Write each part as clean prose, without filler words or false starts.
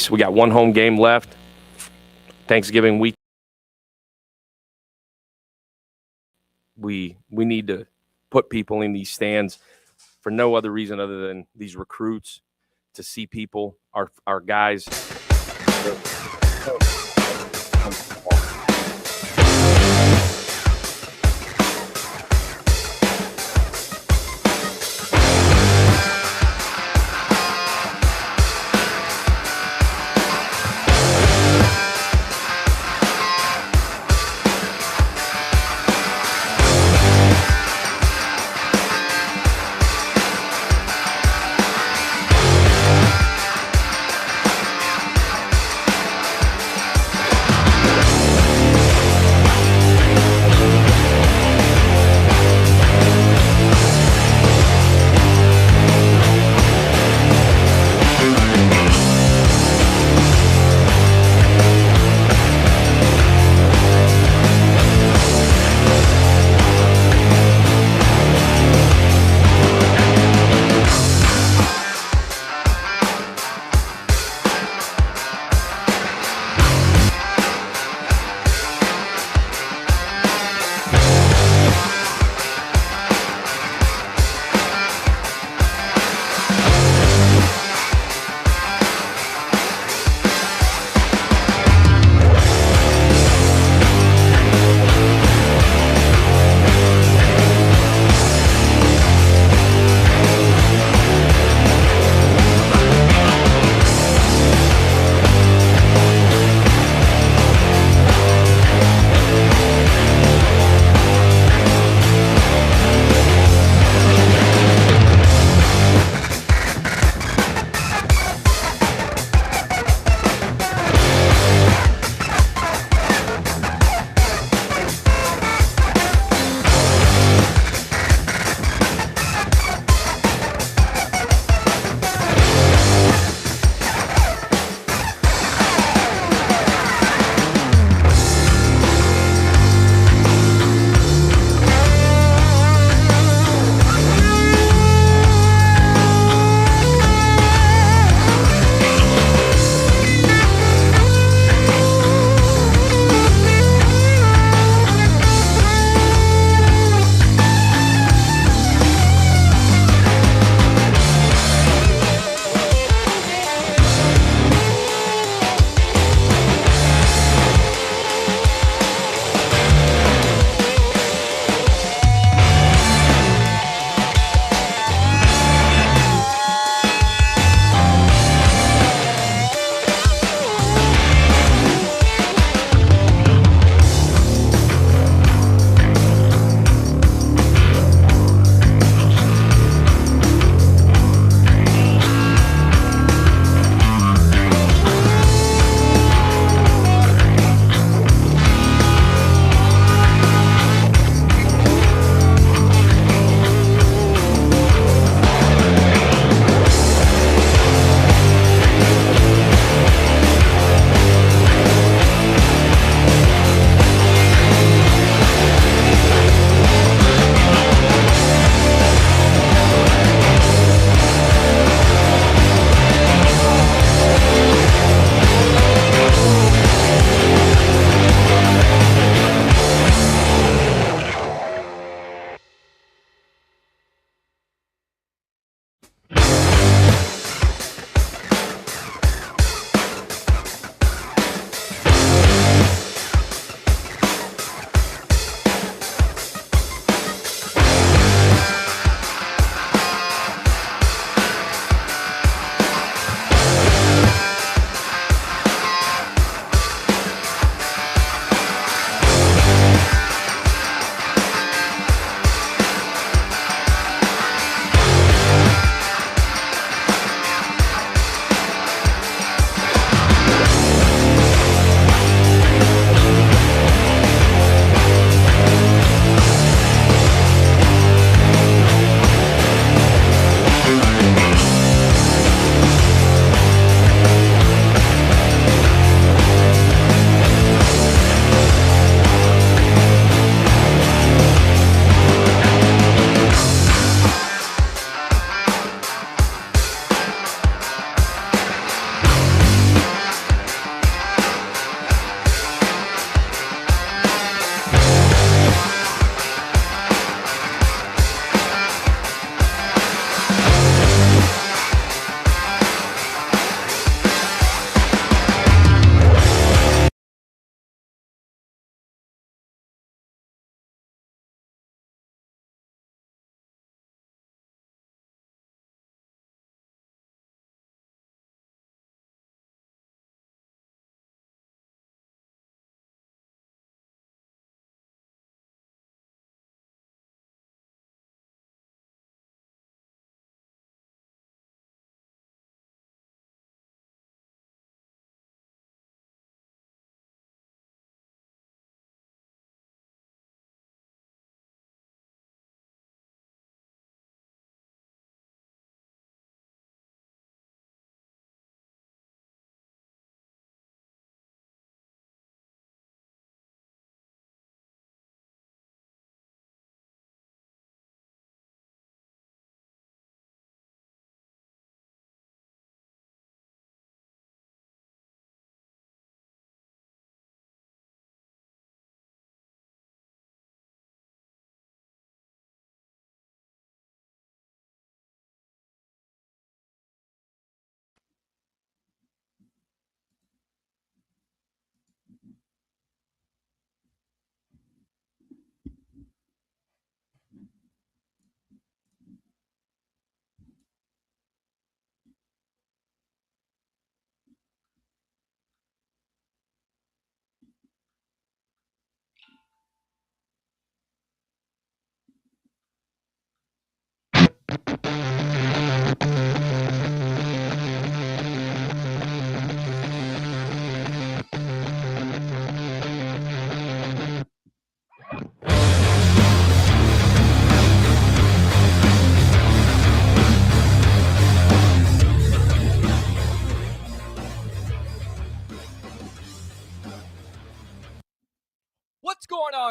We got one home game left. Thanksgiving week. We need to put people in these stands for no other reason other than these recruits to see people, our guys.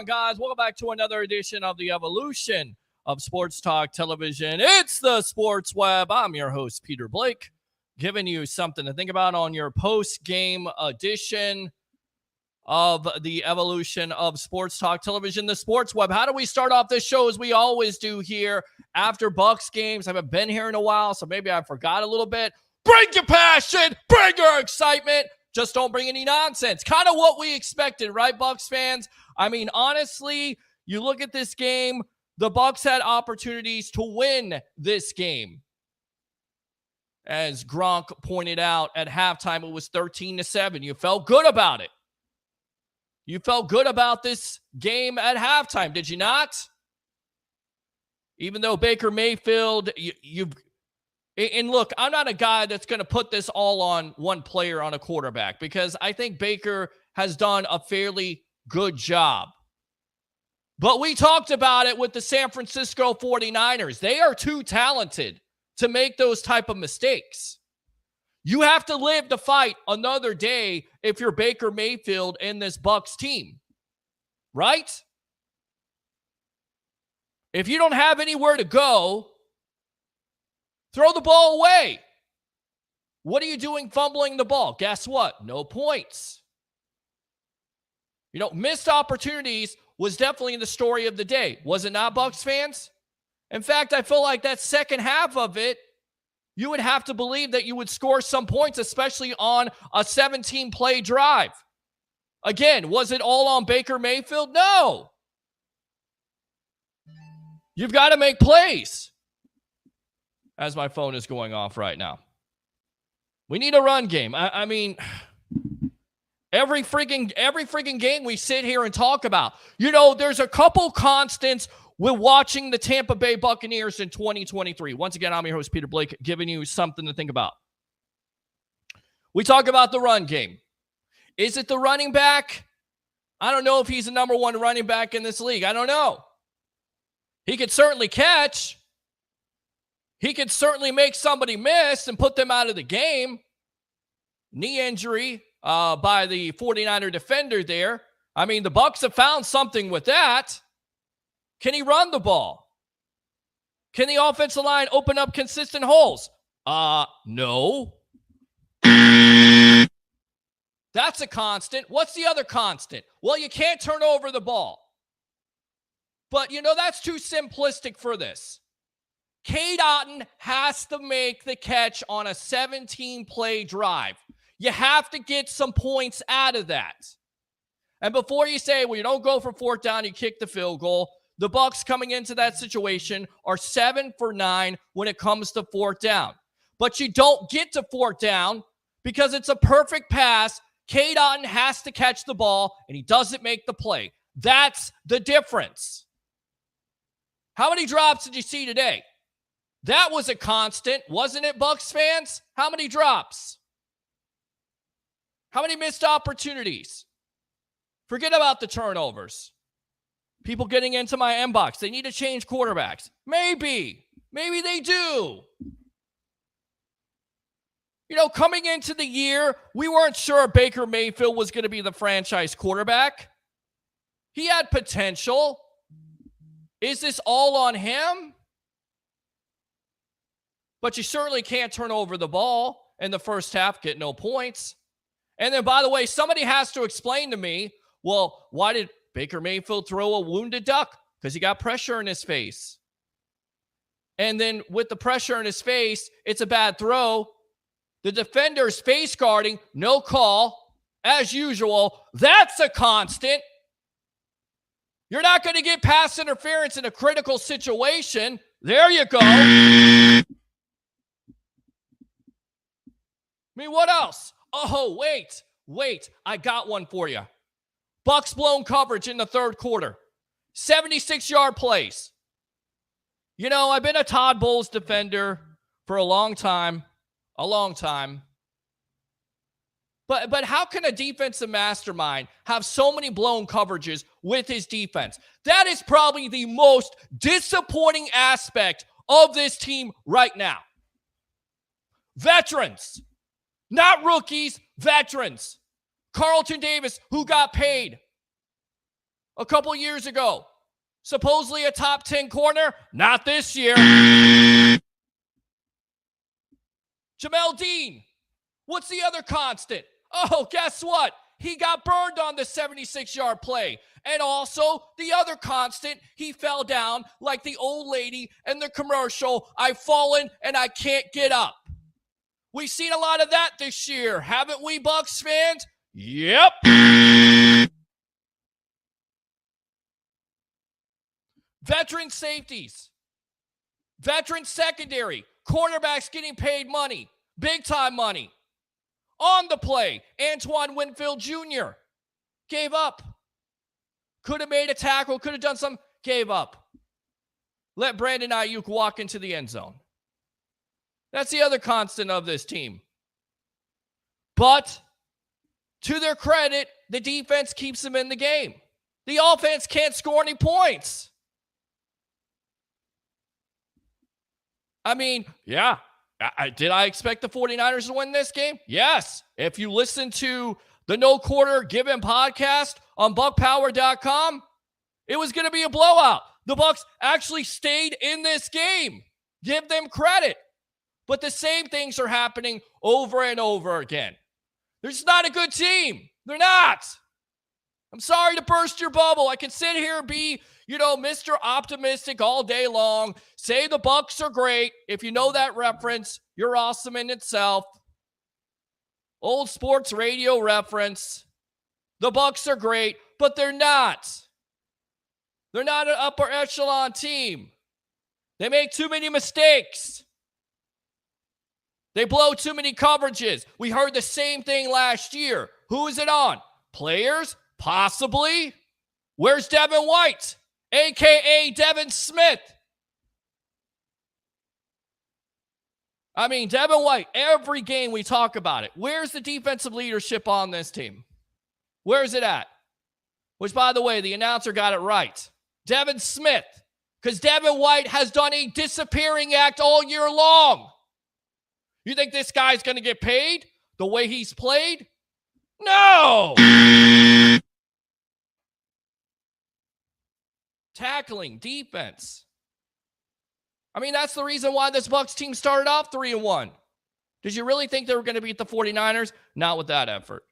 on, guys? Welcome back to another edition of the Evolution of Sports Talk Television. It's the Sports Web. I'm your host, Peter Blake, giving you something to think about on your post-game edition of the Evolution of Sports Talk Television, the Sports Web. How do we start off this show as we always do here after Bucs games? I haven't been here in a while, so maybe I forgot a little bit. Bring your passion, bring your excitement. Just don't bring any nonsense. Kind of what we expected, right, Bucs fans? I mean, honestly, you look at this game, the Bucs had opportunities to win this game. As Gronk pointed out at halftime, it was 13-7. You felt good about it. You felt good about this game at halftime, did you not? Even though Baker Mayfield, and look, I'm not a guy that's going to put this all on one player on a quarterback because I think Baker has done a fairly good job. But we talked about it with the San Francisco 49ers. They are too talented to make those type of mistakes. You have to live to fight another day if you're Baker Mayfield and this Bucs team, right? If you don't have anywhere to go, throw the ball away. What are you doing fumbling the ball? Guess what? No points. Missed opportunities was definitely the story of the day. Was it not, Bucs fans? In fact, I feel like that second half of it, you would have to believe that you would score some points, especially on a 17-play drive. Again, was it all on Baker Mayfield? No. You've got to make plays. As my phone is going off right now. We need a run game. I mean, every freaking game we sit here and talk about. There's a couple constants with watching the Tampa Bay Buccaneers in 2023. Once again, I'm your host, Peter Blake, giving you something to think about. We talk about the run game. Is it the running back? I don't know if he's the number one running back in this league. I don't know. He could certainly catch. He could certainly make somebody miss and put them out of the game. Knee injury by the 49er defender there. I mean, the Bucs have found something with that. Can he run the ball? Can the offensive line open up consistent holes? No. That's a constant. What's the other constant? Well, you can't turn over the ball. But, that's too simplistic for this. Cade Otton has to make the catch on a 17-play drive. You have to get some points out of that. And before you say, well, you don't go for fourth down, you kick the field goal, the Bucs coming into that situation are 7 for 9 when it comes to fourth down. But you don't get to fourth down because it's a perfect pass. Cade Otton has to catch the ball, and he doesn't make the play. That's the difference. How many drops did you see today? That was a constant, wasn't it, Bucs fans? How many drops? How many missed opportunities? Forget about the turnovers. People getting into my inbox. They need to change quarterbacks. Maybe they do. Coming into the year, we weren't sure Baker Mayfield was going to be the franchise quarterback. He had potential. Is this all on him? But you certainly can't turn over the ball in the first half, get no points. And then, by the way, somebody has to explain to me, well, why did Baker Mayfield throw a wounded duck? Because he got pressure in his face. And then with the pressure in his face, it's a bad throw. The defender's face guarding, no call, as usual. That's a constant. You're not going to get pass interference in a critical situation. There you go. I mean, what else? Oh, wait. I got one for you. Bucs blown coverage in the third quarter. 76-yard plays. I've been a Todd Bowles defender for a long time. But how can a defensive mastermind have so many blown coverages with his defense? That is probably the most disappointing aspect of this team right now. Veterans. Not rookies, veterans. Carlton Davis, who got paid a couple years ago. Supposedly a top 10 corner. Not this year. Jamel Dean. What's the other constant? Oh, guess what? He got burned on the 76-yard play. And also, the other constant, he fell down like the old lady in the commercial, I've fallen and I can't get up. We've seen a lot of that this year, haven't we, Bucs fans? Yep. Veteran safeties, veteran secondary, cornerbacks getting paid money, big-time money. On the play, Antoine Winfield Jr. gave up. Could have made a tackle, could have done something, gave up. Let Brandon Ayuk walk into the end zone. That's the other constant of this team. But to their credit, the defense keeps them in the game. The offense can't score any points. I mean, yeah. Did I expect the 49ers to win this game? Yes. If you listen to the No Quarter Given podcast on buckpower.com, it was going to be a blowout. The Bucs actually stayed in this game. Give them credit. But the same things are happening over and over again. They're just not a good team. They're not. I'm sorry to burst your bubble. I can sit here and be, Mr. Optimistic all day long. Say the Bucs are great. If you know that reference, you're awesome in itself. Old sports radio reference. The Bucs are great, but they're not. They're not an upper echelon team. They make too many mistakes. They blow too many coverages. We heard the same thing last year. Who is it on? Players? Possibly. Where's Devin White? A.K.A. Devin Smith. I mean, Devin White, every game we talk about it. Where's the defensive leadership on this team? Where's it at? Which, by the way, the announcer got it right. Devin Smith. Because Devin White has done a disappearing act all year long. You think this guy's going to get paid the way he's played? No! Tackling, defense. I mean, that's the reason why this Bucs team started off 3-1. Did you really think they were going to beat the 49ers? Not with that effort.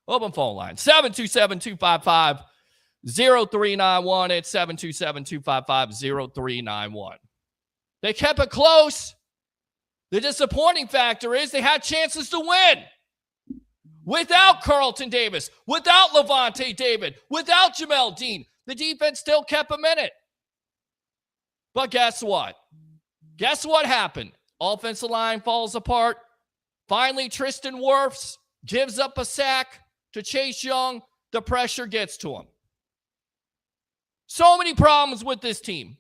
Open phone line, 727-255-0391. It's 727-255-0391. They kept it close. The disappointing factor is they had chances to win. Without Carlton Davis, without Levante David, without Jamel Dean, the defense still kept them in it. But guess what? Guess what happened? Offensive line falls apart. Finally, Tristan Wirfs gives up a sack to Chase Young. The pressure gets to him. So many problems with this team.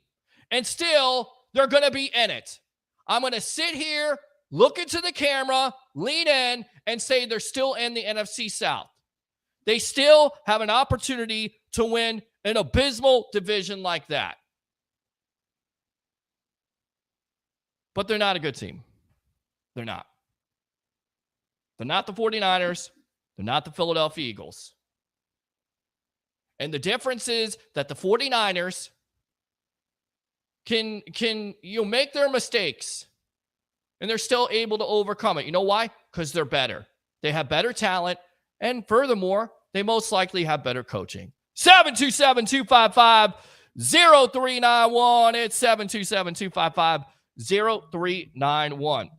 And still, they're going to be in it. I'm going to sit here, look into the camera, lean in, and say they're still in the NFC South. They still have an opportunity to win an abysmal division like that. But they're not a good team. They're not. They're not the 49ers. They're not the Philadelphia Eagles. And the difference is that the 49ers can make their mistakes and they're still able to overcome it. You know why? Because they're better. They have better talent. And furthermore, they most likely have better coaching. 727-255-0391. It's 727-255-0391.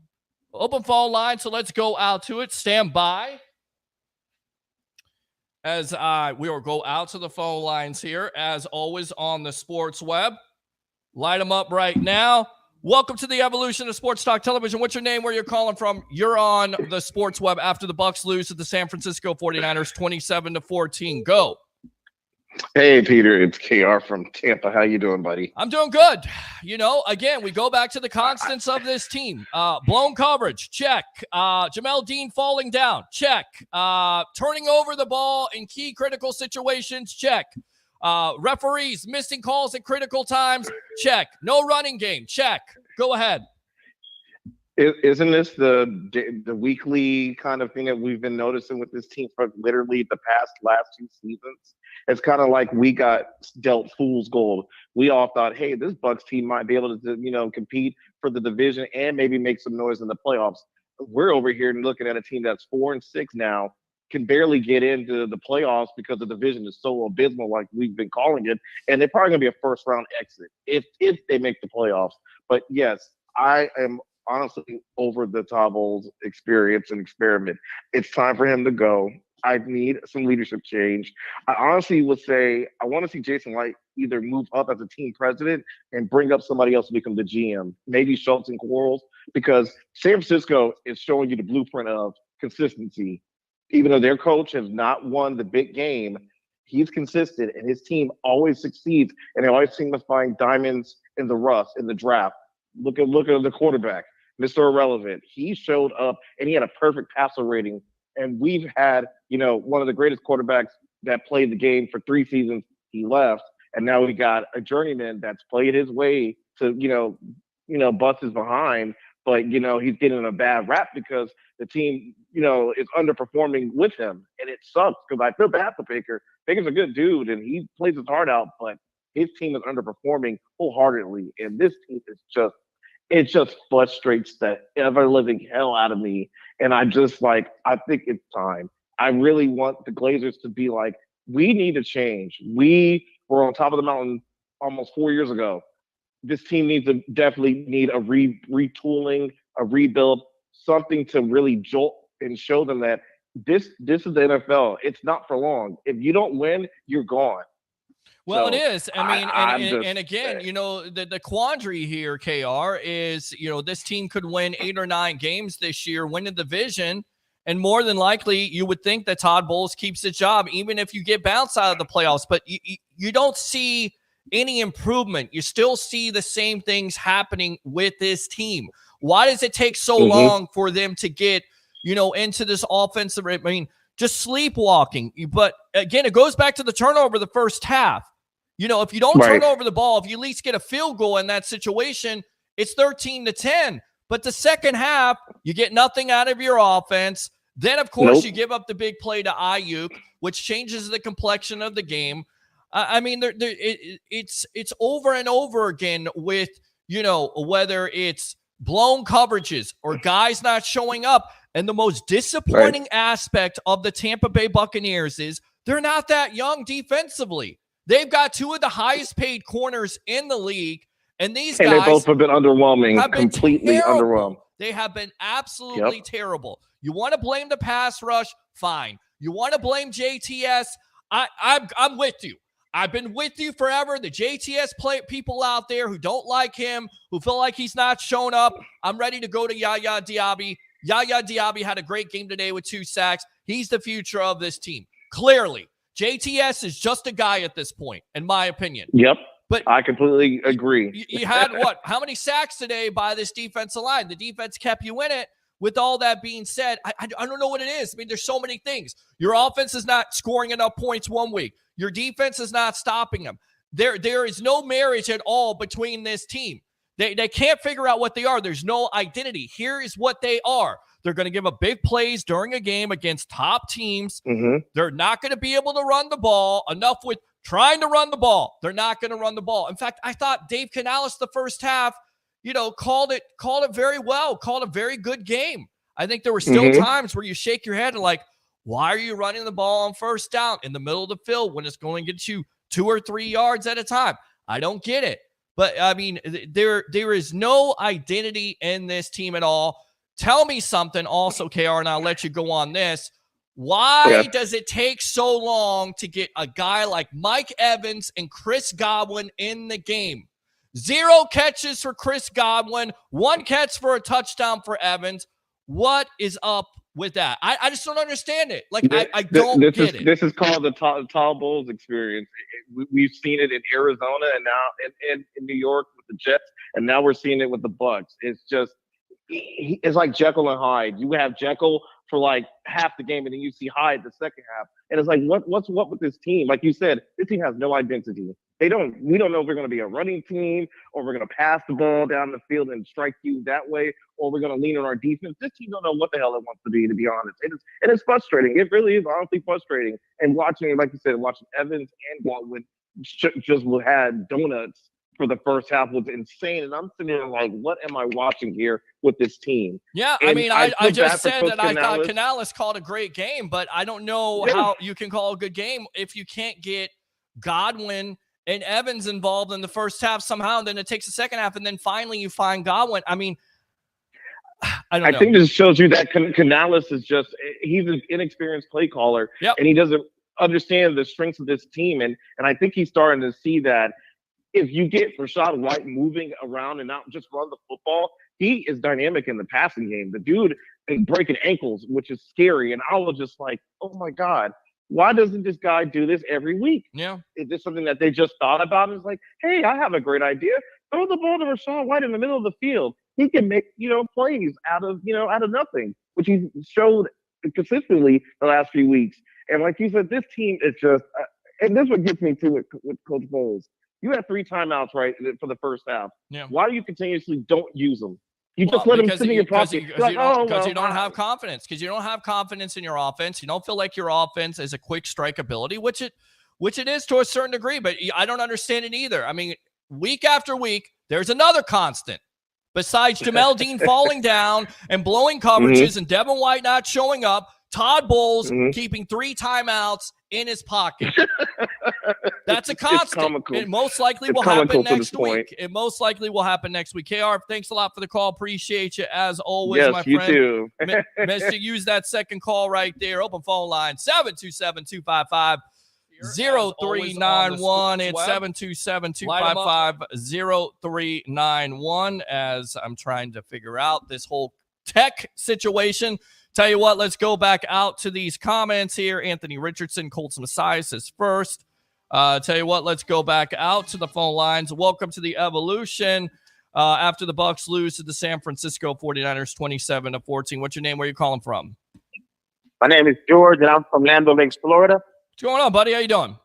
Open phone line, so let's go out to it. Stand by as we will go out to the phone lines here, as always, on the Sports Web. Light them up right now. Welcome to the evolution of Sports Talk Television. What's your name? Where you're calling from? You're on the Sports Web after the Bucs lose to the San Francisco 49ers 27-14. Go. Hey, Peter. It's KR from Tampa. How you doing, buddy? I'm doing good. Again, we go back to the constants of this team. Blown coverage, check. Jamel Dean falling down, check. Turning over the ball in key critical situations, check. Referees missing calls at critical times, check. No running game, check. Go ahead. Isn't this the weekly kind of thing that we've been noticing with this team for literally the last 2 seasons? It's kind of like we got dealt fool's gold. We all thought, hey, this Bucks team might be able to, compete for the division and maybe make some noise in the playoffs. We're over here looking at a team that's 4-6 now, can barely get into the playoffs because the division is so abysmal, like we've been calling it, and they're probably going to be a first round exit if they make the playoffs. But yes, I am honestly over the Tobol's experience and experiment. It's time for him to go. I need some leadership change. I honestly would say I want to see Jason Light either move up as a team president and bring up somebody else to become the GM, maybe Schultz and Quarles, because San Francisco is showing you the blueprint of consistency. Even though their coach has not won the big game, he's consistent and his team always succeeds, and they always seem to find diamonds in the rough in the draft. Look at the quarterback, Mr. Irrelevant. He showed up and he had a perfect passer rating. And we've had, one of the greatest quarterbacks that played the game for 3 seasons. He left, and now we got a journeyman that's played his way to, bust his behind. But he's getting a bad rap because the team, is underperforming with him, and it sucks because I feel bad for Baker. Baker's a good dude, and he plays his heart out, but his team is underperforming wholeheartedly, and this team is just frustrates the ever living hell out of me. And I think it's time. I really want the Glazers to be like, we need to change. We were on top of the mountain almost 4 years ago. This team definitely need a retooling, a rebuild, something to really jolt and show them that this is the NFL. It's not for long. If you don't win, you're gone. Well, So, it is. I mean, and again, saying. the quandary here, KR, is, this team could win 8 or 9 games this year, win the division, and more than likely, you would think that Todd Bowles keeps the job, even if you get bounced out of the playoffs. But you don't see any improvement. You still see the same things happening with this team. Why does it take so long for them to get, into this offensive? I mean, just sleepwalking. But again, it goes back to the turnover the first half. If you don't turn over the ball, if you at least get a field goal in that situation, it's 13-10. But the second half, you get nothing out of your offense. Then, of course, you give up the big play to Ayuk, which changes the complexion of the game. I mean, it's over and over again with, whether it's blown coverages or guys not showing up. And the most disappointing aspect of the Tampa Bay Buccaneers is they're not that young defensively. They've got 2 of the highest paid corners in the league. And these guys they both have been underwhelming, completely underwhelmed. They have been absolutely terrible. You want to blame the pass rush? Fine. You want to blame JTS? I'm with you. I've been with you forever. The JTS people out there who don't like him, who feel like he's not shown up, I'm ready to go to Yaya Diaby. Yaya Diaby had a great game today with 2 sacks. He's the future of this team. Clearly, JTS is just a guy at this point, in my opinion. Yep. But I completely agree. You had what? How many sacks today by this defensive line? The defense kept you in it. With all that being said, I don't know what it is. I mean, there's so many things. Your offense is not scoring enough points one week. Your defense is not stopping them. There is no marriage at all between this team. They can't figure out what they are. There's no identity. Here is what they are. They're going to give up big plays during a game against top teams. They're not going to be able to run the ball. Enough with trying to run the ball. They're not going to run the ball. In fact, I thought Dave Canales the first half, called it very well, called a very good game. I think there were still times where you shake your head and like, why are you running the ball on first down in the middle of the field when it's going to get you 2 or 3 yards at a time? I don't get it. But, I mean, there is no identity in this team at all. Tell me something also, KR, and I'll let you go on this. Why does it take so long to get a guy like Mike Evans and Chris Godwin in the game? 0 catches for Chris Godwin, 1 catch for a touchdown for Evans. What is up with that? I just don't understand it. Like, I don't get it. This is called the Todd Bowles experience. We've seen it in Arizona and now in New York with the Jets, and now we're seeing it with the Bucs. It's just, it's like Jekyll and Hyde. You have Jekyll for like half the game, and then you see Hyde the second half. And it's like, what's what with this team? Like you said, this team has no identity. We don't know if we're going to be a running team or we're going to pass the ball down the field and strike you that way, or we're going to lean on our defense. This team don't know what the hell it wants to be honest. It's frustrating. It really is honestly frustrating. And watching, like you said, watching Evans and Baldwin just had donuts for the first half was insane. And I'm sitting there like, what am I watching here with this team? Yeah, And I mean, I just said that I thought Canales. Canales called a great game, but I don't know how you can call a good game if you can't get Godwin and Evans involved in the first half somehow, and then it takes the second half, and then finally you find Godwin. I mean, I don't know. I think this shows you that Canales is he's an inexperienced play caller, and he doesn't understand the strengths of this team. And I think he's starting to see that if you get Rachaad White moving around and not just run the football, he is dynamic in the passing game. The dude is breaking ankles, which is scary. And I was just like, oh my God, why doesn't this guy do this every week? Yeah. Is this something that they just thought about? It's like, hey, I have a great idea. Throw the ball to Rachaad White in the middle of the field. He can make, plays out of nothing, which he's showed consistently the last few weeks. And like you said, this team is just, and this is what gets me to it with Coach Bowles. You had 3 timeouts, right, for the first half. Yeah. Why do you continuously don't use them? You just let them sit in your pocket. Because you don't have confidence. Because you don't have confidence in your offense. You don't feel like your offense is a quick strike ability, which it is to a certain degree. But I don't understand it either. I mean, week after week, there's another constant. Besides Jamel Dean falling down and blowing coverages and Devin White not showing up, Todd Bowles keeping 3 timeouts in his pocket. That's a constant. It most likely will happen next week. It most likely will happen next week. KR, thanks a lot for the call. Appreciate you as always, my friend. Yes, you too. Mr. Use that second call right there. Open phone line 727-255. 0391. It's 727-255-0391 as I'm trying to figure out this whole tech situation. Tell you what, let's go back out to these comments here. Anthony Richardson, Colts Messiah says first. Tell you what, let's go back out to the phone lines. Welcome to the Evolution. After the Bucs lose to the San Francisco 49ers 27-14. What's your name? Where are you calling from? My name is George, and I'm from Land Lakes, Florida. What's going on, buddy? How you doing?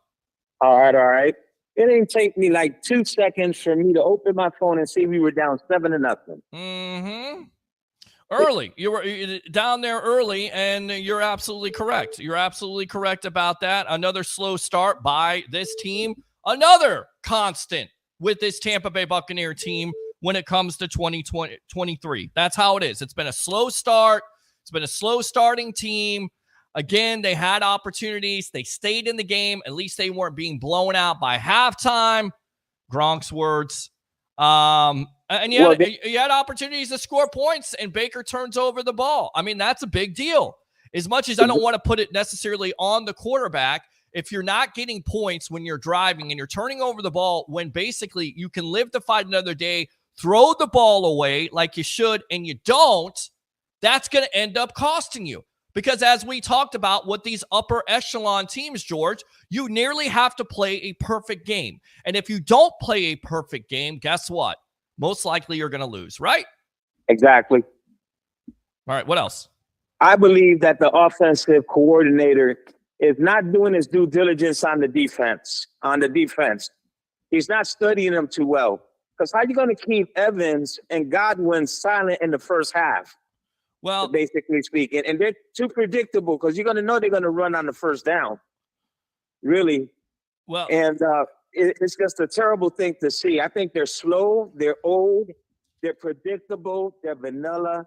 All right. It didn't take me like 2 seconds for me to open my phone and see we were down 7-0. Mm-hmm. Early. You were down there early, and you're absolutely correct. You're absolutely correct about that. Another slow start by this team. Another constant with this Tampa Bay Buccaneer team when it comes to 2023. That's how it is. It's been a slow start. It's been a slow starting team. Again, they had opportunities. They stayed in the game. At least they weren't being blown out by halftime. Gronk's words. And you had opportunities to score points, and Baker turns over the ball. I mean, that's a big deal. As much as I don't want to put it necessarily on the quarterback, if you're not getting points when you're driving and you're turning over the ball when basically you can live to fight another day, throw the ball away like you should, and you don't, that's going to end up costing you. Because as we talked about with these upper echelon teams, George, you nearly have to play a perfect game. And if you don't play a perfect game, guess what? Most likely you're going to lose, right? Exactly. All right, what else? I believe that the offensive coordinator is not doing his due diligence on the defense. He's not studying them too well. Because how are you going to keep Evans and Godwin silent in the first half? Well, basically speaking, and they're too predictable because you're going to know they're going to run on the first down. Really. Well, and it's just a terrible thing to see. I think they're slow, they're old, they're predictable, they're vanilla.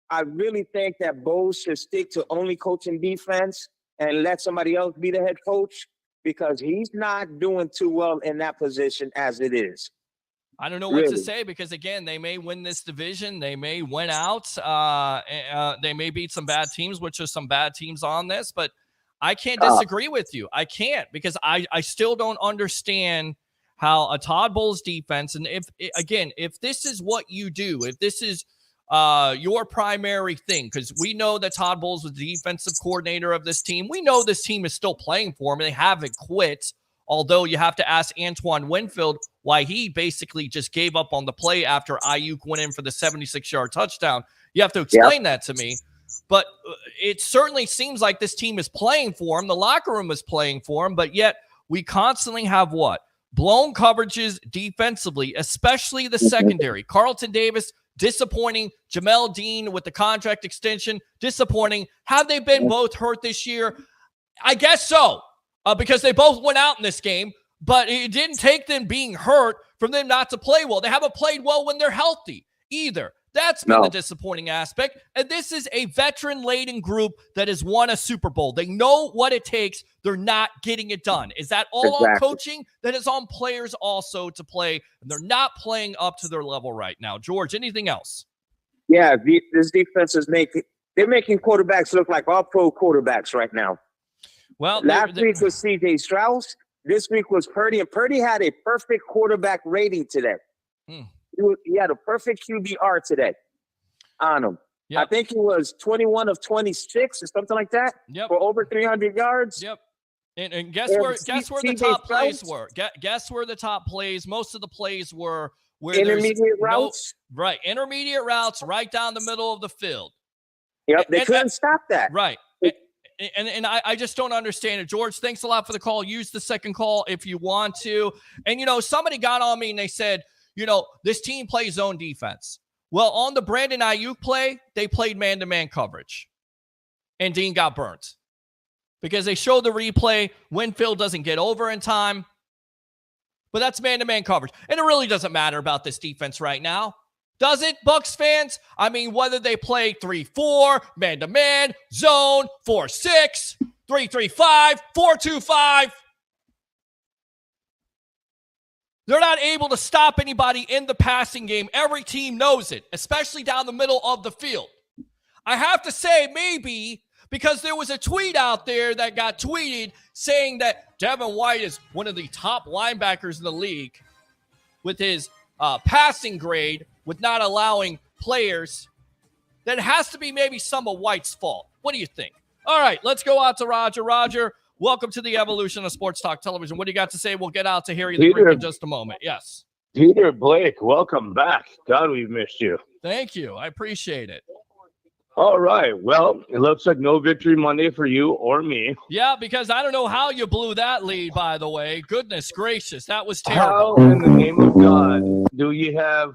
I really think that Bowles should stick to only coaching defense and let somebody else be the head coach because he's not doing too well in that position as it is. I don't know what to say because, again, they may win this division. They may win out. They may beat some bad teams, which are some bad teams on this. But I can't disagree with you. I can't because I still don't understand how a Todd Bowles defense, and if this is what you do, if this is your primary thing, because we know that Todd Bowles was the defensive coordinator of this team. We know this team is still playing for him. They haven't quit. Although you have to ask Antoine Winfield why he basically just gave up on the play after Ayuk went in for the 76-yard touchdown. You have to explain that to me. But it certainly seems like this team is playing for him. The locker room is playing for him, but yet we constantly have what? Blown coverages defensively, especially the secondary. Carlton Davis, disappointing. Jamel Dean with the contract extension, disappointing. Have they been both hurt this year? I guess so, because they both went out in this game, but it didn't take them being hurt from them not to play well. They haven't played well when they're healthy either. That's been the disappointing aspect. And this is a veteran-laden group that has won a Super Bowl. They know what it takes. They're not getting it done. Is that all on coaching? That is on players also to play. And they're not playing up to their level right now. George, anything else? Yeah, this defense is they're making quarterbacks look like all pro quarterbacks right now. Well, last week was C.J. Strauss. This week was Purdy, and Purdy had a perfect quarterback rating today. He had a perfect QBR today on him. Yep. I think he was 21 of 26 or something like that for over 300 yards. Yep. And guess where the top plays were? Guess where the top plays? Most of the plays were where intermediate routes. Right, intermediate routes right down the middle of the field. Yep, they couldn't stop that. Right. And I just don't understand it. George, thanks a lot for the call. Use the second call if you want to. And, somebody got on me and they said, this team plays zone defense. Well, on the Brandon Ayuk play, they played man-to-man coverage. And Dean got burnt. Because they showed the replay, Winfield doesn't get over in time. But that's man-to-man coverage. And it really doesn't matter about this defense right now. Does it, Bucs fans? I mean, whether they play 3-4, man-to-man, zone, 4-6, 3-3-5, 4-2-5. They're not able to stop anybody in the passing game. Every team knows it, especially down the middle of the field. I have to say maybe because there was a tweet out there that got tweeted saying that Devin White is one of the top linebackers in the league with his passing grade, with not allowing players. That has to be maybe some of White's fault. What do you think? All right, let's go out to Roger. Roger, welcome to the evolution of Sports Talk Television. What do you got to say? We'll get out to Harry the Greek in just a moment. Yes. Peter Blake, welcome back. God, we've missed you. Thank you. I appreciate it. All right. Well, it looks like no victory Monday for you or me. Yeah, because I don't know how you blew that lead, by the way. Goodness gracious, that was terrible. How in the name of God do you have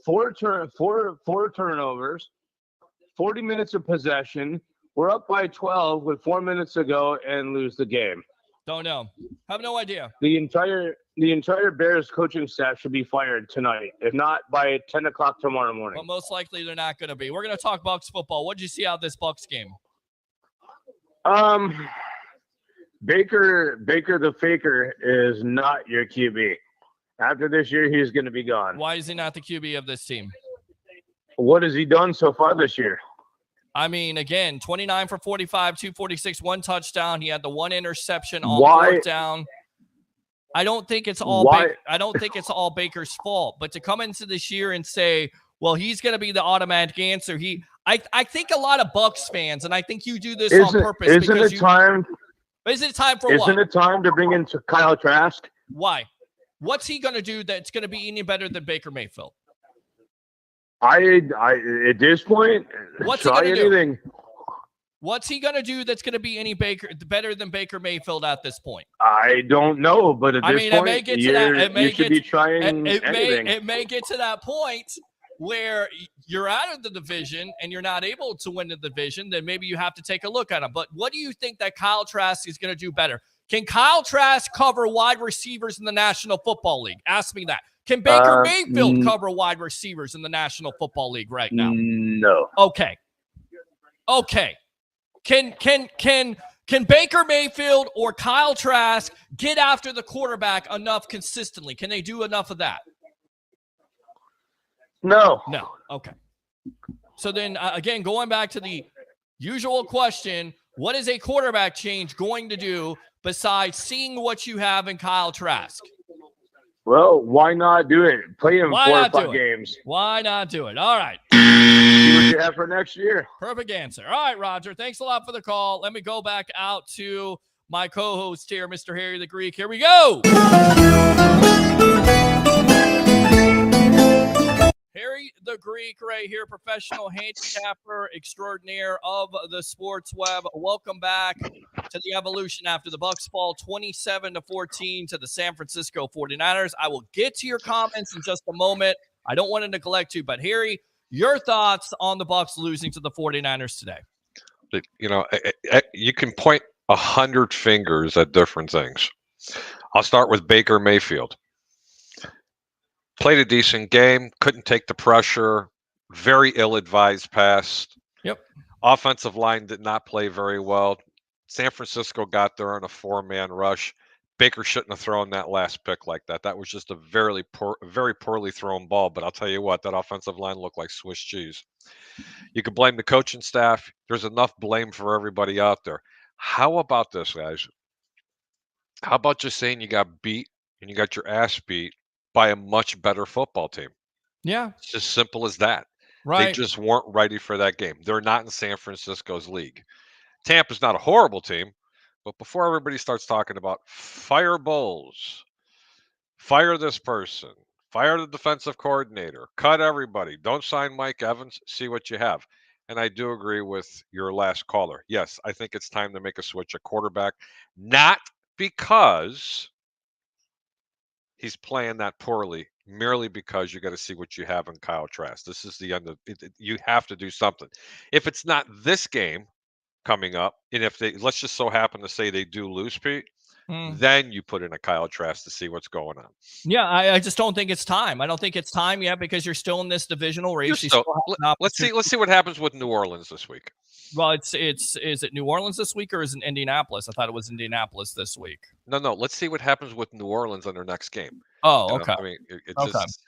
four turnovers, 40 minutes of possession? We're up by 12 with 4 minutes to go and lose the game. Don't know. Have no idea. The entire Bears coaching staff should be fired tonight, if not by 10 o'clock tomorrow morning. But most likely they're not going to be. We're going to talk Bucs football. What did you see out of this Bucs game? Baker the Faker is not your QB. After this year, he's going to be gone. Why is he not the QB of this team? What has he done so far this year? I mean, again, 29 for 45, 246, 1 touchdown. He had the 1 interception on 4th down. I don't think it's all I don't think it's all Baker's fault, but to come into this year and say, well, he's going to be the automatic answer. I think a lot of Bucs fans, and I think you do this on purpose. Isn't it time for what? Isn't it time to bring in Kyle Trask? Why? What's he going to do that's going to be any better than Baker Mayfield? I at this point, what's he going to do? What's he going to do that's going to be any better than Baker Mayfield at this point? I don't know, but at this point, it may get to that. You should be trying anything. It may get to that point where you're out of the division and you're not able to win the division. Then maybe you have to take a look at him. But what do you think that Kyle Trask is going to do better? Can Kyle Trask cover wide receivers in the National Football League? Ask me that. Can Baker Mayfield cover wide receivers in the National Football League right now? No. Okay. Can Baker Mayfield or Kyle Trask get after the quarterback enough consistently? Can they do enough of that? No. Okay. So then, again, going back to the usual question, what is a quarterback change going to do besides seeing what you have in Kyle Trask? Well, why not do it? Play him 4 or 5 games. Why not do it? All right. See what you have for next year. Perfect answer. All right, Roger. Thanks a lot for the call. Let me go back out to my co-host here, Mr. Harry the Greek. Here we go. Harry the Greek right here, professional handicapper extraordinaire of the sports web. Welcome back to the Evolution after the Bucs fall 27-14 to the San Francisco 49ers. I will get to your comments in just a moment. I don't want to neglect you, but Harry, your thoughts on the Bucs losing to the 49ers today? You can point 100 fingers at different things. I'll start with Baker Mayfield. Played a decent game, couldn't take the pressure, very ill-advised pass. Yep. Offensive line did not play very well. San Francisco got there on a 4-man rush. Baker shouldn't have thrown that last pick like that. That was just a very poorly thrown ball. But I'll tell you what, that offensive line looked like Swiss cheese. You can blame the coaching staff. There's enough blame for everybody out there. How about this, guys? How about just saying you got beat and you got your ass beat by a much better football team? Yeah. It's just simple as that. Right. They just weren't ready for that game. They're not in San Francisco's league. Tampa's not a horrible team, but before everybody starts talking about fire Bulls, fire this person, fire the defensive coordinator, cut everybody, don't sign Mike Evans, see what you have. And I do agree with your last caller. Yes, I think it's time to make a switch at quarterback, not because he's playing that poorly, merely because you got to see what you have in Kyle Trask. This is the end of it. You have to do something. If it's not this game coming up, and if they, let's just so happen to say they do lose, Pete, then you put in a Kyle Trask to see what's going on. Yeah, I just don't think it's time. I don't think it's time yet because you're still in this divisional race. Let's see what happens with New Orleans this week. Well, is it New Orleans this week or is it Indianapolis? I thought it was Indianapolis this week. No. Let's see what happens with New Orleans on their next game. Oh, okay. I mean, it's okay. just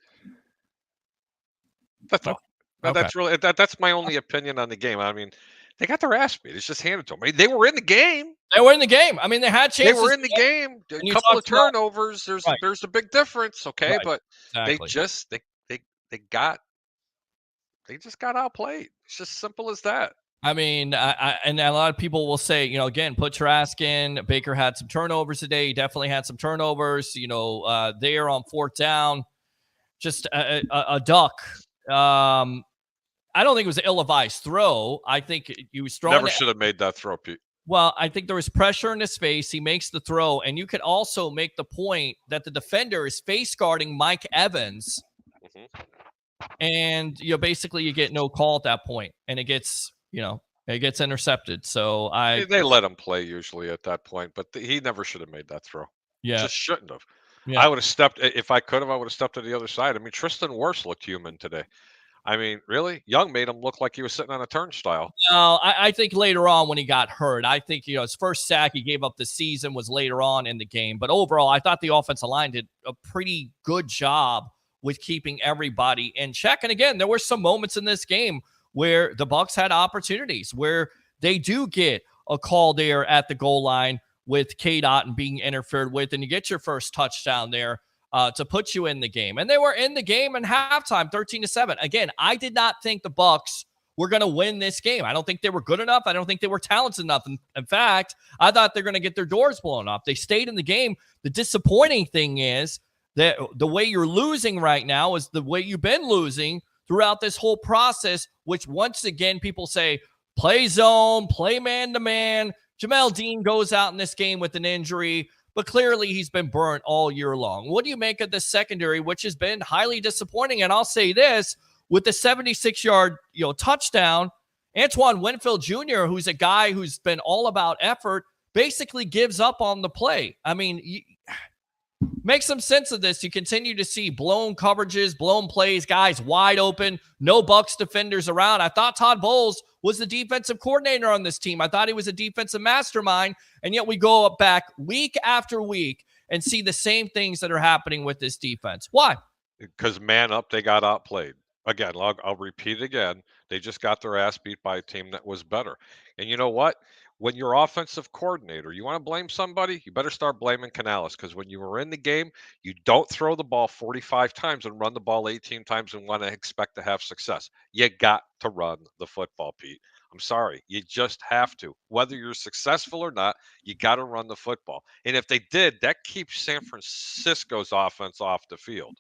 that's all. Okay. That's really that's my only opinion on the game. I mean, they got their ass beat. It's just handed to them. I mean, they were in the game. They were in the game. I mean, they had chances. They were in the game. A couple of turnovers. There's a big difference. Okay, but exactly. they just got outplayed. It's just simple as that. I mean, and a lot of people will say, again, put Trask in. Baker had some turnovers today. He definitely had some turnovers. There on fourth down, just a duck. I don't think it was an ill-advised throw. I think he was throwing. Never should have made that throw, Pete. Well, I think there was pressure in his face. He makes the throw, and you could also make the point that the defender is face guarding Mike Evans, and basically you get no call at that point, and it gets intercepted. So they let him play usually at that point, but he never should have made that throw. Yeah, just shouldn't have. Yeah. I would have stepped if I could have. I would have stepped to the other side. I mean, Tristan Wirfs looked human today. I mean, really? Young made him look like he was sitting on a turnstile. No, I think later on when he got hurt, I think, his first sack he gave up the season was later on in the game. But overall, I thought the offensive line did a pretty good job with keeping everybody in check. And again, there were some moments in this game where the Bucs had opportunities, where they do get a call there at the goal line with K-Dot and being interfered with, and you get your first touchdown there. To put you in the game. And they were in the game in halftime, 13-7. Again, I did not think the Bucs were going to win this game. I don't think they were good enough. I don't think they were talented enough. In fact, I thought they're going to get their doors blown off. They stayed in the game. The disappointing thing is that the way you're losing right now is the way you've been losing throughout this whole process, which once again, people say, play zone, play man-to-man. Jamel Dean goes out in this game with an injury. But clearly he's been burnt all year long. What do you make of the secondary, which has been highly disappointing? And I'll say this, with the 76-yard touchdown, Antoine Winfield Jr., who's a guy who's been all about effort, basically gives up on the play. I mean, make some sense of this. You continue to see blown coverages, blown plays, guys wide open, no Bucs defenders around. I thought Todd Bowles was the defensive coordinator on this team. I thought he was a defensive mastermind, and yet we go back week after week and see the same things that are happening with this defense. Why? Because man up, they got outplayed. Again, I'll repeat it again. They just got their ass beat by a team that was better. And you know what? When you're offensive coordinator, you want to blame somebody, you better start blaming Canales, because when you were in the game, you don't throw the ball 45 times and run the ball 18 times and want to expect to have success. You got to run the football, Pete. I'm sorry. You just have to. Whether you're successful or not, you got to run the football. And if they did, that keeps San Francisco's offense off the field.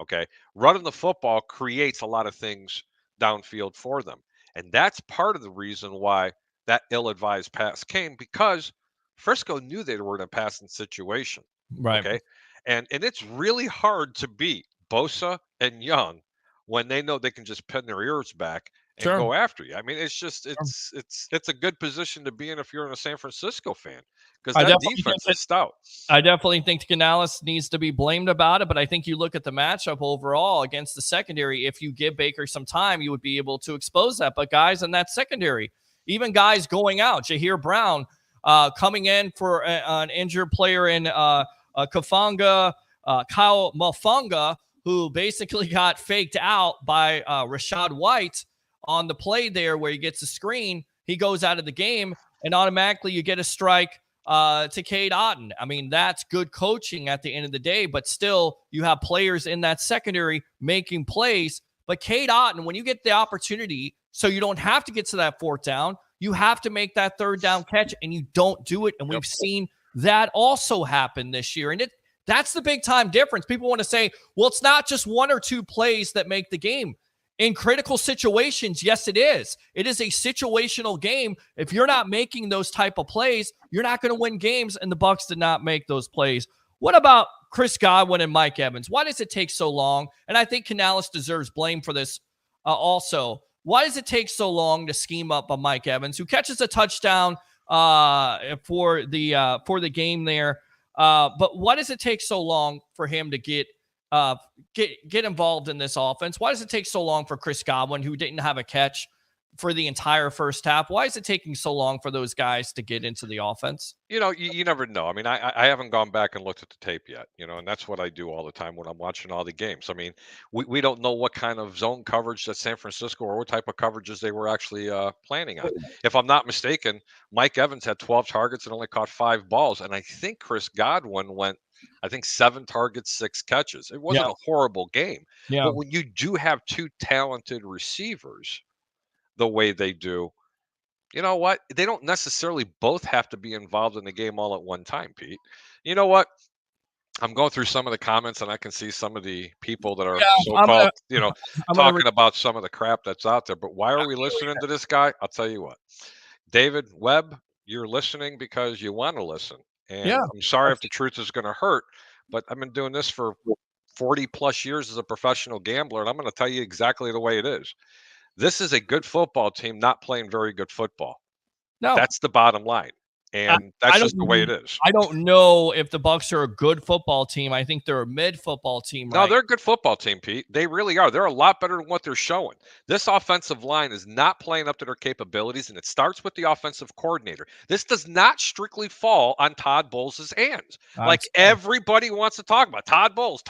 Okay. Running the football creates a lot of things downfield for them. And that's part of the reason why that ill advised pass came, because Frisco knew they were in a passing situation. Right. Okay. And it's really hard to beat Bosa and Young when they know they can just pin their ears back and Sure. go after you. I mean, it's just it's a good position to be in if you're a San Francisco fan, because I that definitely think defense is stout. I definitely think Canales needs to be blamed about it, but I think you look at the matchup overall against the secondary. If you give Baker some time, you would be able to expose that. But guys in that secondary, even guys going out, Jahir Brown coming in for an injured player in Kafanga, Kyle Mafunga, who basically got faked out by Rashad White on the play there where he gets a screen. He goes out of the game, and automatically you get a strike to Cade Otton. I mean, that's good coaching at the end of the day, but still you have players in that secondary making plays. But Cade Otton, when you get the opportunity, so you don't have to get to that fourth down, you have to make that third down catch, and you don't do it. And we've seen that also happen this year. And that's the big time difference. People want to say, well, it's not just one or two plays that make the game. In critical situations, yes, it is. It is a situational game. If you're not making those type of plays, you're not going to win games, and the Bucs did not make those plays. What about Chris Godwin and Mike Evans? Why does it take so long? And I think Canales deserves blame for this also. Why does it take so long to scheme up a Mike Evans, who catches a touchdown for the game there? But why does it take so long for him to get involved in this offense? Why does it take so long for Chris Godwin, who didn't have a catch for the entire first half? Why is it taking so long for those guys to get into the offense? You never know. I mean, I haven't gone back and looked at the tape yet, and that's what I do all the time when I'm watching all the games. I mean, we don't know what kind of zone coverage that San Francisco, or what type of coverages they were actually planning on. If I'm not mistaken, Mike Evans had 12 targets and only caught 5 balls. And I think Chris Godwin went, 7 targets, 6 catches. It wasn't a horrible game. Yeah. But when you do have 2 talented receivers the way they do, you know what? They don't necessarily both have to be involved in the game all at one time, Pete. You know what? I'm going through some of the comments, and I can see some of the people that are so-called, talking about some of the crap that's out there. But why are we listening to this guy? I'll tell you what. David Webb, you're listening because you want to listen. And I'm sorry if the truth is going to hurt, but I've been doing this for 40 plus years as a professional gambler, and I'm going to tell you exactly the way it is. This is a good football team not playing very good football. No, that's the bottom line. And that's just the way it is. I don't know if the Bucs are a good football team. I think they're a mid football team. No, they're a good football team, Pete. They really are. They're a lot better than what they're showing. This offensive line is not playing up to their capabilities, and it starts with the offensive coordinator. This does not strictly fall on Todd Bowles' hands. Everybody wants to talk about Todd Bowles.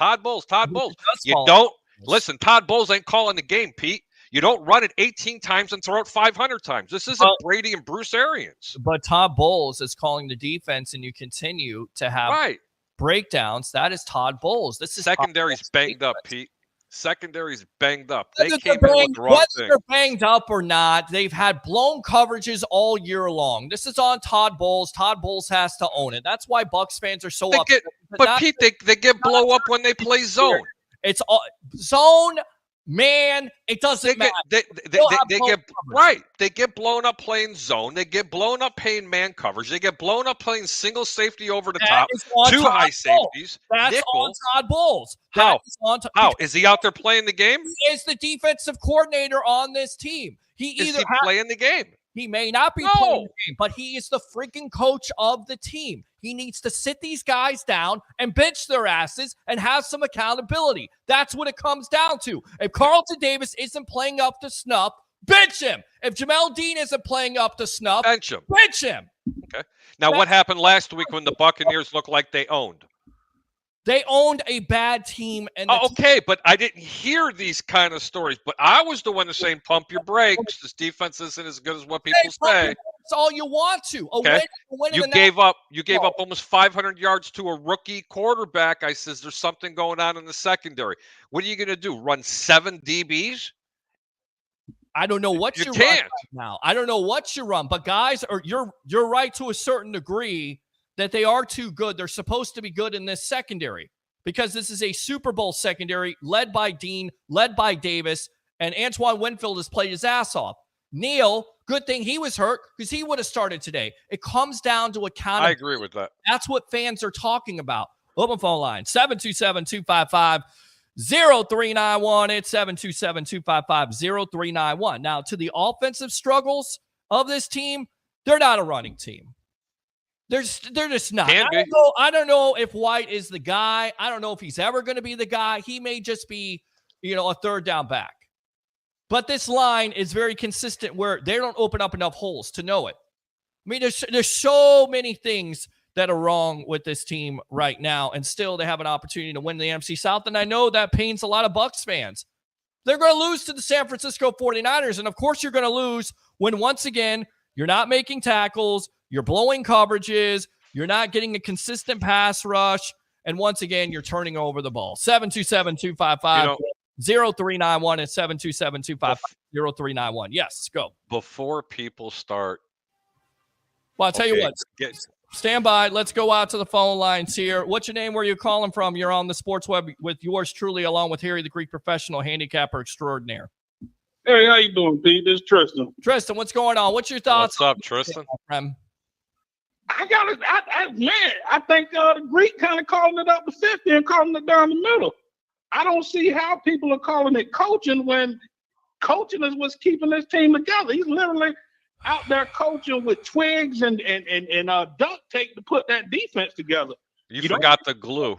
You don't listen. Todd Bowles ain't calling the game, Pete. You don't run it 18 times and throw it 500 times. This isn't Brady and Bruce Arians. But Todd Bowles is calling the defense, and you continue to have breakdowns. That is Todd Bowles. This is secondary's banged up, Pete. Secondary's banged up. They came in with the wrong thing. Whether they're banged up or not, they've had blown coverages all year long. This is on Todd Bowles. Todd Bowles has to own it. That's why Bucs fans are so upset. But Pete, they get blow up when they play zone. It's zone. Man, it doesn't matter. They get blown up playing zone. They get blown up playing man coverage. They get blown up playing single safety over the top. 2 high safeties. That's on Todd Bowles. How is he out there playing the game? He is the defensive coordinator on this team. Is he playing the game? He may not be playing the game, but he is the freaking coach of the team. He needs to sit these guys down and bench their asses and have some accountability. That's what it comes down to. If Carlton Davis isn't playing up to snuff, bench him. If Jamel Dean isn't playing up to snuff, bench him. Okay. Now, what happened last week when the Buccaneers looked like they owned? They owned a bad team. And but I didn't hear these kind of stories. But I was the one saying, pump your brakes. This defense isn't as good as what people say. That's all you want to. You gave up almost 500 yards to a rookie quarterback. I says there's something going on in the secondary. What are you going to do? Run 7 DBs? I don't know what you run right now. I don't know what you run. But guys, you're right to a certain degree that they are too good. They're supposed to be good in this secondary. because this is a Super Bowl secondary led by Dean, led by Davis, and Antoine Winfield has played his ass off. Neal, good thing he was hurt because he would have started today. It comes down to accountability. I agree with that. That's what fans are talking about. Open phone line, 727-255-0391. It's 727-255-0391. Now, to the offensive struggles of this team, they're not a running team. They're just not. I don't know if White is the guy. I don't know if he's ever going to be the guy. He may just be, a third down back. But this line is very consistent where they don't open up enough holes to know it. I mean, there's so many things that are wrong with this team right now, and still they have an opportunity to win the NFC South, and I know that pains a lot of Bucs fans. They're going to lose to the San Francisco 49ers, and of course you're going to lose when, once again, you're not making tackles, you're blowing coverages, you're not getting a consistent pass rush, and once again, you're turning over the ball. 727-255-0391 and 727-255-0391. Yes, go. Before people start. Well, I'll tell you what. Stand by. Let's go out to the phone lines here. What's your name? Where are you calling from? You're on the Sports Web with yours truly, along with Harry the Greek Professional Handicapper Extraordinaire. Hey, how you doing, Pete? This is Tristan. Tristan, what's going on? What's your thoughts? What's up, Tristan? I think the Greek kind of calling it up to 50 and calling it down the middle. I don't see how people are calling it coaching when coaching is what's keeping this team together. He's literally out there coaching with twigs and duct tape to put that defense together. You forgot the glue.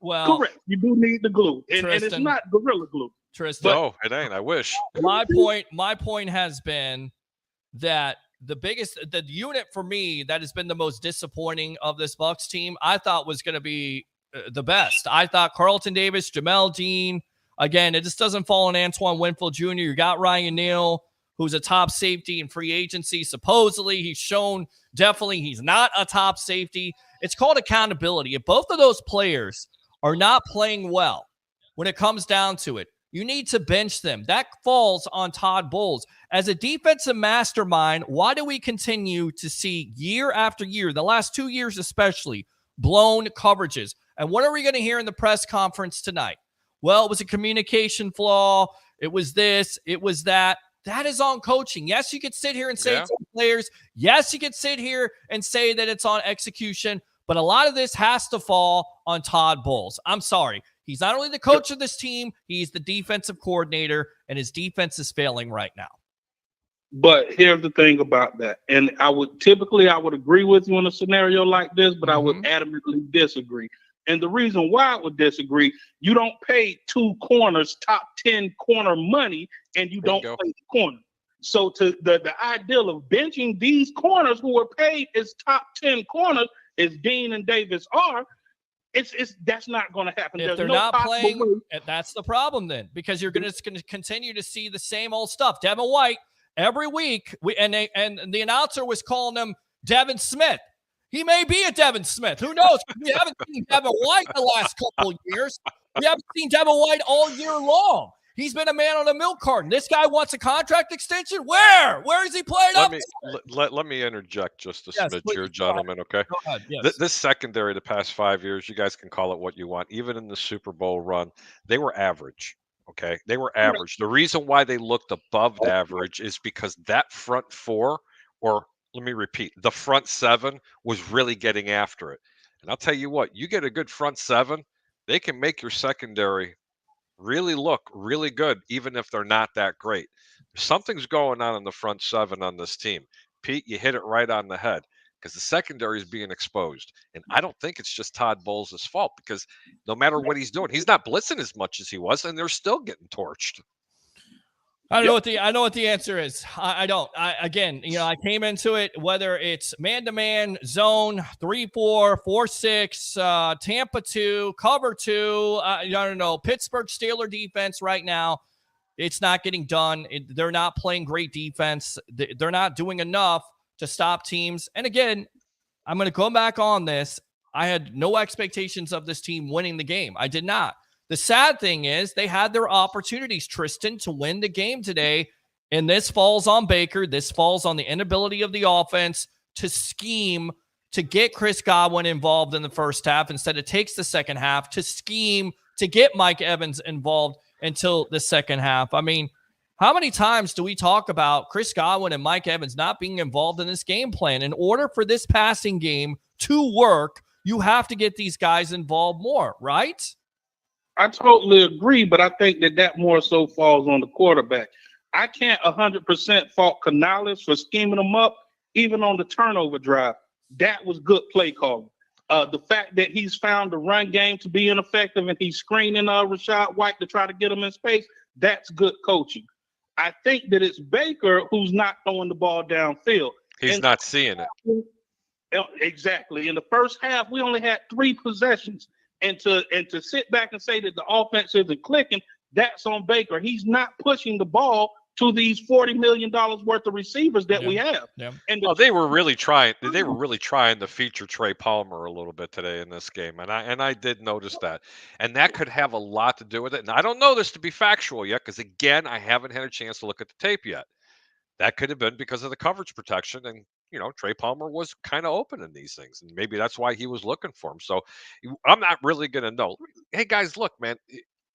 Well, correct. You do need the glue, and it's not Gorilla Glue. Tristan, no, it ain't. I wish. My point has been that the unit for me that has been the most disappointing of this Bucs team, I thought was going to be the best. I thought Carlton Davis, Jamel Dean. Again, it just doesn't fall on Antoine Winfield Jr. You got Ryan Neal, who's a top safety in free agency. Supposedly, he's shown definitely he's not a top safety. It's called accountability. If both of those players are not playing well when it comes down to it, you need to bench them. That falls on Todd Bowles. As a defensive mastermind, why do we continue to see year after year, the last 2 years especially, blown coverages? And what are we going to hear in the press conference tonight? Well, it was a communication flaw. It was this. It was that. That is on coaching. Yes, you could sit here and say it's on players. Yes, you could sit here and say that it's on execution. But a lot of this has to fall on Todd Bowles. I'm sorry. He's not only the coach of this team, he's the defensive coordinator, and his defense is failing right now. But here's the thing about that. And I would agree with you in a scenario like this, but I would adamantly disagree. And the reason why I would disagree, you don't pay two corners top 10 corner money, and you don't play the corner. So to the ideal of benching these corners who are paid as top 10 corners, as Dean and Davis are, that's not going to happen. If they're not playing, that's the problem then, because you're going to continue to see the same old stuff. Devin White every week, and the announcer was calling him Devin Smith. He may be a Devin Smith. Who knows? We haven't seen Devin White the last couple of years. We haven't seen Devin White all year long. He's been a man on a milk carton. This guy wants a contract extension. Where is he playing Let me interject just a smidge here, gentlemen, okay? Go ahead. Yes. This secondary the past 5 years, you guys can call it what you want. Even in the Super Bowl run, they were average, okay? They were average. The reason why they looked above average is because that front four, or let me repeat, the front seven was really getting after it. And I'll tell you what, you get a good front seven, they can make your secondary really look really good, even if they're not that great. Something's going on in the front seven on this team. Pete, you hit it right on the head, because the secondary is being exposed. And I don't think it's just Todd Bowles' fault, because no matter what he's doing, he's not blitzing as much as he was, and they're still getting torched. I know what the answer is. I don't. I came into it, whether it's man-to-man, zone, 3-4, 4-6, Tampa 2, cover 2, I don't know, Pittsburgh Steelers defense right now, it's not getting done. They're not playing great defense. They're not doing enough to stop teams. And again, I'm going to go back on this. I had no expectations of this team winning the game. I did not. The sad thing is they had their opportunities, Tristan, to win the game today, and this falls on Baker. This falls on the inability of the offense to scheme to get Chris Godwin involved in the first half. Instead, it takes the second half to scheme to get Mike Evans involved until the second half. I mean, how many times do we talk about Chris Godwin and Mike Evans not being involved in this game plan? In order for this passing game to work, you have to get these guys involved more, right? I totally agree, but I think that more so falls on the quarterback. I can't 100% fault Canales for scheming them up, even on the turnover drive. That was good play calling. The fact that he's found the run game to be ineffective and he's screening Rashad White to try to get him in space, that's good coaching. I think that it's Baker who's not throwing the ball downfield. He's not seeing it. Exactly. In the first half, we only had 3 possessions. And to sit back and say that the offense isn't clicking, that's on Baker. He's not pushing the ball to these $40 million worth of receivers that we have. Yeah. And they were really trying. They were really trying to feature Trey Palmer a little bit today in this game, and I did notice that, and that could have a lot to do with it. And I don't know this to be factual yet, because again, I haven't had a chance to look at the tape yet. That could have been because of the coverage protection, and Trey Palmer was kind of open in these things, and maybe that's why he was looking for him. So I'm not really going to know. Hey guys, look, man.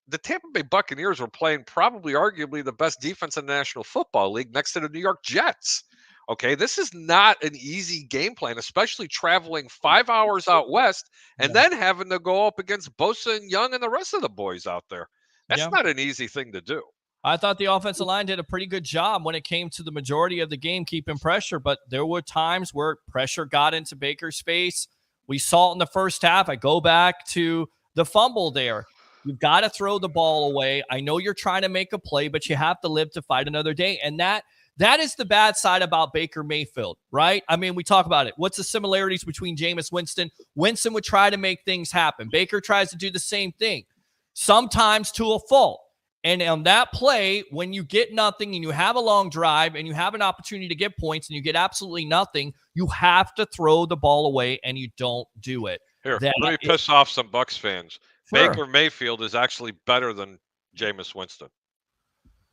The Tampa Bay Buccaneers were playing probably arguably the best defense in the National Football League next to the New York Jets. Okay, this is not an easy game plan, especially traveling 5 hours out west and then having to go up against Bosa and Young and the rest of the boys out there. That's not an easy thing to do. I thought the offensive line did a pretty good job when it came to the majority of the game keeping pressure, but there were times where pressure got into Baker's face. We saw it in the first half. I go back to the fumble there. You've got to throw the ball away. I know you're trying to make a play, but you have to live to fight another day. And that is the bad side about Baker Mayfield, right? I mean, we talk about it. What's the similarities between Jameis Winston? Winston would try to make things happen. Baker tries to do the same thing, sometimes to a fault. And on that play, when you get nothing and you have a long drive and you have an opportunity to get points and you get absolutely nothing, you have to throw the ball away, and you don't do it. Here, let me piss off some Bucs fans. Sure. Baker Mayfield is actually better than Jameis Winston.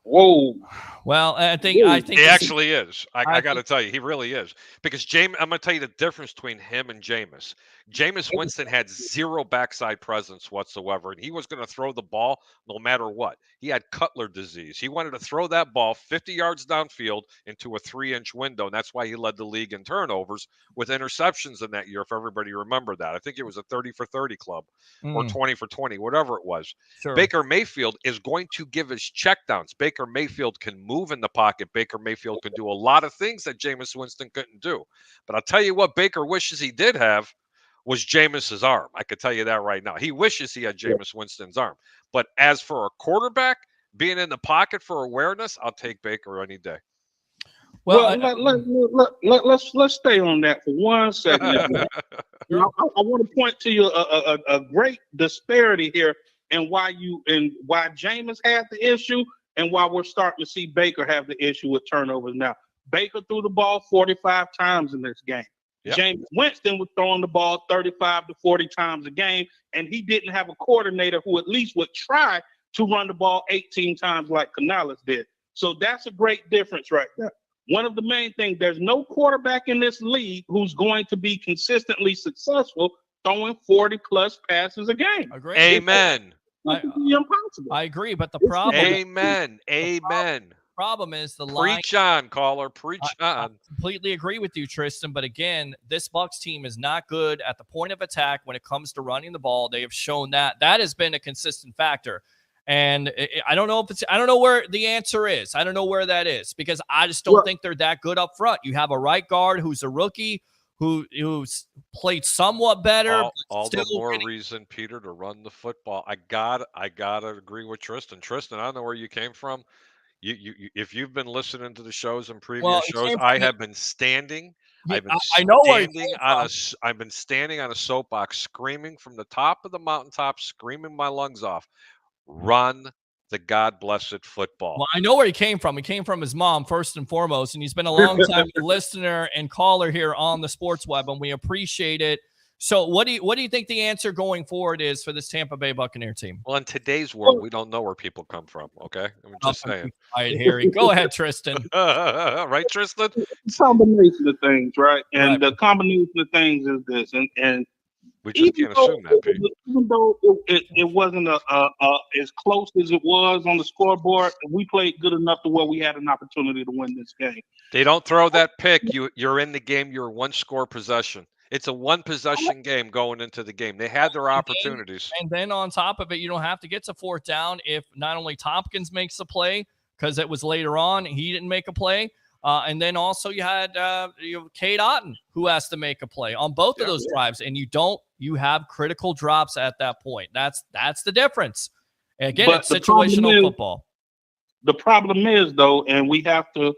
Whoa. Well, I think he actually is. I got to tell you, he really is. Because I'm going to tell you the difference between him and Jameis. Jameis Winston had zero backside presence whatsoever, and he was going to throw the ball no matter what. He had Cutler disease. He wanted to throw that ball 50 yards downfield into a 3-inch window, and that's why he led the league in turnovers with interceptions in that year, if everybody remember that. I think it was a 30-for-30 club or 20-for-20, whatever it was. Sure. Baker Mayfield is going to give his checkdowns. Baker Mayfield can move in the pocket. Baker Mayfield can do a lot of things that Jameis Winston couldn't do. But I'll tell you what Baker wishes he did have was Jameis's arm. I could tell you that right now. He wishes he had Jameis Winston's arm. But as for a quarterback being in the pocket for awareness, I'll take Baker any day. Well, let's stay on that for 1 second. I want to point to you a great disparity here and why Jameis had the issue and why we're starting to see Baker have the issue with turnovers now. Baker threw the ball 45 times in this game. Yep. Jameis Winston was throwing the ball 35 to 40 times a game, and he didn't have a coordinator who at least would try to run the ball 18 times like Canales did. So that's a great difference right there. One of the main things, there's no quarterback in this league who's going to be consistently successful throwing 40-plus passes a game. Agreed. Amen. It's impossible. I agree, but the problem... Amen. Amen. Problem is the line. Preach on, caller. Preach on. I completely agree with you, Tristan. But again, this Bucs team is not good at the point of attack when it comes to running the ball. They have shown that has been a consistent factor. And I don't know where the answer is. I don't know where that is because I just don't think they're that good up front. You have a right guard who's a rookie who's played somewhat better. All the more reason, Peter, to run the football. I gotta agree with Tristan. Tristan, I don't know where you came from. You if you've been listening to the shows and previous shows, I have been standing. Yeah, I've been standing on a soapbox, screaming from the top of the mountaintop, screaming my lungs off. Run the God-blessed football. Well, I know where he came from. He came from his mom, first and foremost, and he's been a long time listener and caller here on the Sports Web, and we appreciate it. So what do you think the answer going forward is for this Tampa Bay Buccaneer team? Well, in today's world, we don't know where people come from. Okay, I'm just saying. All right, Harry, go ahead, Tristan. Right, Tristan? It's a combination of things, right? And Right. the combination of things is this, and We just can't assume that, Pete. even though it wasn't as close as it was on the scoreboard, we played good enough to where we had an opportunity to win this game. They don't throw that pick. You're in the game. You're one score possession. It's a one possession game going into the game. They had their opportunities. And then on top of it, you don't have to get to fourth down if not only Tompkins makes a play, because it was later on, he didn't make a play. And then also you had Cade Otton, who has to make a play on both of those drives. And you have critical drops at that point. That's the difference. Again, But it's the problem situational is- football. The problem is, though, and we have to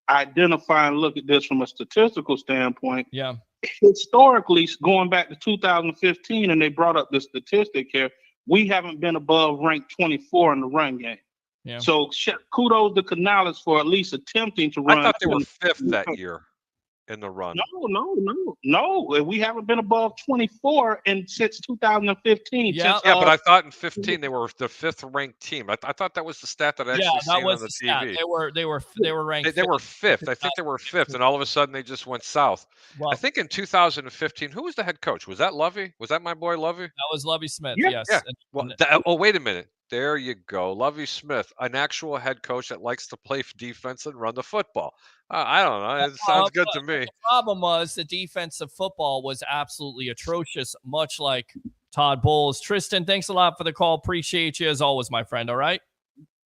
identify and look at this from a statistical standpoint. Yeah. Historically, going back to 2015, and they brought up the statistic here, we haven't been above ranked 24 in the run game. Yeah. So kudos to Canales for at least attempting to run. I thought they were fifth that year in the run. No. We haven't been above 24 since 2015. Yeah. Since, Yeah, but I thought in 15 they were the fifth ranked team. I thought that was the stat that I actually Yeah, that seen was on the the stat. TV. They were ranked. They were fifth. I think they were fifth, and all of a sudden they just went south. Well, I think in 2015, who was the head coach? Was that Lovey? Was that my boy Lovey? that was Lovie Smith. Yeah, Yes. yeah. And- Well, wait a minute. There you go. Lovey Smith, an actual head coach that likes to play defense and run the football. I don't know. It sounds good to me. The problem was the defensive football was absolutely atrocious, much like Todd Bowles. Tristan, thanks a lot for the call. Appreciate you as always, my friend. All right.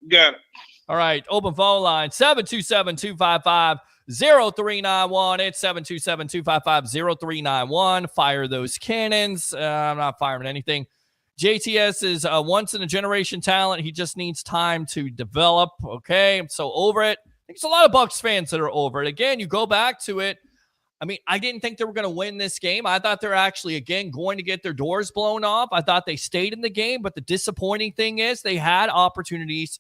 got it. All right. Open phone line 727-255-0391. It's 727-255-0391. Fire those cannons. I'm not firing anything. JTS is a once in a generation talent. He just needs time to develop. Okay. I'm so over it. I think there's a lot of Bucs fans that are over it. Again, you go back to it. I mean, I didn't think they were going to win this game. I thought they're actually, again, going to get their doors blown off. I thought they stayed in the game, but the disappointing thing is they had opportunities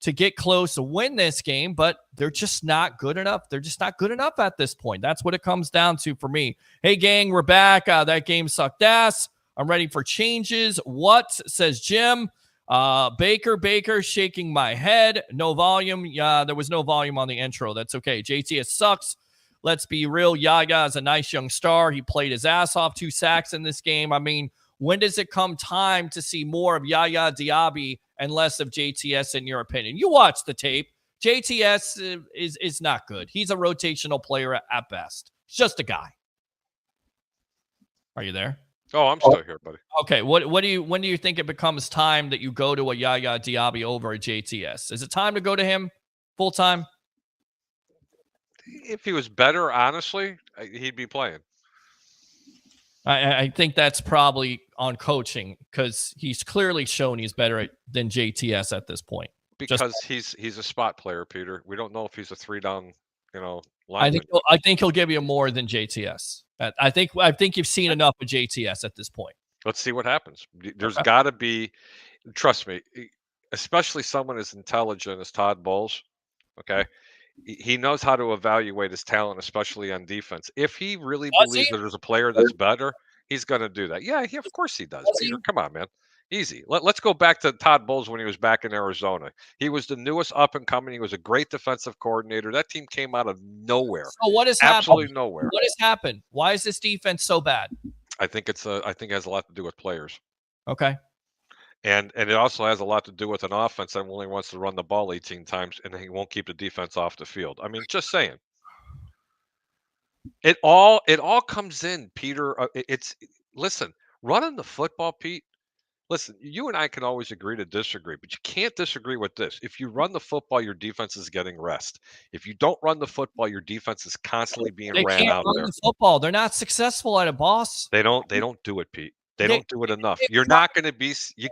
to get close to win this game, but they're just not good enough. They're just not good enough at this point. That's what it comes down to for me. Hey, gang, we're back. That game sucked ass. I'm ready for changes. What, says Jim? Baker, shaking my head. No volume. There was no volume on the intro. That's okay. JTS sucks. Let's be real. Yaya is a nice young star. He played his ass off, 2 sacks in this game. I mean, when does it come time to see more of Yaya Diaby and less of JTS, in your opinion? You watch the tape. JTS is not good. He's a rotational player at best. He's just a guy. Are you there? Oh, I'm still here, buddy. Okay. When do you think it becomes time that you go to a Yaya Diaby over a JTS? Is it time to go to him full time? If he was better, honestly, he'd be playing. I think that's probably on coaching, because he's clearly shown he's better than JTS at this point. Because he's a spot player, Peter. We don't know if he's a 3-down, lineman. I think he'll give you more than JTS. I think you've seen enough of JTS at this point. Let's see what happens. There's got to be, trust me, especially someone as intelligent as Todd Bowles. Okay, he knows how to evaluate his talent, especially on defense. If he really believes that there's a player that's better, he's going to do that. Yeah, of course he does, Peter. Come on, man. Easy. Let's go back to Todd Bowles when he was back in Arizona. He was the newest up and coming. He was a great defensive coordinator. That team came out of nowhere. So what has Absolutely happened? nowhere. What has happened? Why is this defense so bad? I think it has a lot to do with players. Okay. And it also has a lot to do with an offense that only wants to run the ball 18 times, and he won't keep the defense off the field. I mean, just saying. It all comes in, Peter. Listen, running the football, Pete. Listen, you and I can always agree to disagree, but you can't disagree with this. If you run the football, your defense is getting rest. If you don't run the football, your defense is constantly being ran out of there. The football. They're not successful at it, boss. They don't do it, Pete. They don't do it enough. You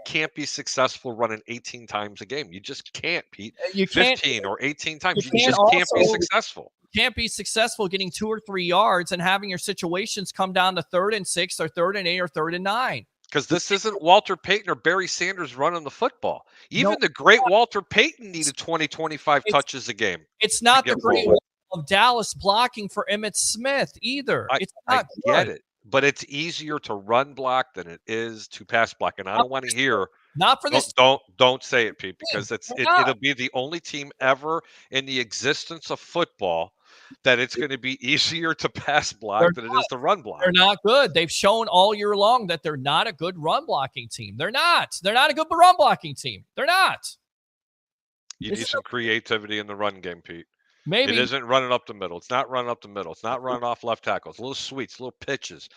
can't be successful running 18 times a game. You just can't, Pete. You 15 or 18 times. You can't just can't be successful. You can't be successful getting 2 or 3 yards and having your situations come down to 3rd and 6 or 3rd and 8 or 3rd and 9. Because this isn't Walter Payton or Barry Sanders running the football. Even the great Walter Payton needed 20, 25 touches a game. It's not the great of Dallas blocking for Emmitt Smith either. It's not I get it. but it's easier to run block than it is to pass block. And I don't want to hear. Not for this. Don't say it, Pete, because it'll be the only team ever in the existence of football that it's going to be easier to pass block than it is to run block. They're not good. They've shown all year long that they're not a good run blocking team. They're not. They're not a good run blocking team. They're not. You need some creativity in the run game, Pete. Maybe it isn't running up the middle. It's not running up the middle. It's not running off left tackles. Little sweeps, little pitches,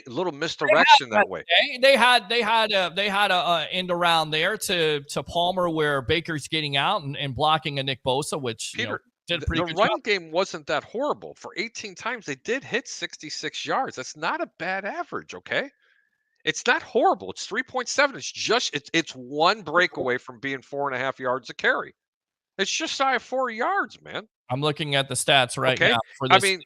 little misdirection that way. They had a end around there to Palmer where Baker's getting out and blocking a Nick Bosa, which Peter, did a pretty good run job. game wasn't that horrible. For 18 times, they did hit 66 yards. That's not a bad average, okay? It's not horrible. It's 3.7. It's just it's one breakaway from being 4.5 yards a carry. It's just shy of 4 yards, man. I'm looking at the stats right now. For this. I mean,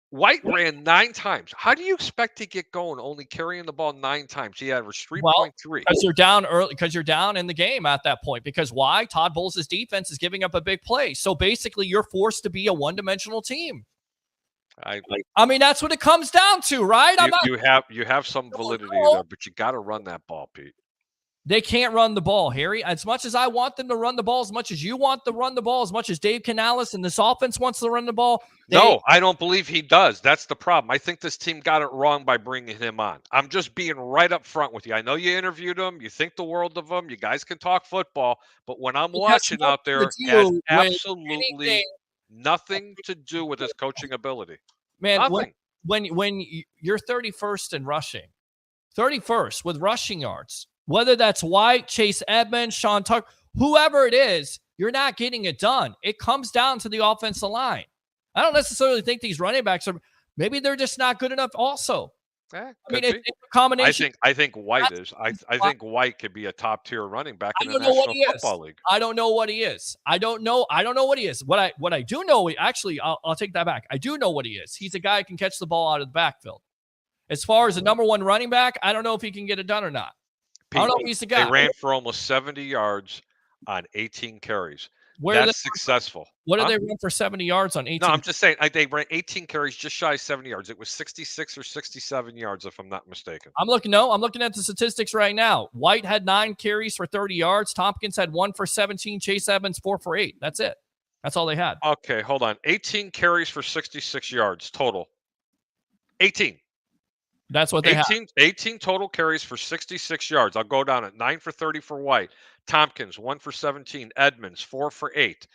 White ran 9 times. How do you expect to get going only carrying the ball 9 times? He averaged 3.3. Because you're down early, because you're down in the game at that point. Because why? Todd Bowles' defense is giving up a big play. So basically, you're forced to be a one-dimensional team. I mean, that's what it comes down to, right? You have some validity there, but you got to run that ball, Pete. They can't run the ball, Harry. As much as I want them to run the ball, as much as you want to run the ball, as much as Dave Canales and this offense wants to run the ball. No, I don't believe he does. That's the problem. I think this team got it wrong by bringing him on. I'm just being right up front with you. I know you interviewed him. You think the world of him. You guys can talk football. But when I'm watching out there, it has absolutely nothing to do with his coaching ability. Man, when you're 31st in rushing, 31st with rushing yards, whether that's White, Chase Edmonds, Sean Tucker, whoever it is, you're not getting it done. It comes down to the offensive line. I don't necessarily think these running backs are, maybe they're just not good enough also. I mean, it's a combination. I think White is. I think White could be a top tier running back in the National Football League. I don't know what he is. I don't know what he is. What I do know, actually, I'll take that back. I do know what he is. He's a guy who can catch the ball out of the backfield. As far as the number one running back, I don't know if he can get it done or not. I don't know if he's the guy. They ran for almost 70 yards on 18 carries. That's successful. What did they run for 70 yards on 18? No, I'm just saying they ran 18 carries, just shy of 70 yards. It was 66 or 67 yards, if I'm not mistaken. I'm looking at the statistics right now. White had 9 carries for 30 yards. Tompkins had 1 for 17. Chase Evans 4 for 8. That's it. That's all they had. Okay, hold on. 18 carries for 66 yards total. 18. That's what they had. 18 total carries for 66 yards. I'll go down at 9 for 30 for White. Tompkins, 1 for 17. Edmonds, 4 for 8.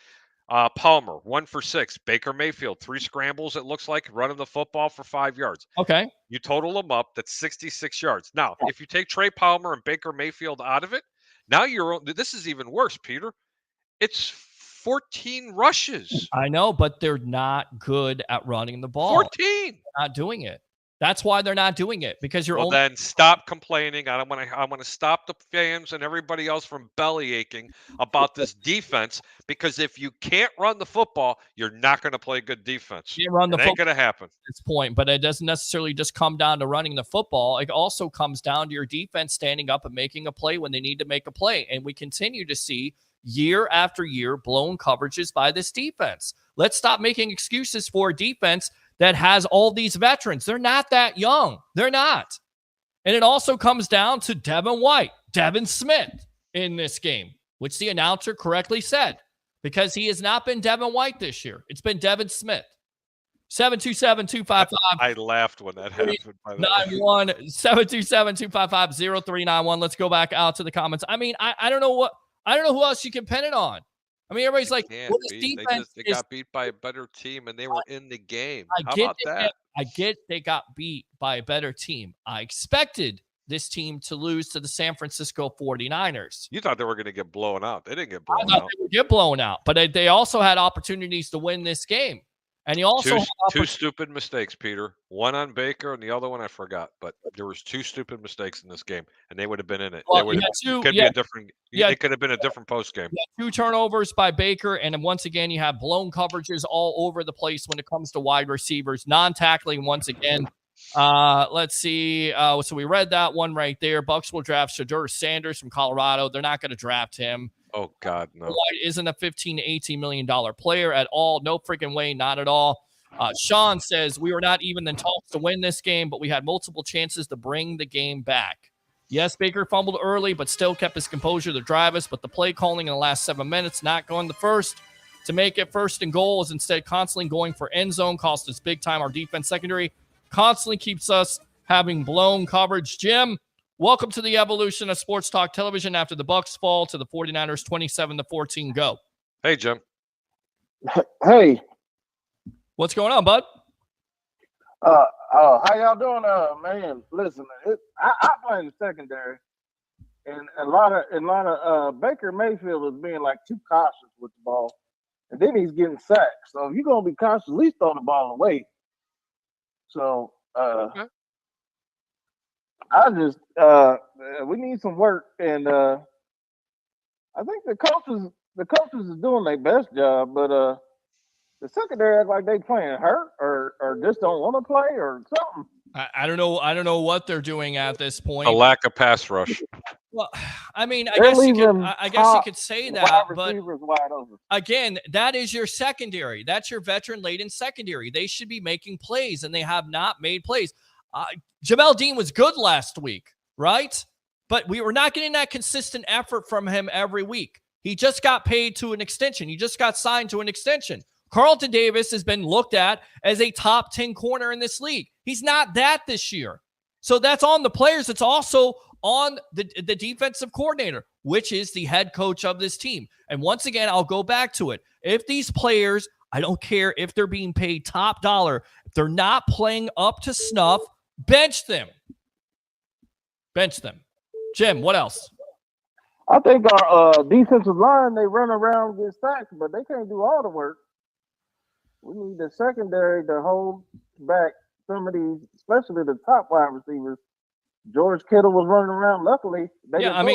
Palmer, 1 for 6. Baker Mayfield, 3 scrambles, it looks like, running the football for 5 yards. Okay. You total them up, that's 66 yards. Now, if you take Trey Palmer and Baker Mayfield out of it, now this is even worse, Peter. It's 14 rushes. I know, but they're not good at running the ball. 14. They're not doing it. That's why they're not doing it, because you're then stop complaining. I want to stop the fans and everybody else from belly aching about this defense, because if you can't run the football, you're not going to play good defense. You run the football. Ain't going to happen at this point, but it doesn't necessarily just come down to running the football. It also comes down to your defense standing up and making a play when they need to make a play. And we continue to see year after year blown coverages by this defense. Let's stop making excuses for a defense that has all these veterans. They're not that young. They're not. And it also comes down to Devin White, Devin Smith in this game, which the announcer correctly said, because he has not been Devin White this year. It's been Devin Smith. 727-255. I laughed when that happened. 727-255-0391. Let's go back out to the comments. I mean, I don't know who else you can pin it on. I mean, everybody's like, well, this defense they got beat by a better team, and they were in the game. How about that? I get they got beat by a better team. I expected this team to lose to the San Francisco 49ers. You thought they were going to get blown out. They didn't get blown out. They would get blown out, but they also had opportunities to win this game. And he also two stupid mistakes, Peter. One on Baker and the other one I forgot. But there was 2 stupid mistakes in this game, and they would have been in it. Well, It could have been a different post game. 2 turnovers by Baker, and then once again you have blown coverages all over the place when it comes to wide receivers, non-tackling once again. Let's see. So we read that one right there. Bucs will draft Shedeur Sanders from Colorado. They're not going to draft him. Oh, God, no. White isn't a $15 to $18 million player at all. No freaking way, not at all. Sean says, we were not even in talks to win this game, but we had multiple chances to bring the game back. Yes, Baker fumbled early, but still kept his composure to drive us. But the play calling in the last 7 minutes, not going the first to make it first and goal, is instead constantly going for end zone, cost us big time. Our defense secondary constantly keeps us having blown coverage. Jim, welcome to the evolution of Sports Talk Television after the Bucs fall to the 49ers 27-14. Go. Hey, Jim. Hey, What's going on, bud? how y'all doing? Man, listen, I play in the secondary, and a lot of Baker Mayfield is being like too cautious with the ball, and then he's getting sacked. So if you're gonna be cautious, at least throw the ball away. So Okay. I just we need some work, and I think the coaches is doing their best job, but the secondary act like they playing hurt or just don't want to play or something. I don't know. I don't know what they're doing at this point. A lack of pass rush. Well, I mean, I They're guess you leaving could say wide that, but receivers wide open. again, that is your secondary. That's your veteran-laden secondary. They should be making plays, and they have not made plays. Jamel Dean was good last week, right? But we were not getting that consistent effort from him every week. He just got paid to an extension. He just got signed to an extension. Carlton Davis has been looked at as a top 10 corner in this league. He's not that this year. So that's on the players. It's also on the defensive coordinator, which is the head coach of this team. And once again, I'll go back to it. If these players, I don't care if they're being paid top dollar, if they're not playing up to snuff, bench them. Bench them. Jim, what else? I think our defensive line, they run around and get sacked, but they can't do all the work. We need the secondary to hold back some of these, especially the top wide receivers. George Kittle was running around. Luckily,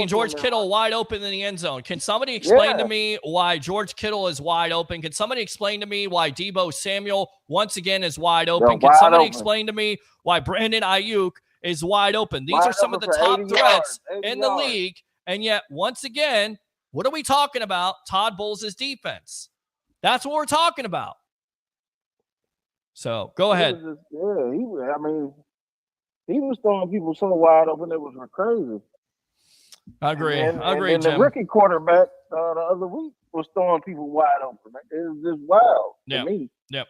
George Kittle wide open in the end zone. Can somebody explain to me why George Kittle is wide open? Can somebody explain to me why Deebo Samuel once again is wide open? Can somebody explain to me why Brandon Ayuk is wide open? These are some of the top threats in the league. And yet, once again, what are we talking about? Todd Bowles' defense. That's what we're talking about. So go ahead. He was throwing people so wide open it was crazy. I agree. And Jim. the rookie quarterback the other week was throwing people wide open. It was just wild to me. Yep.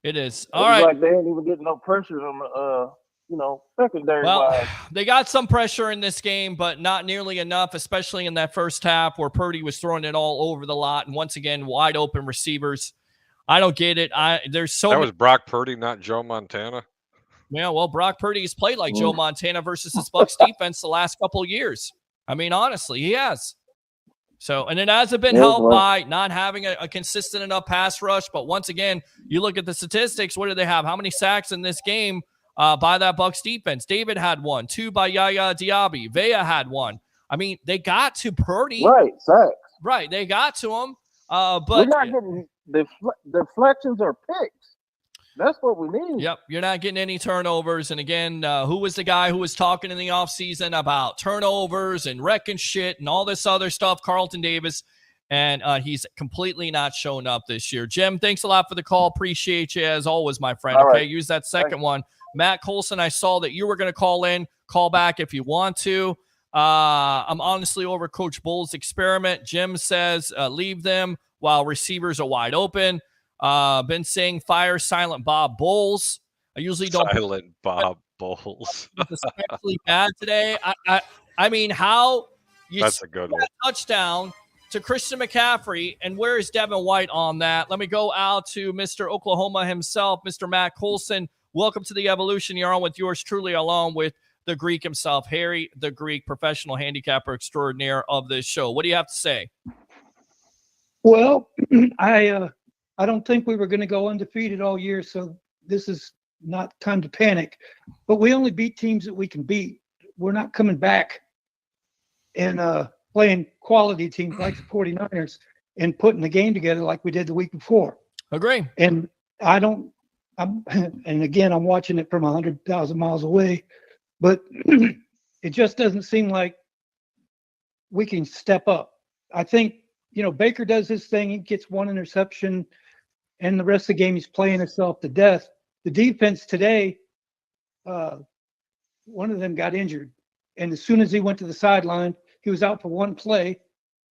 It is. All right. Like they ain't even getting no pressure on the secondary. Well, they got some pressure in this game, but not nearly enough, especially in that first half where Purdy was throwing it all over the lot, and once again, wide open receivers. I don't get it. Was Brock Purdy, not Joe Montana. Yeah, well, Brock Purdy has played like Joe Montana versus his Bucs defense the last couple of years. I mean, honestly, he has. So, and it hasn't been helped by not having a consistent enough pass rush. But once again, you look at the statistics. What do they have? How many sacks in this game by that Bucs defense? David had 1, 2 by Yaya Diaby. Vea had 1. I mean, they got to Purdy. Right, sacks. Right, they got to him. But we're not getting deflections or picks. That's what we need. Yep, you're not getting any turnovers. And again, who was the guy who was talking in the offseason about turnovers and wrecking shit and all this other stuff? Carlton Davis. And he's completely not shown up this year. Jim, thanks a lot for the call. Appreciate you as always, my friend. All okay, right. Use that second one. Matt Colson, I saw that you were going to call in. Call back if you want to. I'm honestly over Coach Bull's experiment. Jim says leave them while receivers are wide open. Been saying fire Silent Bob Bowles. I usually don't. Silent Bob Bowles. Especially bad today. I mean, how you That's a good one. Touchdown to Christian McCaffrey, and where is Devin White on that? Let me go out to Mr. Oklahoma himself, Mr. Matt Colson. Welcome to the Evolution. You're on with yours truly, along with the Greek himself, Harry the Greek, professional handicapper extraordinaire of this show. What do you have to say? Well, I don't think we were going to go undefeated all year, so this is not time to panic. But we only beat teams that we can beat. We're not coming back and playing quality teams like the 49ers and putting the game together like we did the week before. Agree. And and again, I'm watching it from 100,000 miles away, but it just doesn't seem like we can step up. I think, Baker does his thing. He gets one interception. and the rest of the game he's playing himself to death. The defense today, one of them got injured, and as soon as he went to the sideline, he was out for one play.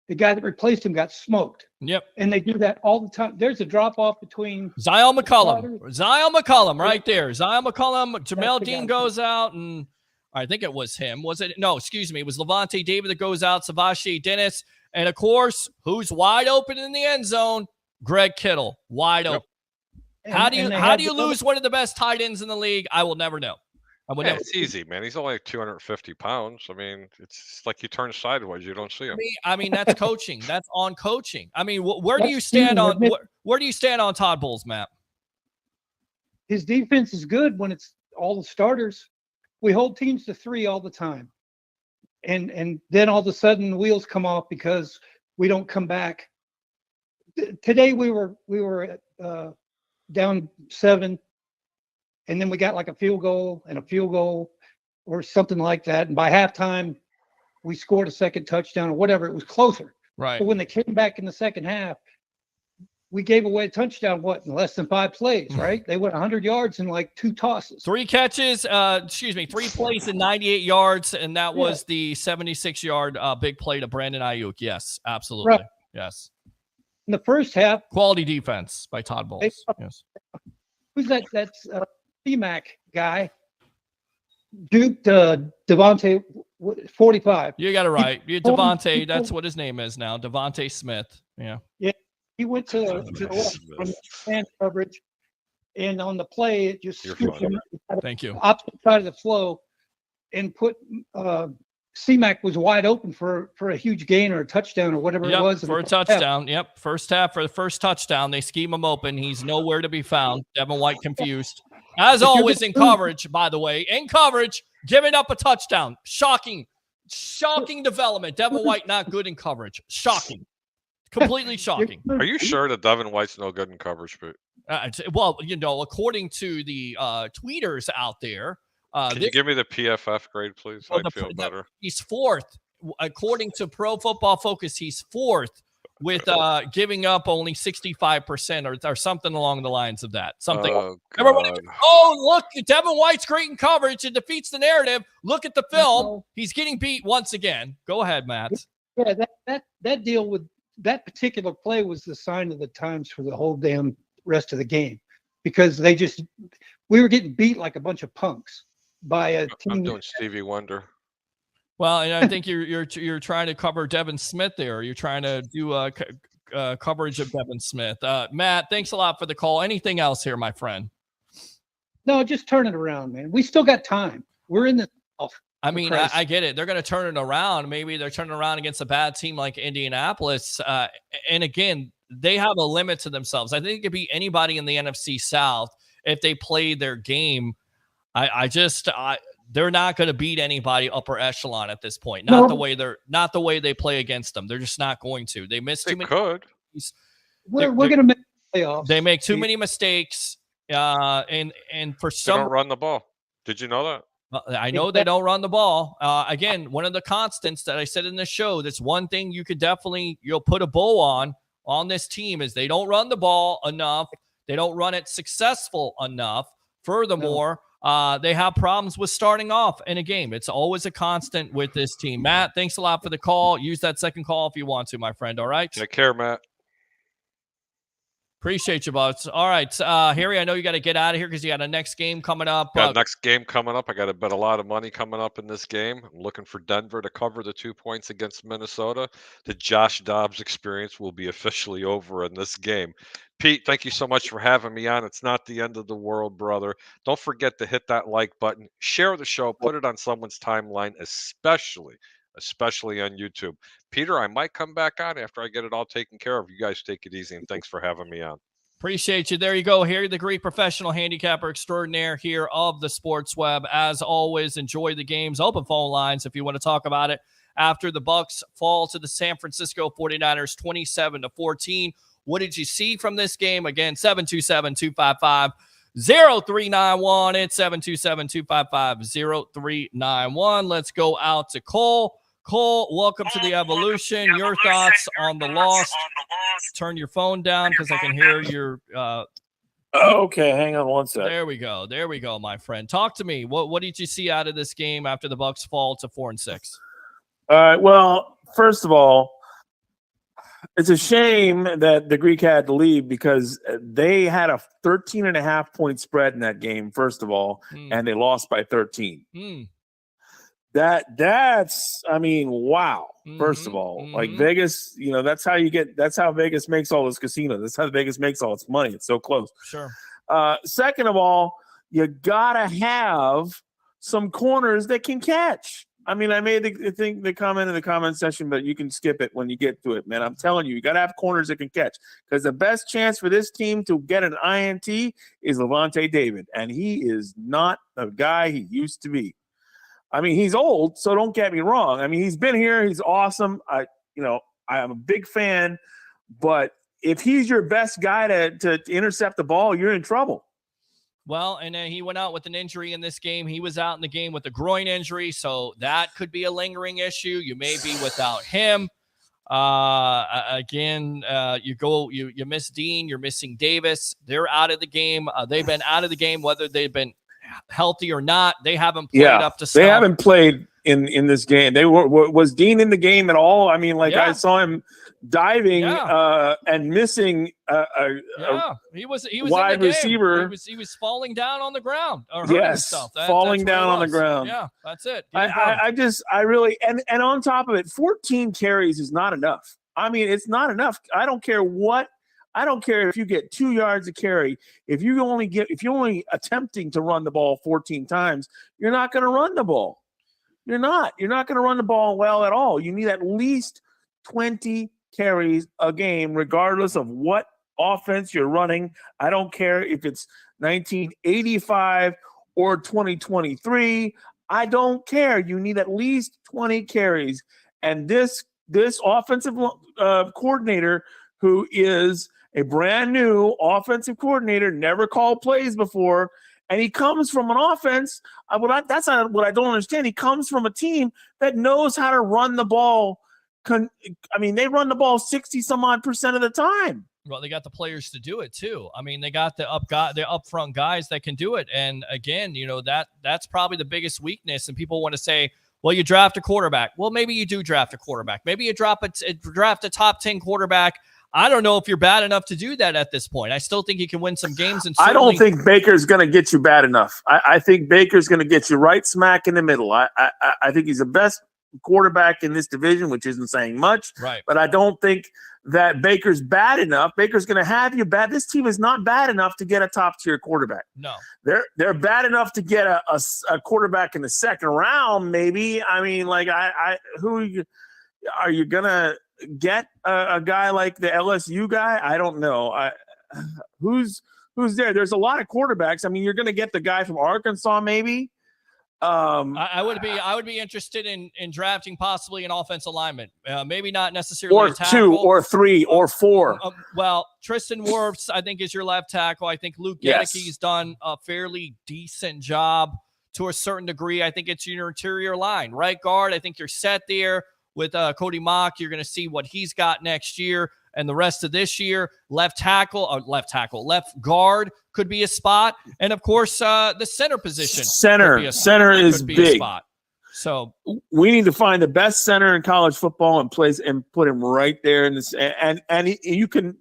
The guy that replaced him got smoked. Yep. And they do that all the time. There's a drop off between Zion McCollum right there. Zion McCollum, Jamel the Dean guy. goes out, and I think it was him. Was it? No, excuse me. It was Levante David that goes out, Savashi Dennis. And of course, who's wide open in the end zone? Greg Kittle, wide open. How do you lose one of the best tight ends in the league? I will never know. It's easy, man. He's only like 250 pounds. I mean, it's like you turn sideways, you don't see him. I mean, that's coaching. That's on coaching. I mean, where do you stand on where do you stand on Todd Bowles, Matt? His defense is good when it's all the starters. We hold teams to 3 all the time, and then all of a sudden the wheels come off because we don't come back. Today we were down 7. And then we got like a field goal or something like that. And by halftime, we scored a second touchdown or whatever. It was closer. Right. But when they came back in the second half, we gave away a touchdown, in less than 5 plays, right? They went 100 yards in like 2 tosses. 3 catches, 3 plays and 98 yards. And that was the 76-yard big play to Brandon Ayuk. Yes, absolutely. Right. Yes. In the first half. Quality defense by Todd Bowles. Yes. Who's that? That's C-Mac guy. Duked Devontae 45. You got it right. Devontae, that's what his name is now. Devontae Smith. Yeah. Yeah. He went to the left from the man coverage, and on the play, it just scooped him. Thank you. Opposite side of the flow, and put C-Mac was wide open for a huge gain or a touchdown or whatever it was. For a touchdown. Yep. First half for the first touchdown. They scheme him open. He's nowhere to be found. Devin White confused. As always in coverage, by the way. In coverage, giving up a touchdown. Shocking development. Devin White not good in coverage. Shocking. Completely shocking. Are you sure that Devin White's no good in coverage? Well, according to the tweeters out there. Can you give me the PFF grade, please? I'd feel better. He's 4th. According to Pro Football Focus, he's 4th with giving up only 65% or something along the lines of that. Something. Everybody, look, Devin White's great in coverage. It defeats the narrative. Look at the film. He's getting beat once again. Go ahead, Matt. Yeah, that deal with that particular play was the sign of the times for the whole damn rest of the game, because we were getting beat like a bunch of punks by a team. I'm doing Stevie Wonder. Well, and I think you're trying to cover Devin Smith there. You're trying to do coverage of Devin Smith. Matt, thanks a lot for the call. Anything else here, my friend? No, just turn it around, man. We still got time. We're in the. I mean, I get it. They're going to turn it around. Maybe they're turning around against a bad team like Indianapolis. And again, they have a limit to themselves. I think it could be anybody in the NFC South if they play their game. They're not going to beat anybody upper echelon at this point. Not the way they play against them. They're just not going to. They missed too many. We're going to make playoffs. They make too many mistakes. And for some, they don't run the ball. Did you know that? I know they don't run the ball. Again, one of the constants that I said in the show, that's one thing you could definitely, put a bow on this team, is they don't run the ball enough. They don't run it successful enough. Furthermore, they have problems with starting off in a game. It's always a constant with this team. Matt, thanks a lot for the call. Use that second call if you want to, my friend. All right. Take care, Matt. Appreciate you, boss. All right, Harry, I know you got to get out of here because you got a next game coming up. Next game coming up. I got to bet a lot of money coming up in this game. I'm looking for Denver to cover the 2 points against Minnesota. The Josh Dobbs experience will be officially over in this game. Pete, thank you so much for having me on. It's not the end of the world, brother. Don't forget to hit that like button. Share the show. Put it on someone's timeline, especially on YouTube. Peter, I might come back on after I get it all taken care of. You guys take it easy, and thanks for having me on. Appreciate you. There you go. Harry, the great professional handicapper extraordinaire here of the Sports Web. As always, enjoy the games. Open phone lines if you want to talk about it after the Bucs fall to the San Francisco 49ers 27-14. What did you see from this game? Again, 727-255-0391. It's 727-255-0391. Let's go out to Cole. Cole, welcome to the Evolution. Your thoughts on the loss? Turn your phone down because I can hear your. Okay, hang on one sec. There we go, my friend. Talk to me. What did you see out of this game after the Bucs fall to 4-6? All right. Well, first of all, it's a shame that the Greek had to leave because they had a 13.5-point spread in that game, first of all, and they lost by 13. That's I mean, wow. First of all, like Vegas, that's how Vegas makes all this casino. That's how Vegas makes all its money. It's so close. Sure. Second of all, you gotta have some corners that can catch. I mean, I made the comment in the comment section, but you can skip it when you get to it, man. I'm telling you, you got to have corners that can catch because the best chance for this team to get an INT is Levante David, and he is not the guy he used to be. I mean, he's old, so don't get me wrong. I mean, he's been here. He's awesome. I am a big fan, but if he's your best guy to intercept the ball, you're in trouble. Well, and then he went out with an injury in this game. He was out in the game with a groin injury, so that could be a lingering issue. You may be without him. Again, you miss Dean, you're missing Davis. They're out of the game. They've been out of the game, whether they've been healthy or not. They haven't played up to snuff. They haven't played in this game. Was Dean in the game at all? I mean, I saw him diving and missing he was wide in the receiver. He was falling down on the ground. Falling down on the ground. Yeah, that's it. I really and on top of it, 14 carries is not enough. I mean, it's not enough. I don't care if you get 2 yards a carry. If you're only attempting to run the ball 14 times, you're not going to run the ball. You're not going to run the ball well at all. You need at least 20 carries a game, regardless of what offense you're running. I don't care if it's 1985 or 2023. I don't care. You need at least 20 carries. And this offensive coordinator, who is a brand new offensive coordinator, never called plays before, and he comes from an offense. That's not what I don't understand. He comes from a team that knows how to run the ball. I mean, they run the ball 60-some-odd% of the time. Well, they got the players to do it too. I mean, they got the upfront guys that can do it. And again, that's probably the biggest weakness. And people want to say, well, you draft a quarterback. Well, maybe you do draft a quarterback. Maybe you draft a top 10 quarterback. I don't know if you're bad enough to do that at this point. I still think you can win some games. And I don't think Baker's going to get you bad enough. I think Baker's going to get you right smack in the middle. I think he's the best quarterback in this division, which isn't saying much. Right. But I don't think that Baker's bad enough. Baker's going to have you bad. This team is not bad enough to get a top-tier quarterback. No. They're bad enough to get a quarterback in the second round, maybe. I mean, who are you going to get a guy like the LSU guy? I don't know. Who's there? There's a lot of quarterbacks. I mean, you're going to get the guy from Arkansas, maybe. I would be interested in drafting possibly an offensive lineman. Maybe not necessarily or a tackle. 2 or 3 or 4. Well, Tristan Wirfs, I think, is your left tackle. I think Luke Gedeke's done a fairly decent job to a certain degree. I think it's your interior line. Right guard, I think you're set there. With Cody Mock, you're going to see what he's got next year and the rest of this year. Left guard could be a spot. And, of course, the center position. Center is big. So we need to find the best center in college football and put him right there in this. And you can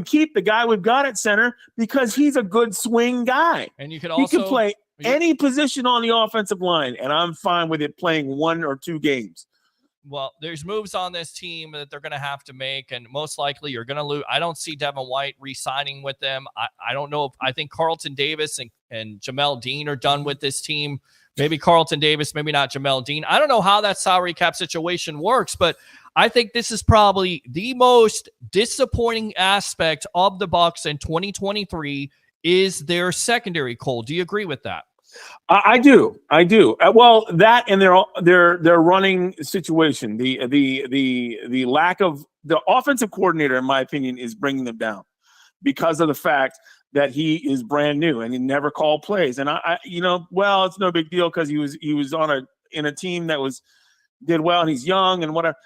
keep the guy we've got at center because he's a good swing guy. And you can also he can play any position on the offensive line, and I'm fine with it playing 1 or 2 games. Well, there's moves on this team that they're going to have to make, and most likely you're going to lose. I don't see Devin White re-signing with them. I don't know. I think Carlton Davis and Jamel Dean are done with this team. Maybe Carlton Davis, maybe not Jamel Dean. I don't know how that salary cap situation works, but I think this is probably the most disappointing aspect of the Bucs in 2023 is their secondary. Cole, do you agree with that? I do. Well, that and their running situation, the lack of the offensive coordinator, in my opinion, is bringing them down because of the fact that he is brand new and he never called plays. And it's no big deal because he was in a team that was did well, and he's young and whatever.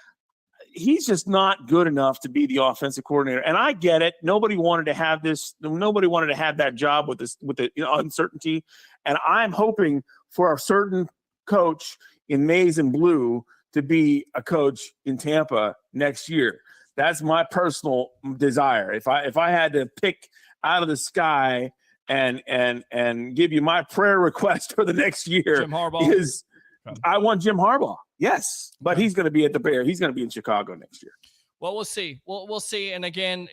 He's just not good enough to be the offensive coordinator. And I get it. Nobody wanted to have this. Nobody wanted to have that job with the uncertainty. And I'm hoping for a certain coach in maize and blue to be a coach in Tampa next year. That's my personal desire. If I had to pick out of the sky and give you my prayer request for the next year, Jim Harbaugh is I want Jim Harbaugh. Yes, but he's going to be at the Bears. He's going to be in Chicago next year. Well, we'll see. We'll see. And again,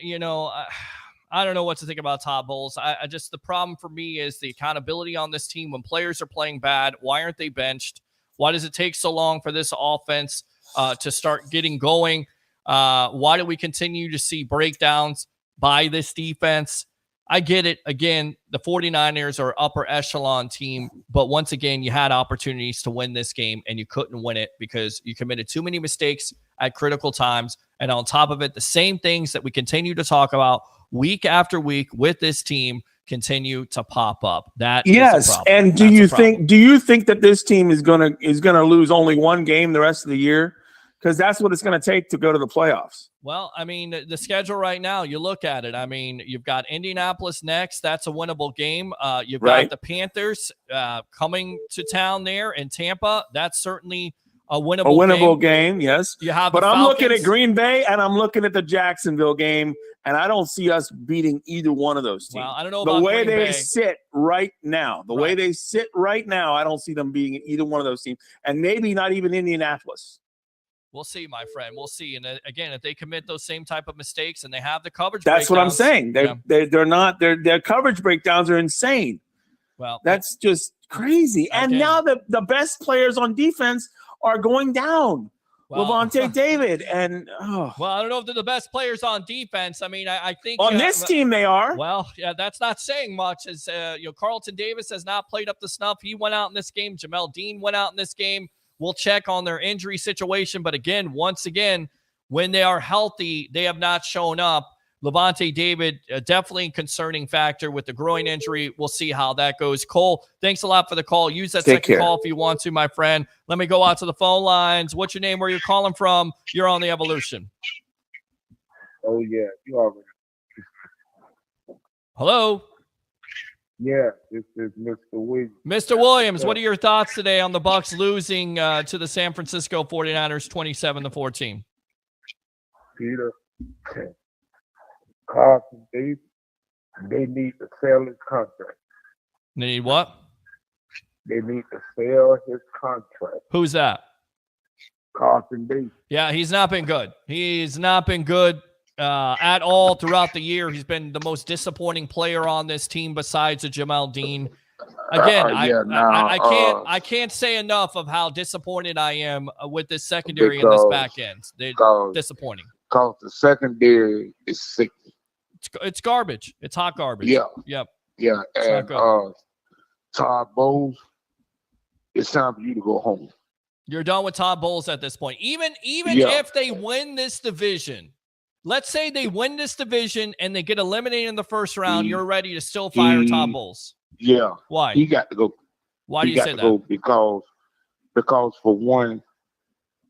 I don't know what to think about Todd Bowles. I just, the problem for me is the accountability on this team. When players are playing bad, why aren't they benched? Why does it take so long for this offense to start getting going? Why do we continue to see breakdowns by this defense? I get it. Again, the 49ers are upper echelon team, but once again, you had opportunities to win this game and you couldn't win it because you committed too many mistakes at critical times. And on top of it, the same things that we continue to talk about week after week with this team continue to pop up. That is a problem. And do you think that this team is gonna lose only one game the rest of the year? Because that's what it's going to take to go to the playoffs. Well, I mean, the schedule right now, you look at it. I mean, you've got Indianapolis next. That's a winnable game. You've got the Panthers coming to town there in Tampa. That's certainly a winnable game. Yes. You have, but I'm looking at Green Bay and I'm looking at the Jacksonville game, and I don't see us beating either one of those teams. Well, I don't know the about way Green they Bay. sit right now. The way they sit right now, I don't see them being either one of those teams, and maybe not even Indianapolis. We'll see, my friend. We'll see. And again, if they commit those same type of mistakes and they have the coverage, that's what I'm saying. They're not. Their coverage breakdowns are insane. Well, that's just crazy. And now the best players on defense are going down. Levante David and well, I don't know if they're the best players on defense. I mean, I think on this team they are. Well, yeah, that's not saying much. As Carlton Davis has not played up to snuff. He went out in this game. Jamel Dean went out in this game. We'll check on their injury situation. But again, once again, when they are healthy, they have not shown up. Levante David, definitely a concerning factor with the groin injury. We'll see how that goes. Cole, thanks a lot for the call. Use that second call if you want to, my friend. Let me go out to the phone lines. What's your name? Where you're calling from? You're on the Evolution. Oh, yeah. You already. Hello? Yeah, this is Mr. Williams. Mr. Williams, what are your thoughts today on the Bucs losing to the San Francisco 49ers 27-14? Peter, Carson Davis, they need to sell his contract. They need what? They need to sell his contract. Who's that? Carson Davis. Yeah, he's not been good. He's not been good at all throughout the year. He's been the most disappointing player on this team besides Jamel Dean. Again, I can't say enough of how disappointed I am with this secondary and this back end. They're disappointing. Because the secondary is sick. It's garbage. It's hot garbage. Yeah. Yep. Yeah. And Todd Bowles, it's time for you to go home. You're done with Todd Bowles at this point. Even if they win this division, let's say they win this division and they get eliminated in the first round, you're ready to still fire Todd Bowles. Yeah. Why? He got to go. Why do you say that? Because for one,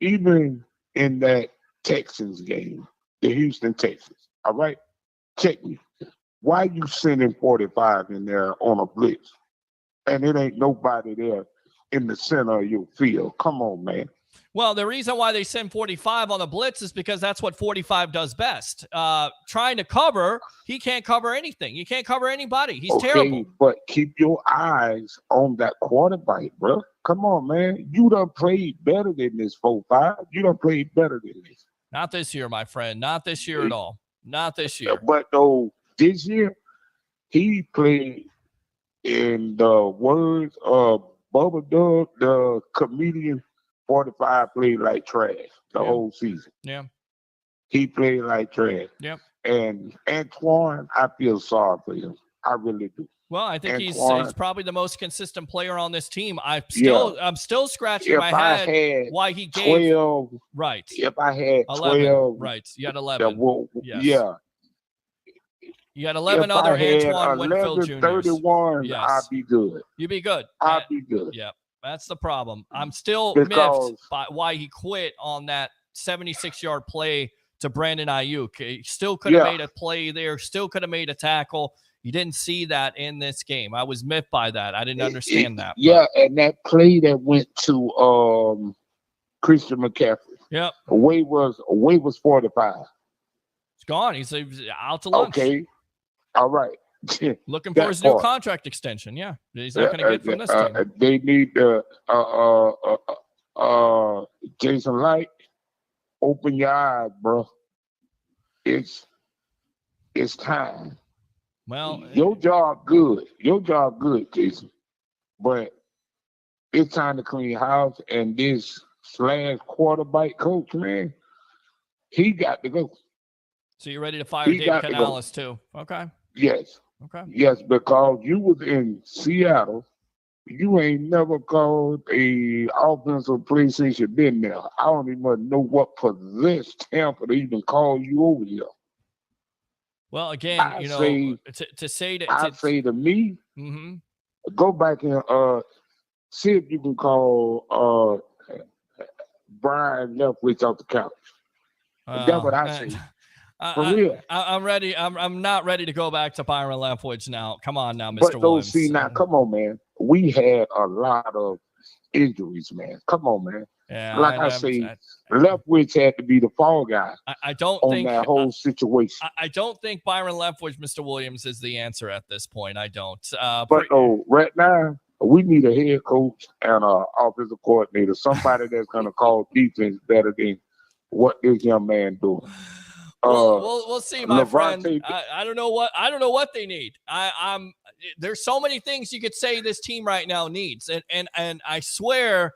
even in that Texans game, the Houston Texans, all right? Check me. Why you sending 45 in there on a blitz? And it ain't nobody there in the center of your field. Come on, man. Well, the reason why they send 45 on the blitz is because that's what 45 does best. Trying to cover, he can't cover anything. You can't cover anybody. He's terrible. But keep your eyes on that quarterback, bro. Come on, man. You done played better than this 4-5. You done played better than this. Not this year, my friend. Not this year at all. Not this year. But though this year, he played, in the words of Bubba Doug, the comedian, 45 played like trash the whole season. Yeah. He played like trash. Yep. And Antoine, I feel sorry for him. I really do. Well, I think he's probably the most consistent player on this team. I'm still scratching my head why he gave 12. Right. If I had 11, 12. right. You had 11. Yes. Yeah. You had 11 other Antoine Winfield Jr. 31, I'd be good. You'd be good. I'd be good. Yeah. That's the problem. I'm still Because- miffed by why he quit on that 76-yard play to Brandon Ayuk. He still could have made a play there, still could have made a tackle. You didn't see that in this game. I was miffed by that. I didn't understand that. Yeah, and that play that went to Christian McCaffrey. Yep. Away was 45. It's gone. He's out to lunch. Okay. All right. Looking for his new contract extension. Yeah. He's not going to get from this team. They need Jason Light, open your eyes, bro. It's time. Well, your job good, Jason. But it's time to clean house. And this / quarterback coach, man, he got to go. So you're ready to fire Dave Canales too? Okay. Yes. Okay. Yes, because you was in Seattle. You ain't never called a offensive play since you been there. I don't even know what possessed Tampa to even call you over here. Well, again, to say to me, mm-hmm. Go back and see if you can call Brian Leftwich off the couch. That's what I say. For real. I'm ready. I'm not ready to go back to Byron Leftwich now. Come on now, Mr. But Williams. See, now, come on, man. We had a lot of injuries, man. Come on, man. Yeah, like I say, Leftwich had to be the fall guy. I don't on think that whole situation. I don't think Byron Leftwich, Mr. Williams, is the answer at this point. I don't. But right now, we need a head coach and an offensive coordinator, somebody that's going to call defense better than what this young man doing. We'll see, my friend. I don't know what they need. There's so many things you could say this team right now needs, and I swear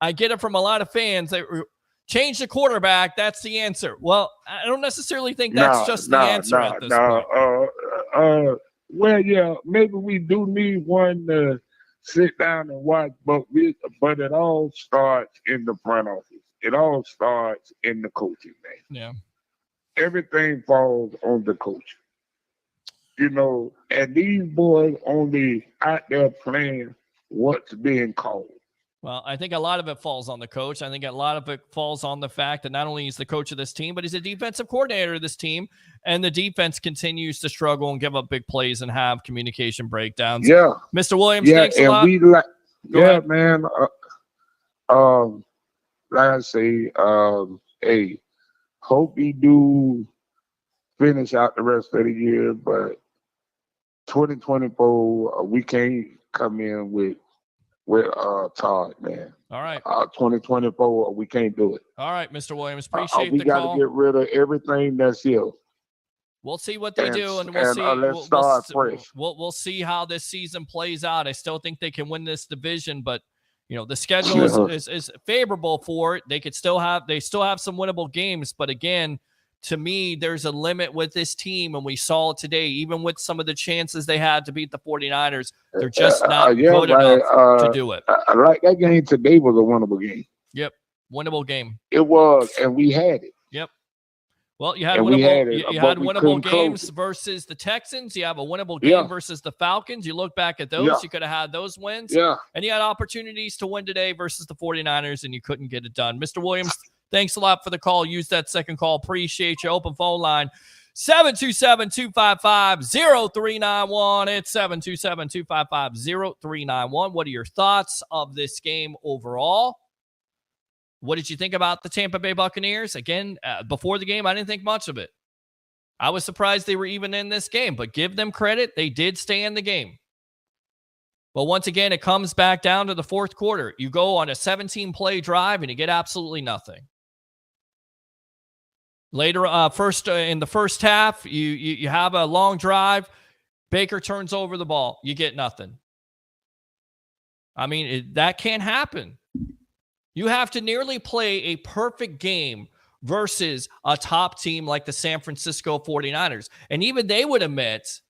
I get it from a lot of fans that change the quarterback. That's the answer. Well, I don't necessarily think that's the answer at this point. Well, yeah, maybe we do need one to sit down and watch, but it all starts in the front office. It all starts in the coaching, man. Yeah. Everything falls on the coach. And these boys only out there playing what's being called. Well, I think a lot of it falls on the coach. I think a lot of it falls on the fact that not only is the coach of this team, but he's a defensive coordinator of this team, and the defense continues to struggle and give up big plays and have communication breakdowns. Yeah. Mr. Williams, thanks a lot. Go ahead. Man. Like I say, hey, hope we do finish out the rest of the year, but 2024, we can't come in with Todd, man. All right. 2024, we can't do it. All right, Mr. Williams, appreciate the call. We got to get rid of everything that's here. We'll see what they do, and we'll see. Let's start fresh. We'll see how this season plays out. I still think they can win this division, but the schedule is favorable for it. They still have some winnable games, but again, to me, there's a limit with this team, and we saw it today. Even with some of the chances they had to beat the 49ers, they're just not good enough to do it. Like that game today was a winnable game. Yep, winnable game. It was, and we had it. Yep. Well, you had winnable games versus the Texans. You have a winnable game versus the Falcons. You look back at those, you could have had those wins. Yeah. And you had opportunities to win today versus the 49ers, and you couldn't get it done. Mr. Williams, thanks a lot for the call. Use that second call. Appreciate you. Open phone line, 727-255-0391. It's 727-255-0391. What are your thoughts of this game overall? What did you think about the Tampa Bay Buccaneers? Again, before the game, I didn't think much of it. I was surprised they were even in this game, but give them credit. They did stay in the game. But once again, it comes back down to the fourth quarter. You go on a 17-play drive, and you get absolutely nothing. Later, in the first half, you have a long drive. Baker turns over the ball. You get nothing. I mean, that can't happen. You have to nearly play a perfect game versus a top team like the San Francisco 49ers. And even they would admit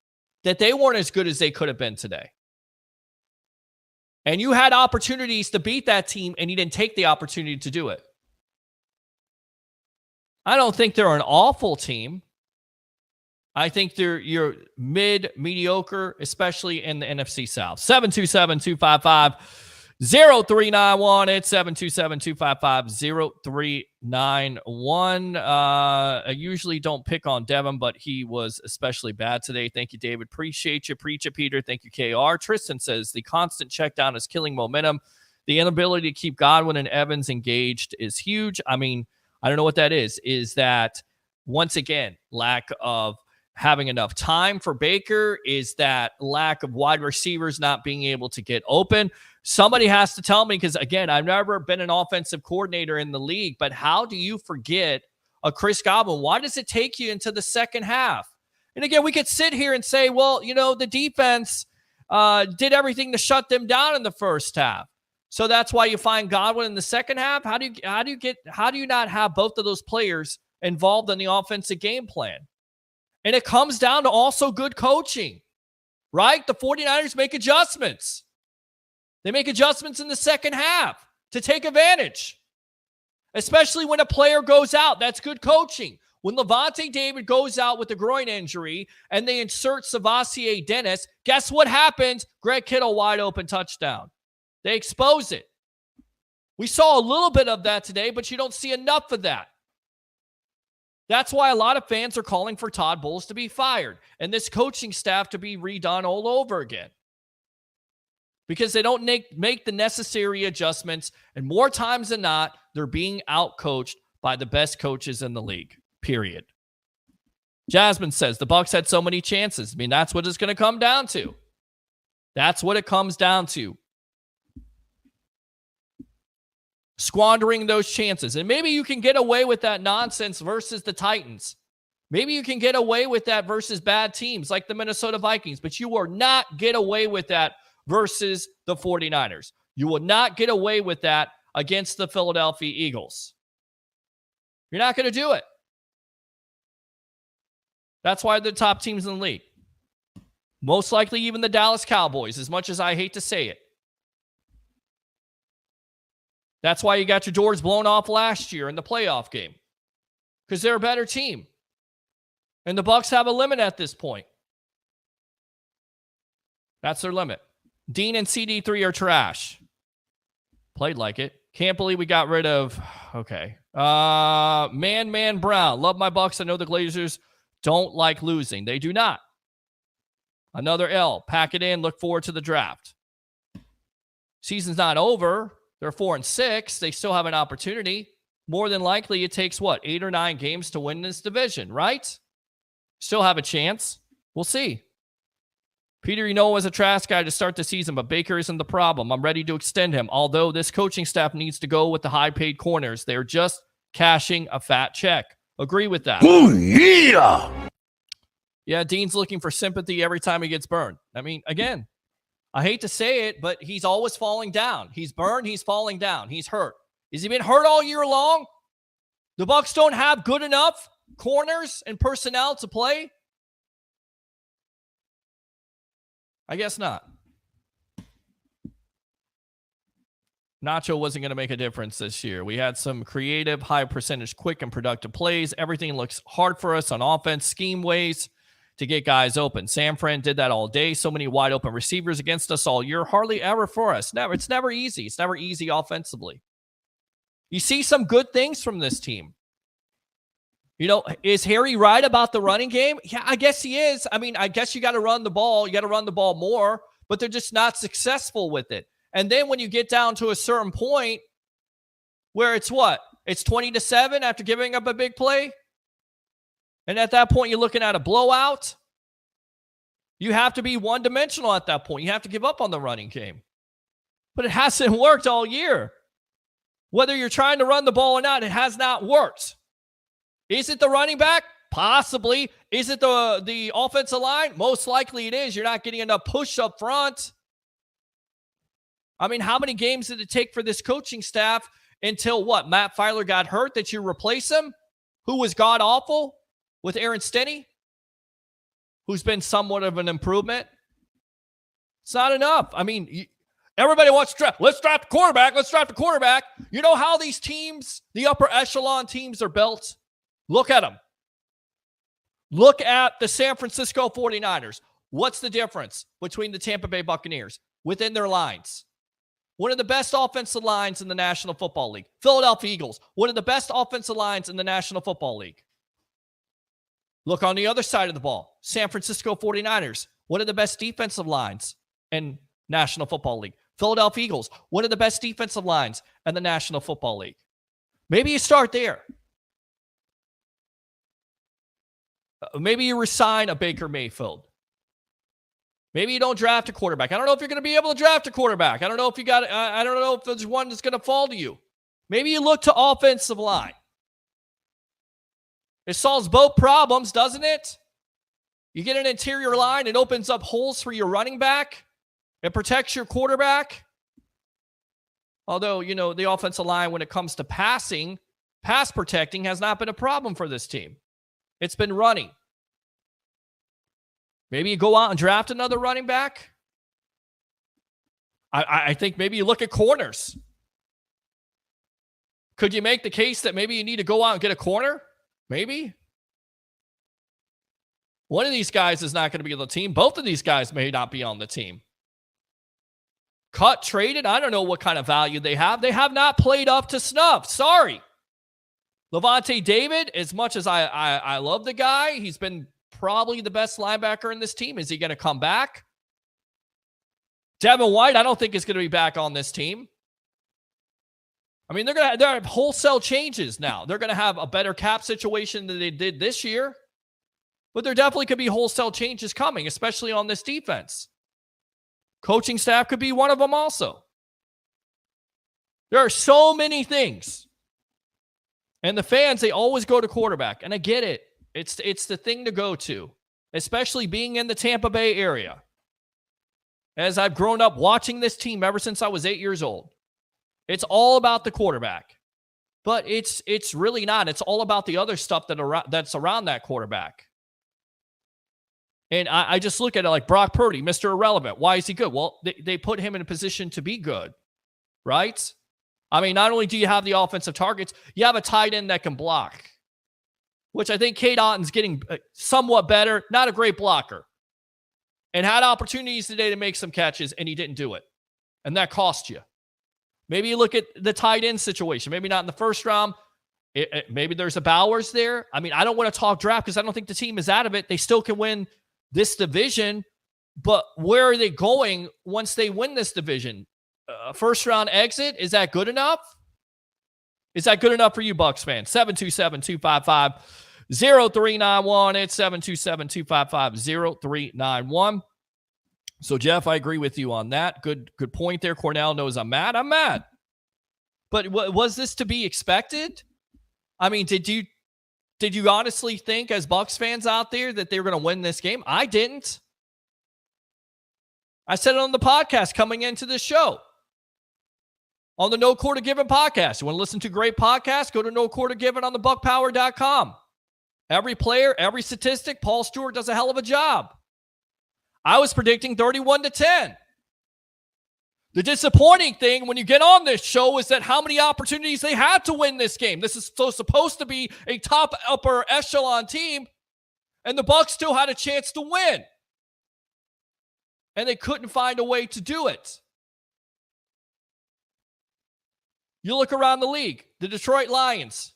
that they weren't as good as they could have been today. And you had opportunities to beat that team, and you didn't take the opportunity to do it. I don't think they're an awful team. I think you're mediocre, especially in the NFC South. 727-255 0391 at 727-255-0391. I usually don't pick on Devin, but he was especially bad today. Thank you, David. Appreciate you. Preach it, Peter. Thank you, KR. Tristan says the constant check down is killing momentum. The inability to keep Godwin and Evans engaged is huge. I mean, I don't know what that is. Is that, once again, lack of having enough time for Baker? Is that lack of wide receivers not being able to get open? Somebody has to tell me, because, again, I've never been an offensive coordinator in the league, but how do you forget a Chris Godwin? Why does it take you into the second half? And, again, we could sit here and say, well, you know, the defense did everything to shut them down in the first half. So that's why you find Godwin in the second half. How do you not have both of those players involved in the offensive game plan? And it comes down to also good coaching, right? The 49ers make adjustments. They make adjustments in the second half to take advantage, especially when a player goes out. That's good coaching. When Levante David goes out with a groin injury and they insert Savassier Dennis, guess what happens? Greg Kittle wide open touchdown. They expose it. We saw a little bit of that today, but you don't see enough of that. That's why a lot of fans are calling for Todd Bowles to be fired and this coaching staff to be redone all over again, because they don't make the necessary adjustments, and more times than not, they're being outcoached by the best coaches in the league, period. Jasmine says the Bucs had so many chances. I mean, that's what it's going to come down to. That's what it comes down to. Squandering those chances. And maybe you can get away with that nonsense versus the Titans. Maybe you can get away with that versus bad teams like the Minnesota Vikings, but you will not get away with that versus the 49ers. You will not get away with that against the Philadelphia Eagles. You're not going to do it. That's why they're the top teams in the league. Most likely even the Dallas Cowboys, as much as I hate to say it. That's why you got your doors blown off last year in the playoff game, because they're a better team. And the Bucs have a limit at this point. That's their limit. Dean and CD3 are trash. Played like it. Can't believe we got rid of... Okay. Man Brown. Love my Bucs. I know the Glazers don't like losing. They do not. Another L. Pack it in. Look forward to the draft. Season's not over. They're 4-6. They still have an opportunity. More than likely, it takes, 8 or 9 games to win this division, right? Still have a chance. We'll see. Peter, was a trash guy to start the season, but Baker isn't the problem. I'm ready to extend him, although this coaching staff needs to go with the high-paid corners. They're just cashing a fat check. Agree with that. Oh, yeah! Yeah, Dean's looking for sympathy every time he gets burned. I mean, again, I hate to say it, but he's always falling down. He's burned. He's falling down. He's hurt. Has he been hurt all year long? The Bucs don't have good enough corners and personnel to play? I guess not. Nacho wasn't going to make a difference this year. We had some creative, high percentage, quick and productive plays. Everything looks hard for us on offense, scheme ways to get guys open. San Fran did that all day. So many wide open receivers against us all year. Hardly ever for us. Never. It's never easy. It's never easy offensively. You see some good things from this team. Is Harry right about the running game? Yeah, I guess he is. I mean, I guess you got to run the ball. You got to run the ball more, but they're just not successful with it. And then when you get down to a certain point where it's It's 20-7 after giving up a big play. And at that point, you're looking at a blowout. You have to be one-dimensional at that point. You have to give up on the running game. But it hasn't worked all year. Whether you're trying to run the ball or not, it has not worked. Is it the running back? Possibly. Is it the offensive line? Most likely it is. You're not getting enough push up front. I mean, how many games did it take for this coaching staff until Matt Filer got hurt that you replace him? Who was god-awful with Aaron Stinney? Who's been somewhat of an improvement? It's not enough. I mean, everybody wants to draft. Let's draft the quarterback. Let's draft the quarterback. You know how these teams, the upper echelon teams, are built? Look at them. Look at the San Francisco 49ers. What's the difference between the Tampa Bay Buccaneers within their lines? One of the best offensive lines in the National Football League. Philadelphia Eagles, one of the best offensive lines in the National Football League. Look on the other side of the ball. San Francisco 49ers, one of the best defensive lines in National Football League. Philadelphia Eagles, one of the best defensive lines in the National Football League. Maybe you start there. Maybe you resign a Baker Mayfield. Maybe you don't draft a quarterback. I don't know if you're going to be able to draft a quarterback. I don't know if I don't know if there's one that's going to fall to you. Maybe you look to offensive line. It solves both problems, doesn't it? You get an interior line, it opens up holes for your running back. It protects your quarterback. Although, the offensive line, when it comes to passing, pass protecting has not been a problem for this team. It's been running. Maybe you go out and draft another running back. I think maybe you look at corners. Could you make the case that maybe you need to go out and get a corner? Maybe. One of these guys is not going to be on the team. Both of these guys may not be on the team. Cut, traded, I don't know what kind of value they have. They have not played up to snuff. Sorry. Levante David, as much as I love the guy, he's been probably the best linebacker in this team. Is he going to come back? Devin White, I don't think is going to be back on this team. I mean, they're going to have wholesale changes now. They're going to have a better cap situation than they did this year. But there definitely could be wholesale changes coming, especially on this defense. Coaching staff could be one of them also. There are so many things. And the fans, they always go to quarterback. And I get it. It's the thing to go to, especially being in the Tampa Bay area. As I've grown up watching this team ever since I was 8 years old. It's all about the quarterback. But it's really not. It's all about the other stuff that's around that quarterback. And I just look at it like Brock Purdy, Mr. Irrelevant. Why is he good? Well, they put him in a position to be good, right? I mean, not only do you have the offensive targets, you have a tight end that can block, which I think Cade Otton's getting somewhat better. Not a great blocker. And had opportunities today to make some catches, and he didn't do it. And that cost you. Maybe you look at the tight end situation. Maybe not in the first round. Maybe there's a Bowers there. I mean, I don't want to talk draft because I don't think the team is out of it. They still can win this division, but where are they going once they win this division? First round exit, is that good enough? Is that good enough for you, Bucs fans? 727-255-0391. It's 727-255-0391. So, Jeff, I agree with you on that. Good point there. Cornell knows I'm mad. I'm mad. But was this to be expected? I mean, did you honestly think, as Bucs fans out there, that they were going to win this game? I didn't. I said it on the podcast coming into this show. On the No Quarter Given podcast. You want to listen to great podcasts? Go to No Quarter Given on the buckpower.com. Every player, every statistic, Paul Stewart does a hell of a job. I was predicting 31-10. The disappointing thing when you get on this show is that how many opportunities they had to win this game. This is supposed to be a top upper echelon team, and the Bucs still had a chance to win. And they couldn't find a way to do it. You look around the league, the Detroit Lions,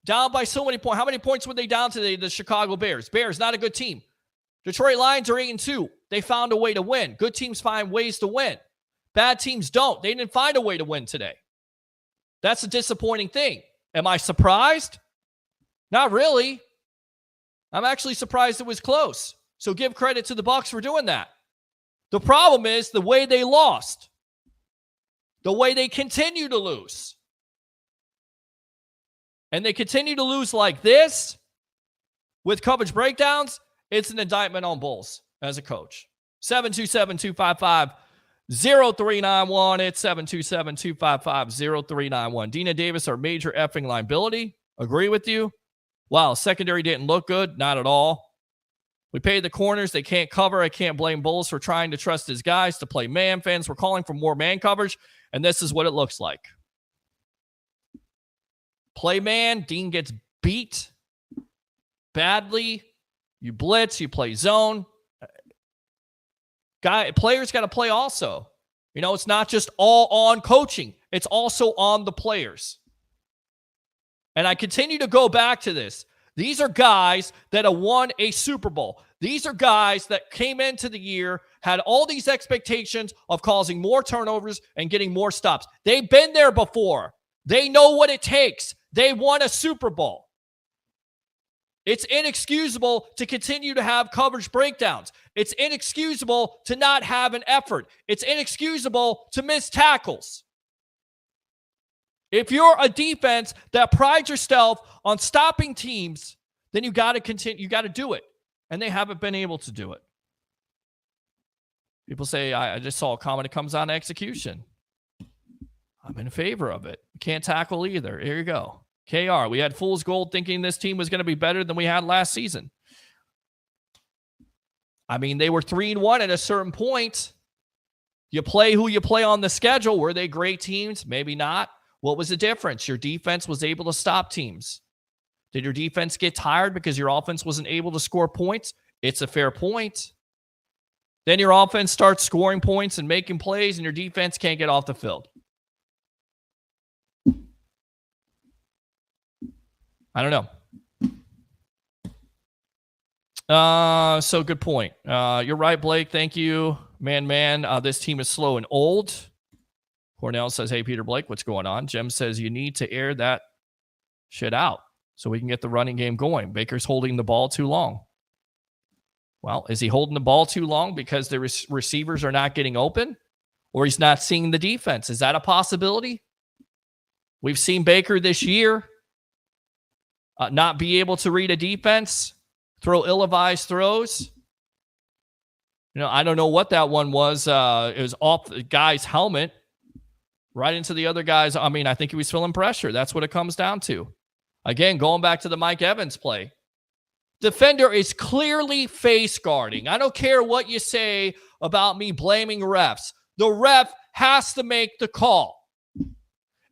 down by so many points. How many points were they down today? The Chicago Bears. Bears, not a good team. Detroit Lions are 8-2. They found a way to win. Good teams find ways to win. Bad teams don't. They didn't find a way to win today. That's a disappointing thing. Am I surprised? Not really. I'm actually surprised it was close. So give credit to the Bucs for doing that. The problem is the way they lost. The way they continue to lose. And they continue to lose like this with coverage breakdowns. It's an indictment on Bulls as a coach. 727-255-0391. It's 727-255-0391. Dina Davis, our major effing liability. Agree with you. Wow, secondary didn't look good. Not at all. We paid the corners. They can't cover. I can't blame Bulls for trying to trust his guys to play man. Fans were calling for more man coverage, and this is what it looks like. Play man. Dean gets beat badly. You blitz. You play zone. Players got to play also. You know, it's not just all on coaching. It's also on the players. And I continue to go back to this. These are guys that have won a Super Bowl. These are guys that came into the year, had all these expectations of causing more turnovers and getting more stops. They've been there before. They know what it takes. They won a Super Bowl. It's inexcusable to continue to have coverage breakdowns. It's inexcusable to not have an effort. It's inexcusable to miss tackles. If you're a defense that prides yourself on stopping teams, then you got to continue. You got to do it. And they haven't been able to do it. People say, I just saw a comment that comes down to execution. I'm in favor of it. Can't tackle either. Here you go. KR, we had fool's gold thinking this team was going to be better than we had last season. I mean, they were 3-1 at a certain point. You play who you play on the schedule. Were they great teams? Maybe not. What was the difference? Your defense was able to stop teams. Did your defense get tired because your offense wasn't able to score points? It's a fair point. Then your offense starts scoring points and making plays, and your defense can't get off the field. I don't know. So good point. You're right, Blake. Thank you. Man. This team is slow and old. Cornell says, hey, Peter Blake, what's going on? Jem says, you need to air that shit out so we can get the running game going. Baker's holding the ball too long. Well, is he holding the ball too long because the receivers are not getting open, or he's not seeing the defense? Is that a possibility? We've seen Baker this year not be able to read a defense, throw ill-advised throws. You know, I don't know what that one was. It was off the guy's helmet, right into the other guy's. I mean, I think he was feeling pressure. That's what it comes down to. Again, going back to the Mike Evans play. Defender is clearly face guarding. I don't care what you say about me blaming refs. The ref has to make the call.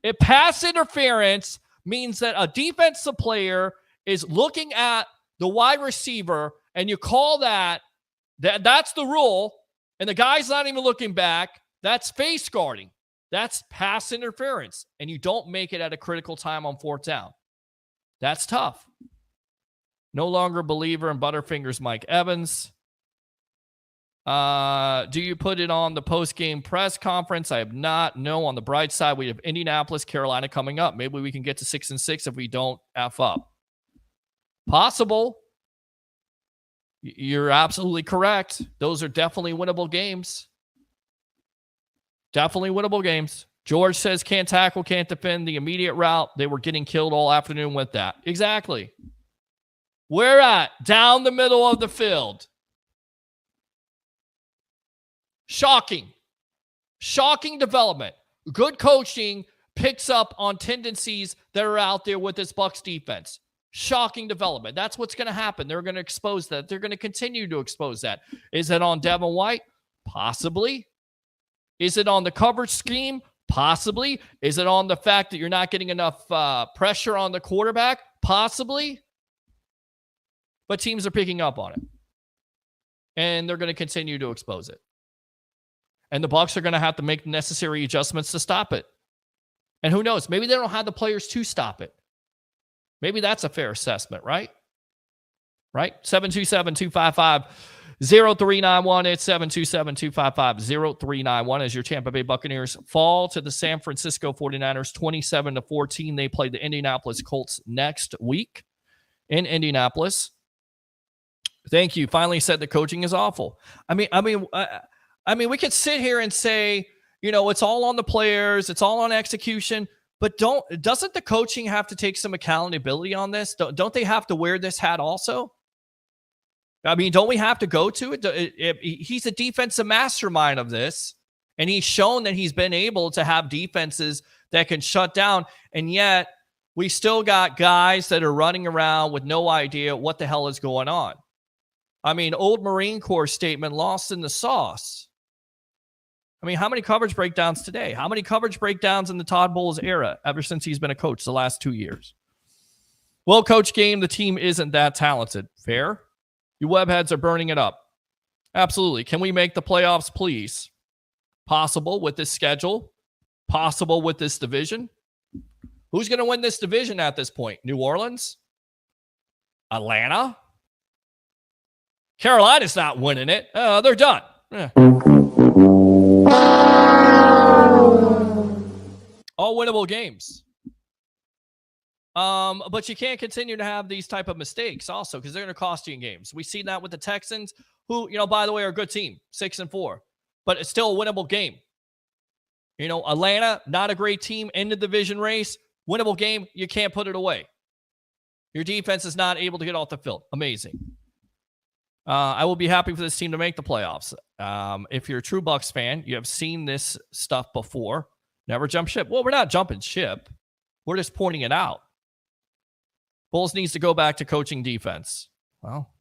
If pass interference means that a defensive player is looking at the wide receiver and you call that's the rule, and the guy's not even looking back, that's face guarding. That's pass interference, and you don't make it at a critical time on fourth down. That's tough. No longer a believer in Butterfingers Mike Evans. Do you put it on the post-game press conference? I have not. No, on the bright side, we have Indianapolis, Carolina coming up. Maybe we can get to 6-6 if we don't F up. Possible. You're absolutely correct. Those are definitely winnable games. Definitely winnable games. George says can't tackle, can't defend the immediate route. They were getting killed all afternoon with that. Exactly. Where at? Down the middle of the field. Shocking. Shocking development. Good coaching picks up on tendencies that are out there with this Bucs defense. Shocking development. That's what's going to happen. They're going to expose that. They're going to continue to expose that. Is it on Devin White? Possibly. Is it on the coverage scheme? Possibly. Is it on the fact that you're not getting enough pressure on the quarterback? Possibly. But teams are picking up on it. And they're going to continue to expose it. And the Bucs are going to have to make the necessary adjustments to stop it. And who knows? Maybe they don't have the players to stop it. Maybe that's a fair assessment, right? Right? 727-255-0391. It's 727-255-0391 as your Tampa Bay Buccaneers fall to the San Francisco 49ers 27-14. They play the Indianapolis Colts next week in Indianapolis. Thank you. Finally said the coaching is awful. I mean, we could sit here and say, you know, it's all on the players, it's all on execution, but doesn't the coaching have to take some accountability on this? Don't they have to wear this hat also? I mean, don't we have to go to it? He's a defensive mastermind of this, and he's shown that he's been able to have defenses that can shut down, and yet we still got guys that are running around with no idea what the hell is going on. I mean, old Marine Corps statement, lost in the sauce. I mean, how many coverage breakdowns today? How many coverage breakdowns in the Todd Bowles era ever since he's been a coach the last 2 years? Well, Coach Game, the team isn't that talented. Fair? You webheads are burning it up. Absolutely. Can we make the playoffs, please? Possible with this schedule. Possible with this division. Who's going to win this division at this point? New Orleans? Atlanta? Carolina's not winning it. They're done. All winnable games. But you can't continue to have these type of mistakes also because they're going to cost you in games. We've seen that with the Texans, who, by the way, are a good team, 6-4, but it's still a winnable game. Atlanta, not a great team in the division race. Winnable game, you can't put it away. Your defense is not able to get off the field. Amazing. I will be happy for this team to make the playoffs. If you're a true Bucs fan, you have seen this stuff before. Never jump ship. Well, we're not jumping ship. We're just pointing it out. Bulls needs to go back to coaching defense. Well,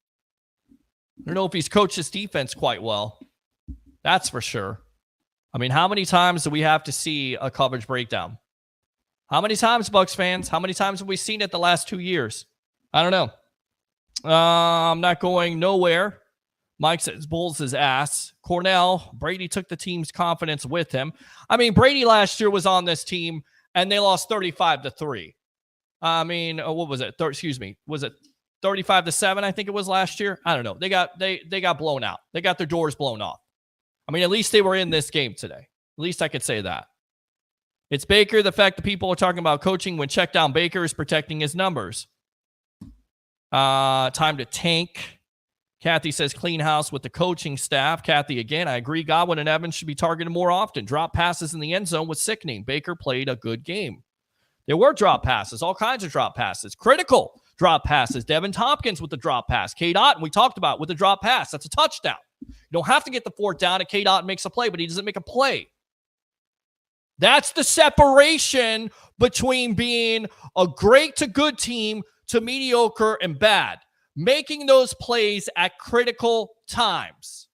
I don't know if he's coached his defense quite well. That's for sure. I mean, how many times do we have to see a coverage breakdown? How many times, Bucs fans? How many times have we seen it the last 2 years? I don't know. I'm not going nowhere. Mike says Bulls is ass. Cornell, Brady took the team's confidence with him. I mean, Brady last year was on this team, and they lost 35-3. I mean, what was it? Was it 35-7? I think it was last year. I don't know. They got blown out. They got their doors blown off. I mean, at least they were in this game today. At least I could say that. It's Baker. The fact that people are talking about coaching when check down Baker is protecting his numbers. Time to tank. Kathy says clean house with the coaching staff. Kathy, again, I agree. Godwin and Evans should be targeted more often. Drop passes in the end zone was sickening. Baker played a good game. There were drop passes, all kinds of drop passes. Critical drop passes. Devin Tompkins with the drop pass. K-Dot, we talked about with the drop pass. That's a touchdown. You don't have to get the fourth down and K-Dot makes a play, but he doesn't make a play. That's the separation between being a great to good team to mediocre and bad. Making those plays at critical times.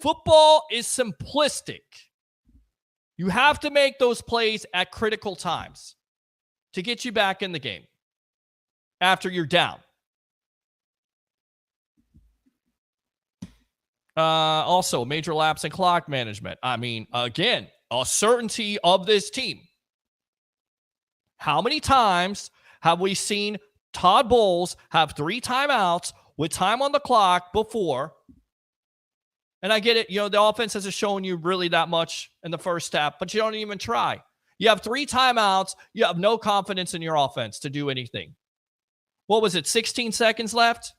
Football is simplistic. You have to make those plays at critical times to get you back in the game after you're down. Also, major lapse in clock management. I mean, again, a certainty of this team. How many times have we seen Todd Bowles have 3 timeouts with time on the clock before? And I get it. The offense hasn't shown you really that much in the first half, but you don't even try. You have 3 timeouts. You have no confidence in your offense to do anything. What was it? 16 seconds left?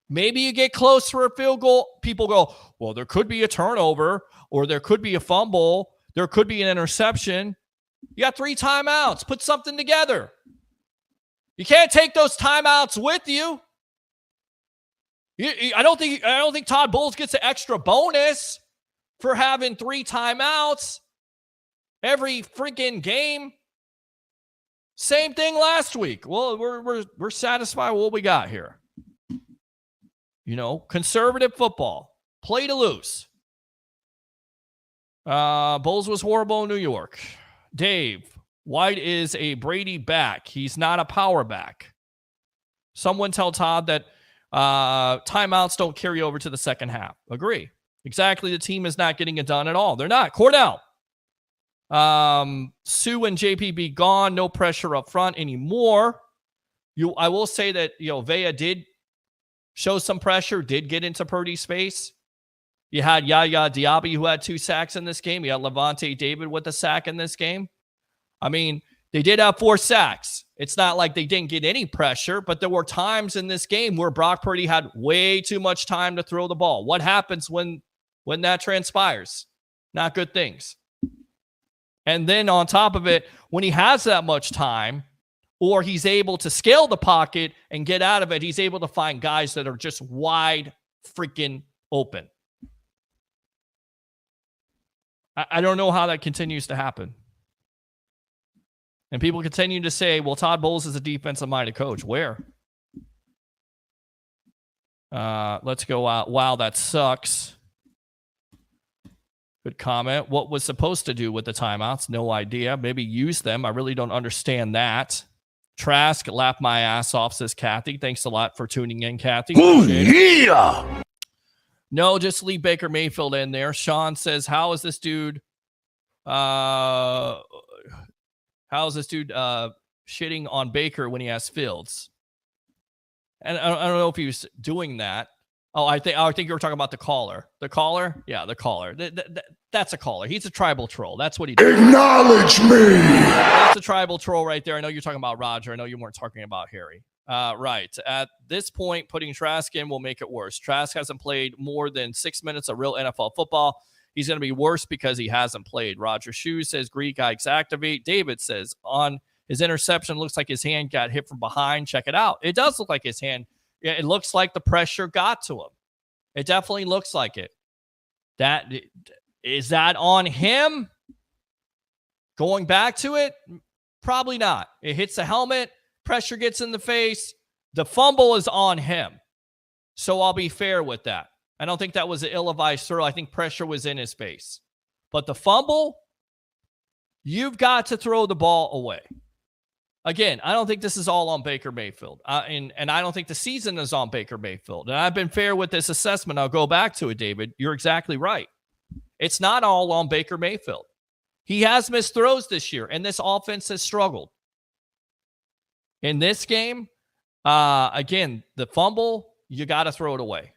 Maybe you get close for a field goal. People go, well, there could be a turnover or there could be a fumble. There could be an interception. You got 3 timeouts. Put something together. You can't take those timeouts with you. I don't think Todd Bowles gets an extra bonus for having 3 timeouts every freaking game. Same thing last week. Well, we're satisfied with what we got here. Conservative football. Play to lose. Bowles was horrible in New York. Dave, White is a Brady back. He's not a power back. Someone tell Todd that timeouts don't carry over to the second half. Agree. Exactly. The team is not getting it done at all. They're not. Cordell. Sue and JPB gone. No pressure up front anymore. I will say that, Vea did show some pressure, did get into Purdy's space. You had Yaya Diaby, who had 2 sacks in this game. You had Levante David with a sack in this game. I mean, they did have 4 sacks. It's not like they didn't get any pressure, but there were times in this game where Brock Purdy had way too much time to throw the ball. What happens when that transpires? Not good things. And then on top of it, when he has that much time, or he's able to scale the pocket and get out of it, he's able to find guys that are just wide freaking open. I don't know how that continues to happen. And people continue to say, well, Todd Bowles is a defensive-minded coach. Where? Let's go out. Wow, that sucks. Good comment. What was supposed to do with the timeouts? No idea. Maybe use them. I really don't understand that. Trask, laugh my ass off, says Kathy. Thanks a lot for tuning in, Kathy. Oh, yeah! No, just leave Baker Mayfield in there. Sean says, how is this dude shitting on Baker when he has Fields? And I don't know if he was doing that. Oh, I think you were talking about the caller. The caller? Yeah, the caller. That's a caller. He's a tribal troll. That's what he does. Acknowledge me. That's a tribal troll right there. I know you're talking about Roger. I know you weren't talking about Harry. Right. At this point, putting Trask in will make it worse. Trask hasn't played more than 6 minutes of real NFL football. He's going to be worse because he hasn't played. Roger Shoes says Greek Ikes activate. David says on his interception, looks like his hand got hit from behind. Check it out. It does look like his hand. Yeah, it looks like the pressure got to him. It definitely looks like it. Is that on him? Going back to it? Probably not. It hits the helmet. Pressure gets in the face. The fumble is on him. So I'll be fair with that. I don't think that was an ill-advised throw. I think pressure was in his face. But the fumble, you've got to throw the ball away. Again, I don't think this is all on Baker Mayfield. And I don't think the season is on Baker Mayfield. And I've been fair with this assessment. I'll go back to it, David. You're exactly right. It's not all on Baker Mayfield. He has missed throws this year, and this offense has struggled. In this game, again, the fumble, you got to throw it away.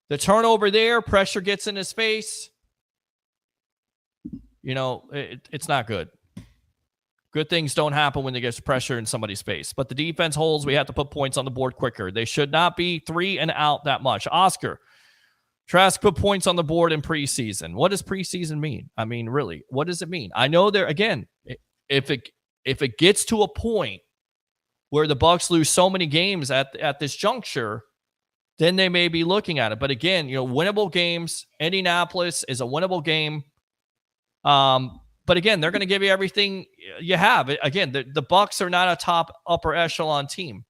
The turnover there, pressure gets in his face. You know, it's not good. Good things don't happen when there gets pressure in somebody's face. But the defense holds. We have to put points on the board quicker. They should not be 3 and out that much. Oscar, Trask put points on the board in preseason. What does preseason mean? I mean, really, what does it mean? I know there, again, if it gets to a point where the Bucs lose so many games at this juncture, then they may be looking at it. But again, you know, winnable games. Indianapolis is a winnable game. But again, they're going to give you everything you have. Again, the Bucs are not a top upper echelon team.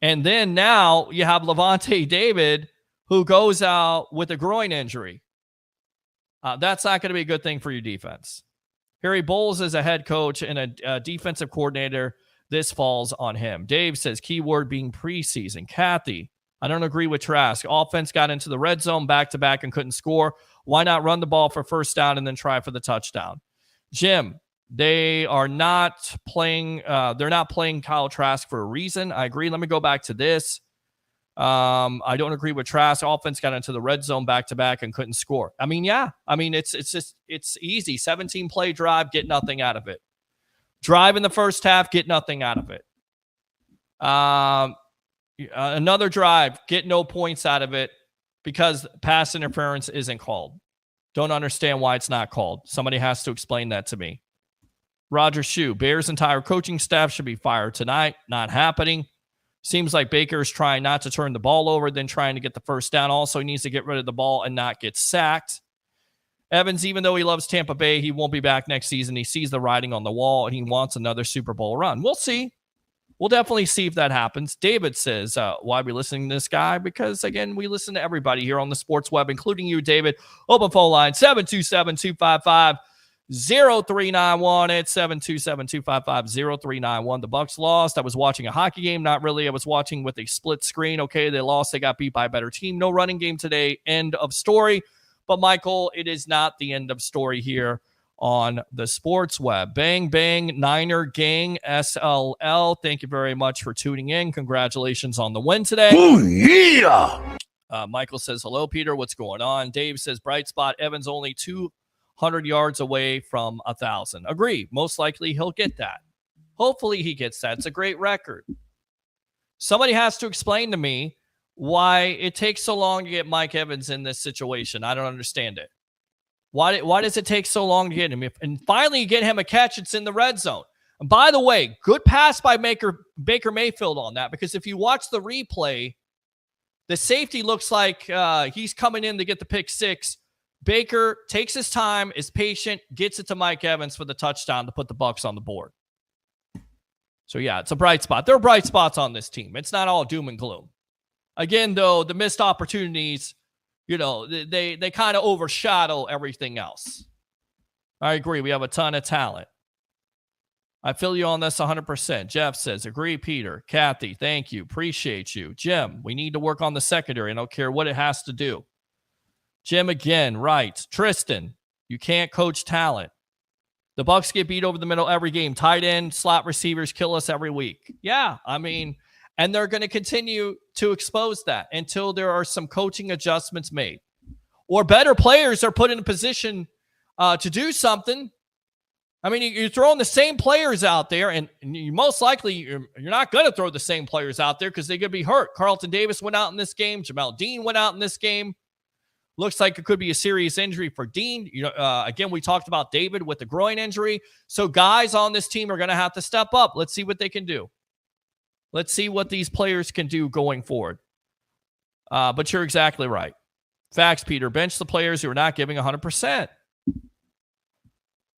And then now you have Levante David, who goes out with a groin injury. That's not going to be a good thing for your defense. Harry Bowles is a head coach and a defensive coordinator. This falls on him. Dave says, keyword being preseason. Kathy, I don't agree with Trask. Offense got into the red zone back-to-back and couldn't score. Why not run the ball for first down and then try for the touchdown? Jim, they are not playing. They're not playing Kyle Trask for a reason. I agree. Let me go back to this. I don't agree with Trask. Offense got into the red zone back-to-back and couldn't score. I mean, yeah. I mean, it's easy. 17-play drive, get nothing out of it. Drive in the first half, get nothing out of it. Another drive, get no points out of it because pass interference isn't called. Don't understand why it's not called. Somebody has to explain that to me. Roger Shoe, Bears' entire coaching staff should be fired tonight. Not happening. Seems like Baker is trying not to turn the ball over, then trying to get the first down. Also, he needs to get rid of the ball and not get sacked. Evans, even though he loves Tampa Bay, he won't be back next season. He sees the writing on the wall, and he wants another Super Bowl run. We'll see. We'll definitely see if that happens. David says, why are we listening to this guy? Because, again, we listen to everybody here on the Sports Web, including you, David. Open phone line, 727-255-0391. It's 727-255-0391. The Bucs lost. I was watching a hockey game. Not really. I was watching with a split screen. Okay, they lost. They got beat by a better team. No running game today. End of story. But, Michael, it is not the end of story here on the Sports Web. Bang, bang, Niner gang, SLL. Thank you very much for tuning in. Congratulations on the win today. Oh, yeah. Michael says, hello, Peter. What's going on? Dave says, bright spot. Evans only 200 yards away from 1,000. Agree. Most likely he'll get that. Hopefully he gets that. It's a great record. Somebody has to explain to me why it takes so long to get Mike Evans in this situation. I don't understand it. Why does it take so long to get him? And finally you get him a catch, it's in the red zone. And by the way, good pass by Baker Mayfield on that, because if you watch the replay, the safety looks like he's coming in to get the pick six. Baker takes his time, is patient, gets it to Mike Evans for the touchdown to put the Bucs on the board. So, yeah, it's a bright spot. There are bright spots on this team. It's not all doom and gloom. Again, though, the missed opportunities, you know, they kind of overshadow everything else. I agree. We have a ton of talent. I feel you on this 100%. Jeff says, agree, Peter. Kathy, thank you. Appreciate you. Jim, we need to work on the secondary. I don't care what it has to do. Jim again, right. Tristan, you can't coach talent. The Bucs get beat over the middle every game. Tight end, slot receivers kill us every week. Yeah, I mean, and they're going to continue to expose that until there are some coaching adjustments made. Or better players are put in a position to do something. I mean, you're throwing the same players out there, and you most likely you're not going to throw the same players out there because they could be hurt. Carlton Davis went out in this game. Jamel Dean went out in this game. Looks like it could be a serious injury for Dean. Again, we talked about David with the groin injury. So guys on this team are going to have to step up. Let's see what they can do. Let's see what these players can do going forward. But you're exactly right. Facts, Peter. Bench the players who are not giving 100%.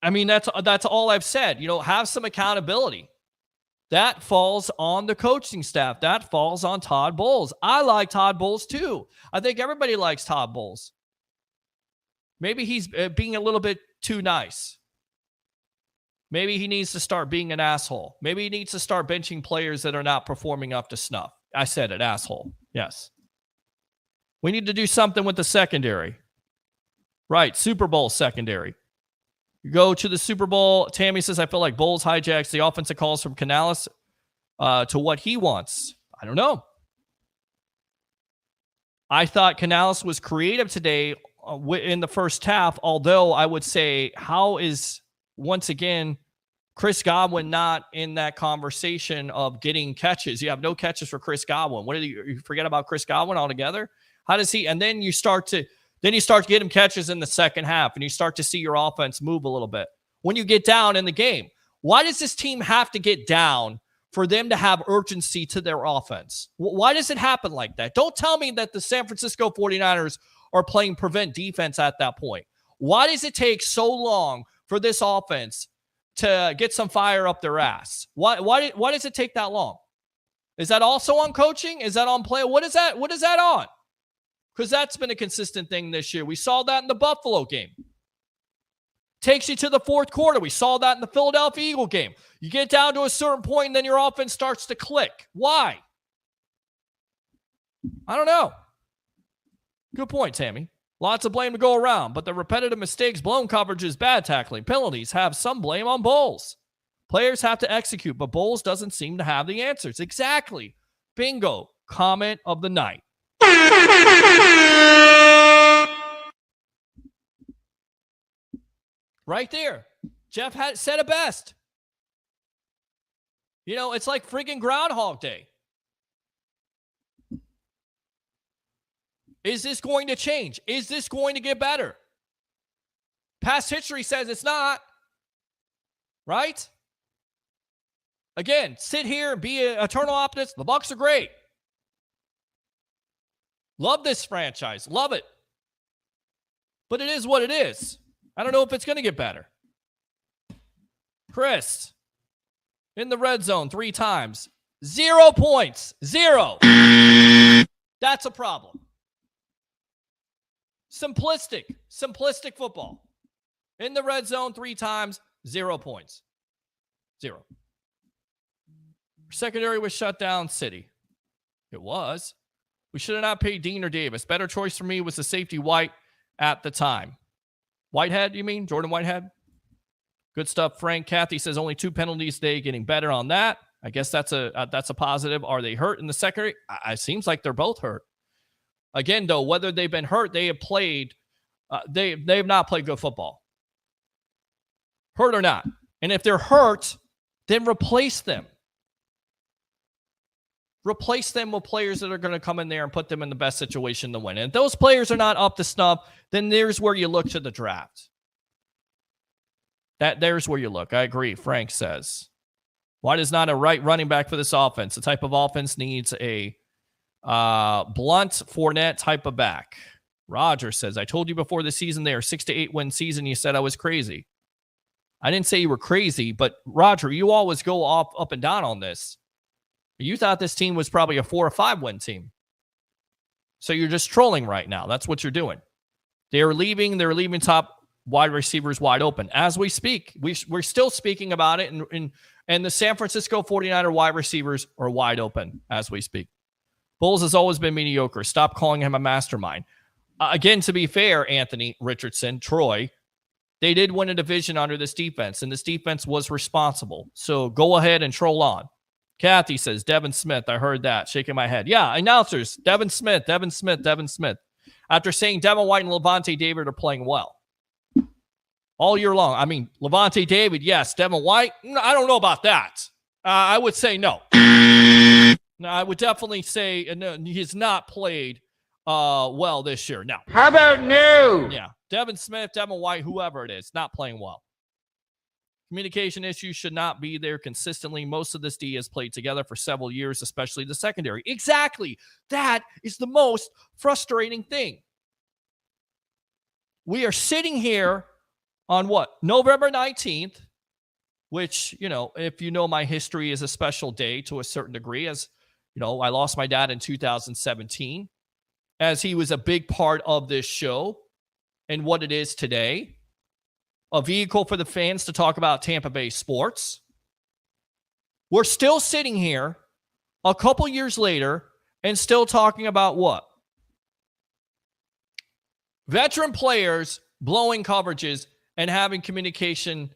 I mean, that's all I've said. Have some accountability. That falls on the coaching staff. That falls on Todd Bowles. I like Todd Bowles too. I think everybody likes Todd Bowles. Maybe he's being a little bit too nice. Maybe he needs to start being an asshole. Maybe he needs to start benching players that are not performing up to snuff. I said it, asshole. Yes. We need to do something with the secondary. Right, Super Bowl secondary. You go to the Super Bowl. Tammy says, I feel like Bowles hijacks the offensive calls from Canales to what he wants. I don't know. I thought Canales was creative today in the first half, although I would say, how is, once again, Chris Godwin not in that conversation of getting catches? You have no catches for Chris Godwin. What you forget about Chris Godwin altogether? How does he? And then you start to get him catches in the second half, and you start to see your offense move a little bit. When you get down in the game, why does this team have to get down for them to have urgency to their offense? Why does it happen like that? Don't tell me that the San Francisco 49ers are playing prevent defense at that point. Why does it take so long for this offense to get some fire up their ass? Why does it take that long? Is that also on coaching? Is that on play? What is that on? Because that's been a consistent thing this year. We saw that in the Buffalo game. Takes you to the fourth quarter. We saw that in the Philadelphia Eagle game. You get down to a certain point, and then your offense starts to click. Why? I don't know. Good point, Tammy. Lots of blame to go around, but the repetitive mistakes, blown coverages, bad tackling, penalties have some blame on Bowles. Players have to execute, but Bowles doesn't seem to have the answers. Exactly. Bingo. Comment of the night. Right there. Jeff said it best. It's like friggin' Groundhog Day. Is this going to change? Is this going to get better? Past history says it's not. Right? Again, sit here and be an eternal optimist. The Bucs are great. Love this franchise. Love it. But it is what it is. I don't know if it's going to get better. Chris, in the red zone 3 times. 0 points. 0. That's a problem. Simplistic football. In the red zone 3 times. 0 points. 0. Secondary was shut down. City. It was. We should have not paid Dean or Davis. Better choice for me was the safety White at the time. Whitehead, you mean? Jordan Whitehead? Good stuff, Frank. Kathy says only 2 penalties today, getting better on that. I guess that's a positive. Are they hurt in the secondary? It seems like they're both hurt. Again, though, whether they've been hurt, they have played. They have not played good football. Hurt or not. And if they're hurt, then replace them. Replace them with players that are going to come in there and put them in the best situation to win. And if those players are not up to snuff, then there's where you look to the draft. There's where you look. I agree, Frank says. Why does not a right running back for this offense? The type of offense needs a blunt Fournette type of back. Roger says, I told you before the season they are 6 to 8 win season. You said I was crazy. I didn't say you were crazy, but Roger, you always go up and down on this. You thought this team was probably a 4 or 5 win team. So you're just trolling right now. That's what you're doing. They're leaving top wide receivers wide open. As we speak, we're still speaking about it, and the San Francisco 49er wide receivers are wide open as we speak. Bulls has always been mediocre. Stop calling him a mastermind. Again, to be fair, Anthony Richardson, Troy, they did win a division under this defense, and this defense was responsible. So go ahead and troll on. Kathy says, Devin Smith. I heard that. Shaking my head. Yeah, announcers. Devin Smith. After saying Devin White and Levante David are playing well all year long. I mean, Levante David, yes. Devin White, I don't know about that. I would say no. No, I would definitely say no, he's not played well this year. No. How about no? Yeah. Devin Smith, Devin White, whoever it is, not playing well. Communication issues should not be there consistently. Most of this D has played together for several years, especially the secondary. Exactly. That is the most frustrating thing. We are sitting here on what? November 19th, which, if you know my history, is a special day to a certain degree. As I lost my dad in 2017, as he was a big part of this show and what it is today. A vehicle for the fans to talk about Tampa Bay sports. We're still sitting here a couple years later and still talking about what? Veteran players blowing coverages and having communication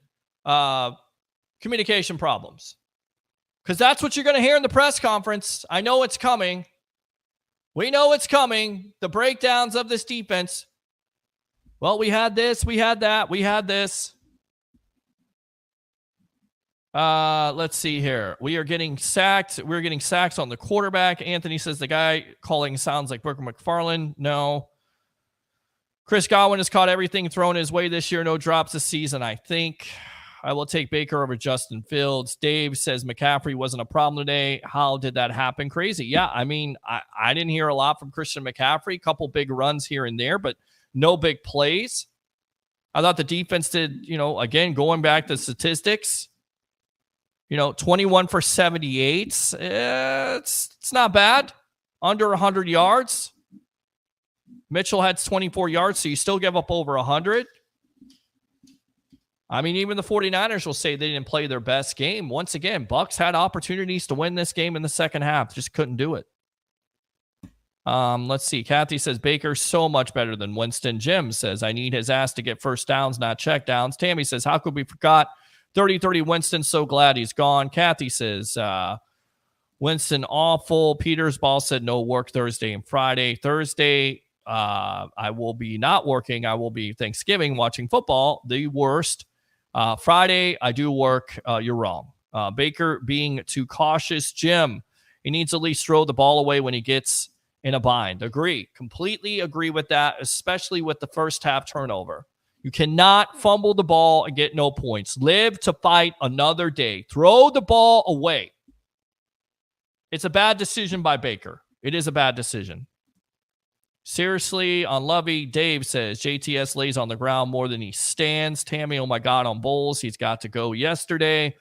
problems. Because that's what you're going to hear in the press conference. I know it's coming. We know it's coming. The breakdowns of this defense. Well, we had this, we had that, we had this. Let's see here. We are getting sacked. We're getting sacks on the quarterback. Anthony says the guy calling sounds like Booker McFarland. No. Chris Godwin has caught everything thrown his way this year. No drops this season, I think. I will take Baker over Justin Fields. Dave says McCaffrey wasn't a problem today. How did that happen? Crazy. Yeah, I mean, I didn't hear a lot from Christian McCaffrey. A couple big runs here and there, but no big plays. I thought the defense did, again, going back to statistics, 21 for 78. It's not bad. Under 100 yards. Mitchell had 24 yards, so you still give up over 100. I mean, even the 49ers will say they didn't play their best game. Once again, Bucs had opportunities to win this game in the second half. Just couldn't do it. Let's see. Kathy says Baker's so much better than Winston. Jim says, I need his ass to get first downs, not check downs. Tammy says, how could we forgot 30-30 Winston? So glad he's gone. Kathy says, Winston awful. Peter's ball said no work Thursday and Friday. Thursday, I will be not working. I will be Thanksgiving watching football. The worst. Friday, I do work. You're wrong. Baker being too cautious. Jim, he needs to at least throw the ball away when he gets in a bind. Agree. Completely agree with that, especially with the first half turnover. You cannot fumble the ball and get no points. Live to fight another day. Throw the ball away. It's a bad decision by Baker. It is a bad decision. Seriously, on Lovey, Dave says JTS lays on the ground more than he stands. Tammy, oh my God, on Bulls, he's got to go yesterday.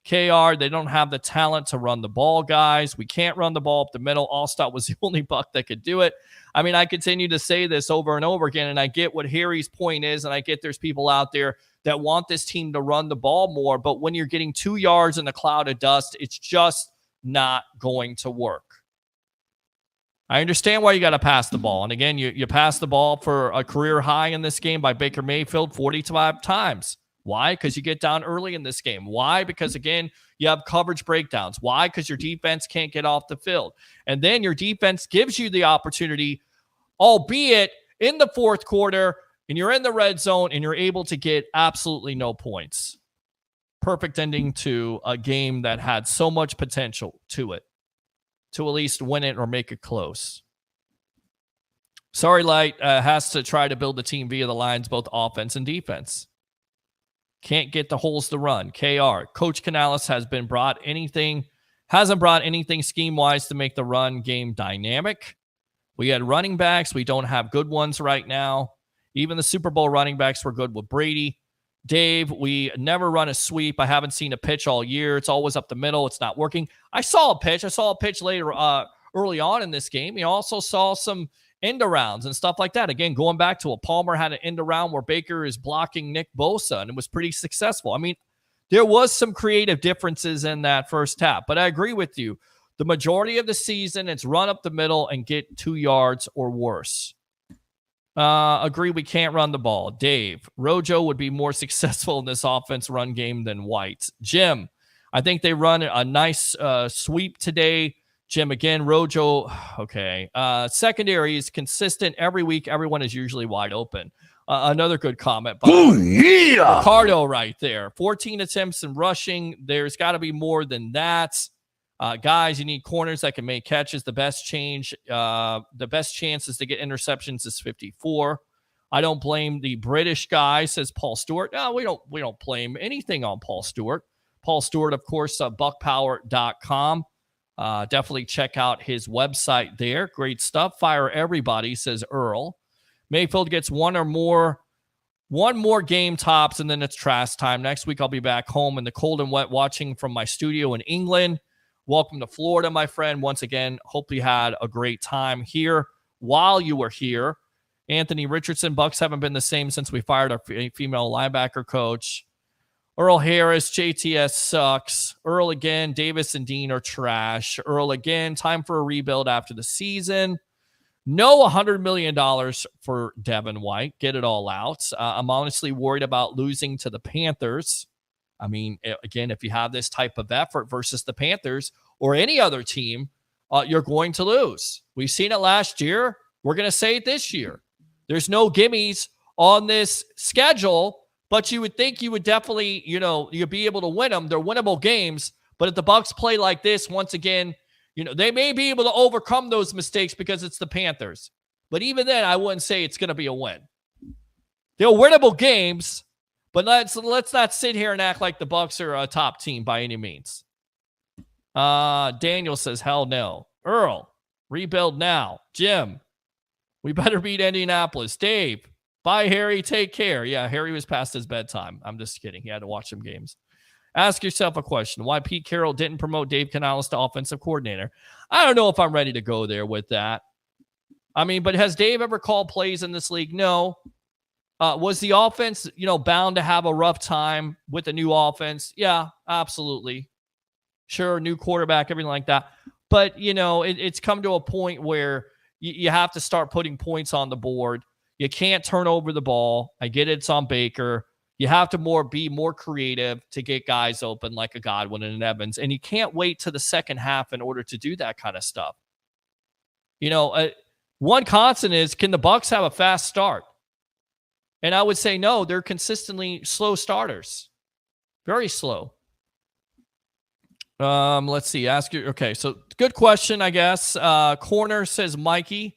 KR, they don't have the talent to run the ball, guys. We can't run the ball up the middle. Allstott was the only Buck that could do it. I mean, I continue to say this over and over again, and I get what Harry's point is, and I get there's people out there that want this team to run the ball more, but when you're getting 2 yards in a cloud of dust, it's just not going to work. I understand why you got to pass the ball. And again, you pass the ball for a career high in this game by Baker Mayfield 45 times. Why? Because you get down early in this game. Why? Because, again, you have coverage breakdowns. Why? Because your defense can't get off the field. And then your defense gives you the opportunity, albeit in the fourth quarter, and you're in the red zone, and you're able to get absolutely no points. Perfect ending to a game that had so much potential to it, to at least win it or make it close. Sorry, Light has to try to build the team via the lines, both offense and defense. Can't get the holes to run. KR. Coach Canales hasn't brought anything scheme-wise to make the run game dynamic. We had running backs. We don't have good ones right now. Even the Super Bowl running backs were good with Brady. Dave, we never run a sweep. I haven't seen a pitch all year. It's always up the middle. It's not working. I saw a pitch. I saw a pitch later, early on in this game. You also saw some end arounds and stuff like that. Again, going back to a Palmer had an end around where Baker is blocking Nick Bosa, and it was pretty successful. I mean, there was some creative differences in that first half, but I agree with you. The majority of the season, it's run up the middle and get 2 yards or worse. Agree we can't run the ball. Dave, Rojo would be more successful in this offense run game than White. Jim, I think they run a nice sweep today. Jim, again, Rojo, okay. Secondary is consistent every week. Everyone is usually wide open. Another good comment by Ricardo right there. 14 attempts in rushing. There's got to be more than that. Guys, you need corners that can make catches. The best chances to get interceptions is 54. I don't blame the British guy, says Paul Stewart. No, we don't blame anything on Paul Stewart. Paul Stewart, of course, buckpower.com. Definitely check out his website there. Great stuff. Fire everybody, says Earl. Mayfield gets one more game tops, and then it's trash time. Next week, I'll be back home in the cold and wet watching from my studio in England. Welcome to Florida, my friend. Once again, hope you had a great time here while you were here. Anthony Richardson, Bucs haven't been the same since we fired our female linebacker coach. Earl Harris, JTS sucks. Earl again, Davis and Dean are trash. Earl again, time for a rebuild after the season. No $100 million for Devin White. Get it all out. I'm honestly worried about losing to the Panthers. I mean, again, if you have this type of effort versus the Panthers or any other team, you're going to lose. We've seen it last year. We're going to say it this year. There's no gimmies on this schedule, but you would think you would definitely, you'd be able to win them. They're winnable games, but if the Bucs play like this, once again, they may be able to overcome those mistakes because it's the Panthers. But even then, I wouldn't say it's going to be a win. They're winnable games, but let's not sit here and act like the Bucs are a top team by any means. Daniel says, hell no. Earl, rebuild now. Jim, we better beat Indianapolis. Dave, bye, Harry. Take care. Yeah, Harry was past his bedtime. I'm just kidding. He had to watch some games. Ask yourself a question. Why Pete Carroll didn't promote Dave Canales to offensive coordinator? I don't know if I'm ready to go there with that. I mean, but has Dave ever called plays in this league? No. Was the offense, bound to have a rough time with a new offense? Yeah, absolutely. Sure, new quarterback, everything like that. But, it's come to a point where you have to start putting points on the board. You can't turn over the ball. I get it's on Baker. You have to be more creative to get guys open like a Godwin and an Evans. And you can't wait to the second half in order to do that kind of stuff. One constant is, can the Bucs have a fast start? And I would say no, they're consistently slow starters. Very slow. Let's see. Okay, so good question, I guess. Corner says Mikey.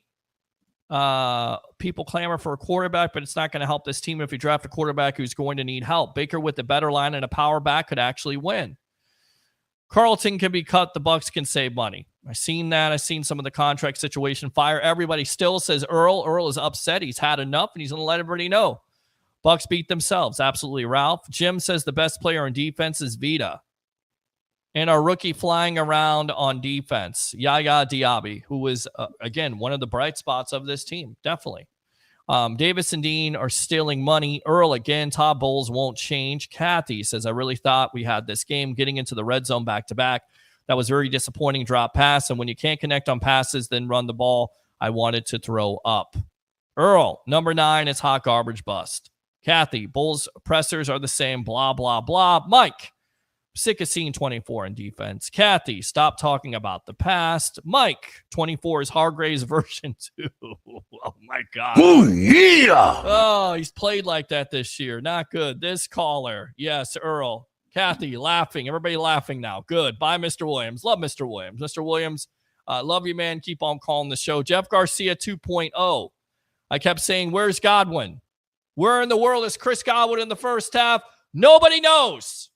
People clamor for a quarterback, but it's not going to help this team if you draft a quarterback who's going to need help. Baker with a better line and a power back could actually win. Carlton can be cut. The Bucs can save money. I've seen that. I've seen some of the contract situation. Fire everybody still, says Earl. Earl is upset. He's had enough, and he's going to let everybody know. Bucs beat themselves. Absolutely, Ralph. Jim says the best player on defense is Vita. And our rookie flying around on defense, Yaya Diaby, who was, again, one of the bright spots of this team. Definitely. Davis and Dean are stealing money. Earl, again, Todd Bowles won't change. Kathy says, I really thought we had this game getting into the red zone back-to-back. That was very disappointing drop pass. And when you can't connect on passes, then run the ball, I wanted to throw up. Earl, number 9 is hot garbage bust. Kathy, Bulls pressers are the same, blah, blah, blah. Mike, sick of seeing 24 in defense. Kathy, stop talking about the past. Mike, 24 is Hargrave's version 2. Oh, my God. Oh, yeah. Oh, he's played like that this year. Not good. This caller. Yes, Earl. Kathy, laughing. Everybody laughing now. Good. Bye, Mr. Williams. Love Mr. Williams. Mr. Williams, love you, man. Keep on calling the show. Jeff Garcia 2.0. I kept saying, where's Godwin? Where in the world is Chris Godwin in the first half? Nobody knows.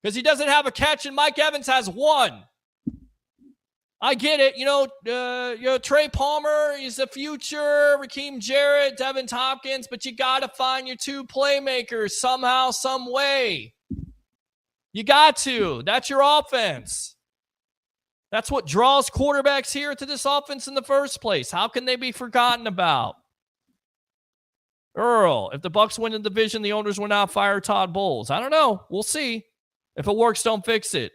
Because he doesn't have a catch and Mike Evans has one. I get it. Trey Palmer is the future, Raheem Jarrett, Devin Tompkins, but you got to find your 2 playmakers somehow, some way. You got to. That's your offense. That's what draws quarterbacks here to this offense in the first place. How can they be forgotten about? Earl, if the Bucs win the division, the owners will not fire Todd Bowles. I don't know. We'll see. If it works, don't fix it.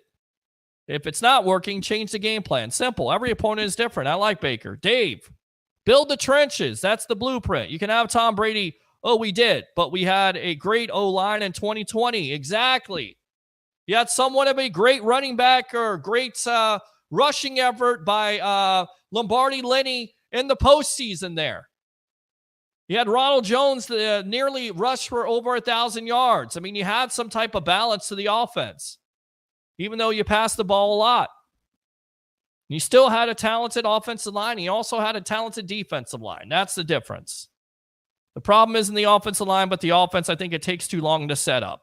If it's not working, change the game plan. Simple. Every opponent is different. I like Baker. Dave, build the trenches. That's the blueprint. You can have Tom Brady. Oh, we did, but we had a great O-line in 2020. Exactly. You had somewhat of a great running back or great rushing effort by Lombardi Lenny in the postseason there. You had Ronald Jones nearly rushed for over 1,000 yards. I mean, you had some type of balance to the offense, even though you passed the ball a lot. You still had a talented offensive line. You also had a talented defensive line. That's the difference. The problem isn't the offensive line, but the offense, I think it takes too long to set up.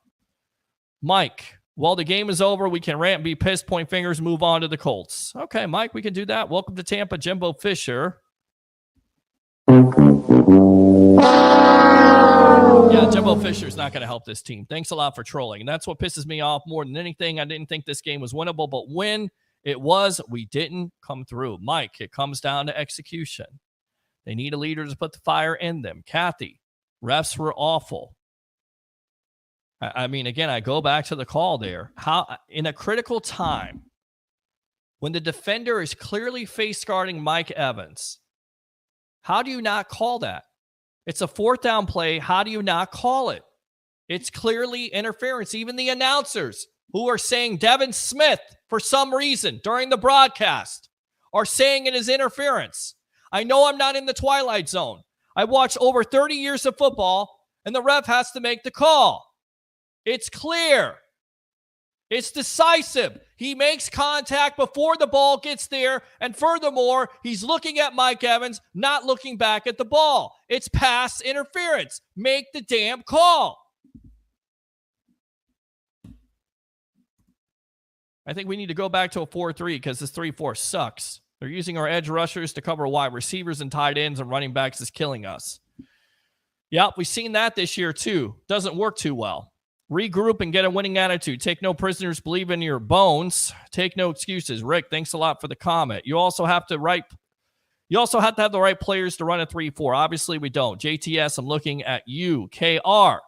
Mike, well, the game is over. We can rant, be pissed, point fingers, move on to the Colts. Okay, Mike, we can do that. Welcome to Tampa, Jimbo Fisher. Yeah, Jimbo Fisher's not going to help this team. Thanks a lot for trolling. And that's what pisses me off more than anything. I didn't think this game was winnable, but when it was, we didn't come through. Mike, it comes down to execution. They need a leader to put the fire in them. Kathy, refs were awful. I mean, again, I go back to the call there. How in a critical time, when the defender is clearly face guarding Mike Evans, how do you not call that? It's a fourth down play. How do you not call it? It's clearly interference. Even the announcers who are saying Devin Smith, for some reason, during the broadcast, are saying it is interference. I know I'm not in the twilight zone. I watched over 30 years of football, and the ref has to make the call. It's clear. It's decisive. He makes contact before the ball gets there. And furthermore, he's looking at Mike Evans, not looking back at the ball. It's pass interference. Make the damn call. I think we need to go back to a 4-3 because this 3-4 sucks. They're using our edge rushers to cover wide receivers and tight ends, and running backs is killing us. Yep, we've seen that this year too. Doesn't work too well. Regroup and get a winning attitude. Take no prisoners. Believe in your bones. Take no excuses. Rick, thanks a lot for the comment. You also have to have the right players to run a 3-4. Obviously, we don't. JTS, I'm looking at you. KR.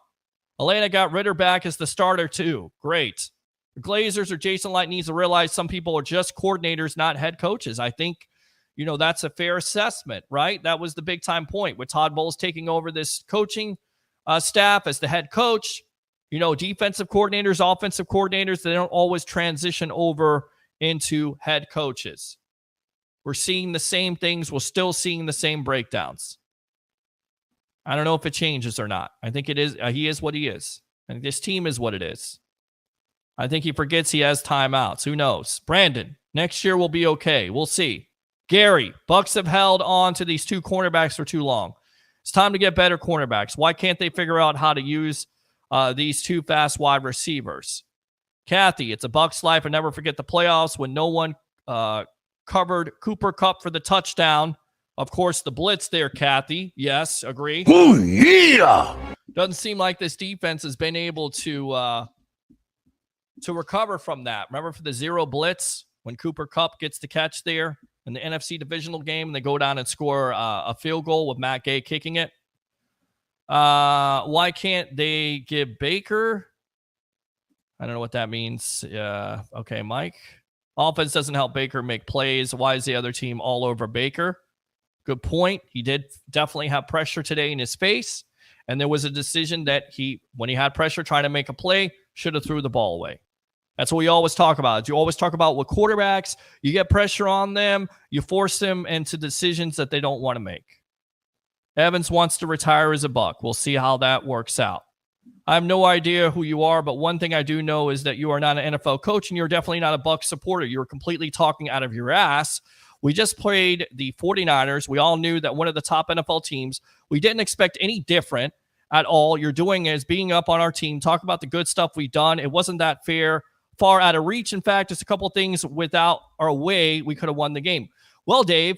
Elena got Ritter back as the starter too. Great. The Glazers or Jason Light needs to realize some people are just coordinators, not head coaches. I think, that's a fair assessment, right? That was the big time point with Todd Bowles taking over this coaching staff as the head coach. Defensive coordinators, offensive coordinators, they don't always transition over into head coaches. We're seeing the same things. We're still seeing the same breakdowns. I don't know if it changes or not. I think it is. He is what he is. I think this team is what it is. I think he forgets he has timeouts. Who knows? Brandon, next year will be okay. We'll see. Gary, Bucs have held on to these two cornerbacks for too long. It's time to get better cornerbacks. Why can't they figure out how to use these two fast wide receivers? Kathy, it's a Bucs life, and never forget the playoffs when no one covered Cooper Kupp for the touchdown. Of course, the blitz there, Kathy. Yes, agree. Oh, yeah. Doesn't seem like this defense has been able to recover from that. Remember for the zero blitz when Cooper Kupp gets the catch there in the NFC divisional game, and they go down and score a field goal with Matt Gay kicking it. Why can't they give Baker? I don't know what that means. Okay, Mike. Offense doesn't help Baker make plays. Why is the other team all over Baker? Good point. He did definitely have pressure today in his face, and there was a decision that when he had pressure trying to make a play, should have threw the ball away. That's what we always talk about. You always talk about with quarterbacks, you get pressure on them, you force them into decisions that they don't want to make. Evans wants to retire as a Buck. We'll see how that works out. I have no idea who you are, but one thing I do know is that you are not an NFL coach, and you're definitely not a Bucs supporter. You're completely talking out of your ass. We just played the 49ers. We all knew that one of the top NFL teams. We didn't expect any different at all. You're doing is being up on our team, talk about the good stuff we've done. It wasn't that fair, far out of reach. In fact, just a couple things without our way, we could have won the game. Well, Dave,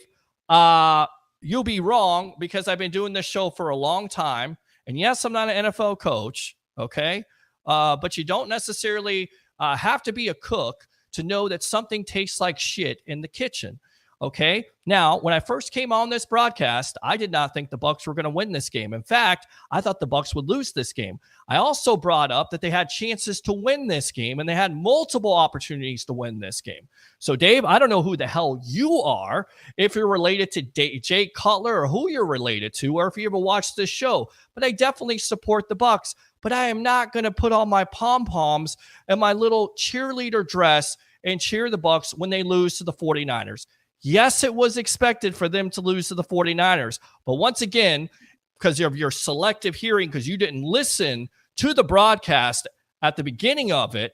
you'll be wrong because I've been doing this show for a long time. And yes, I'm not an NFL coach, okay? But you don't necessarily have to be a cook to know that something tastes like shit in the kitchen. Okay. Now, when I first came on this broadcast, I did not think the Bucs were going to win this game. In fact, I thought the Bucs would lose this game. I also brought up that they had chances to win this game, and they had multiple opportunities to win this game. So, Dave, I don't know who the hell you are, if you're related to Jake Cutler or who you're related to, or if you ever watched this show, but I definitely support the Bucs. But I am not going to put on my pom-poms and my little cheerleader dress and cheer the Bucs when they lose to the 49ers. Yes, it was expected for them to lose to the 49ers. But once again, because of your selective hearing, because you didn't listen to the broadcast at the beginning of it,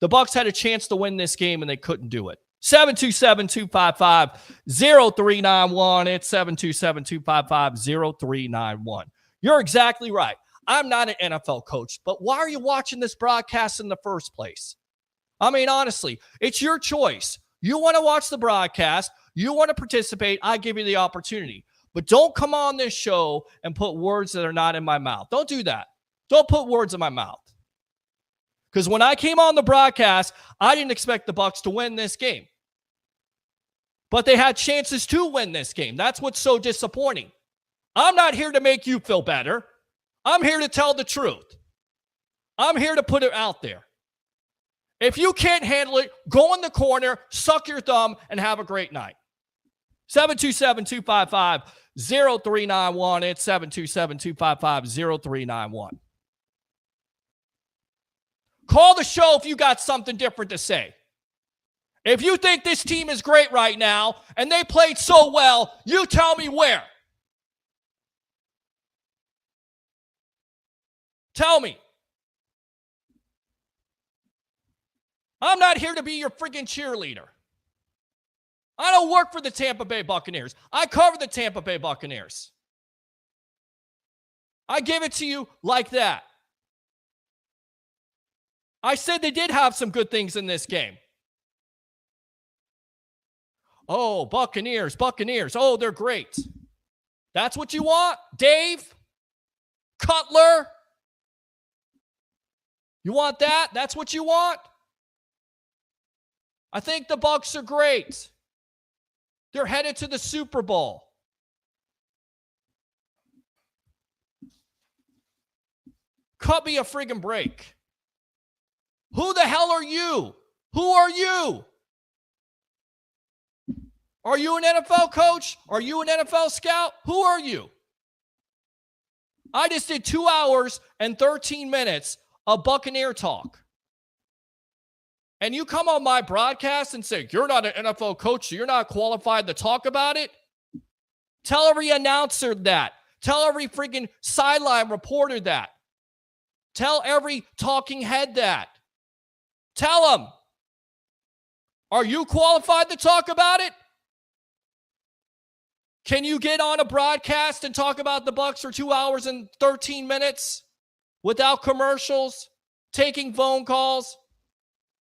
the Bucs had a chance to win this game and they couldn't do it. 727-255-0391. It's 727-255-0391. You're exactly right. I'm not an NFL coach, but why are you watching this broadcast in the first place? I mean, honestly, it's your choice. You want to watch the broadcast, you want to participate, I give you the opportunity. But don't come on this show and put words that are not in my mouth. Don't do that. Don't put words in my mouth. Because when I came on the broadcast, I didn't expect the Bucs to win this game. But they had chances to win this game. That's what's so disappointing. I'm not here to make you feel better. I'm here to tell the truth. I'm here to put it out there. If you can't handle it, go in the corner, suck your thumb, and have a great night. 727-255-0391. It's 727-255-0391. Call the show if you got something different to say. If you think this team is great right now and they played so well, you tell me where. Tell me. I'm not here to be your freaking cheerleader. I don't work for the Tampa Bay Buccaneers. I cover the Tampa Bay Buccaneers. I give it to you like that. I said they did have some good things in this game. Oh, Buccaneers. Oh, they're great. That's what you want, Dave? Cutler? You want that? That's what you want? I think the Bucs are great. They're headed to the Super Bowl. Cut me a friggin' break. Who the hell are you? Who are you? Are you an NFL coach? Are you an NFL scout? Who are you? I just did 2 hours and 13 minutes of Buccaneer talk. And you come on my broadcast and say, you're not an NFL coach, so you're not qualified to talk about it? Tell every announcer that. Tell every freaking sideline reporter that. Tell every talking head that. Tell them. Are you qualified to talk about it? Can you get on a broadcast and talk about the Bucs for 2 hours and 13 minutes without commercials, taking phone calls?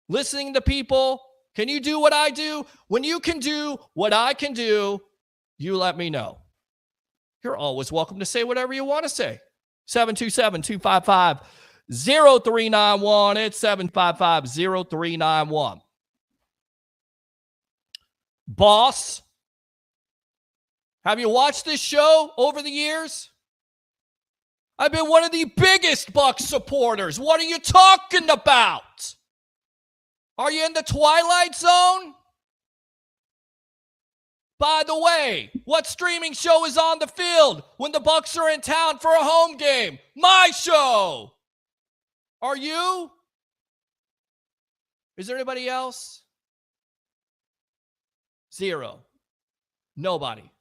Listening to people? Can you do what I do? When you can do what I can do, you let me know. You're always welcome to say whatever you want to say. 727-255-0391. It's 755-0391. Boss, have you watched this show over the years? I've been one of the biggest Bucs supporters. What are you talking about? Are you in the Twilight Zone? By the way, what streaming show is on the field when the Bucs are in town for a home game? My show. Are you? Is there anybody else? Zero. Nobody.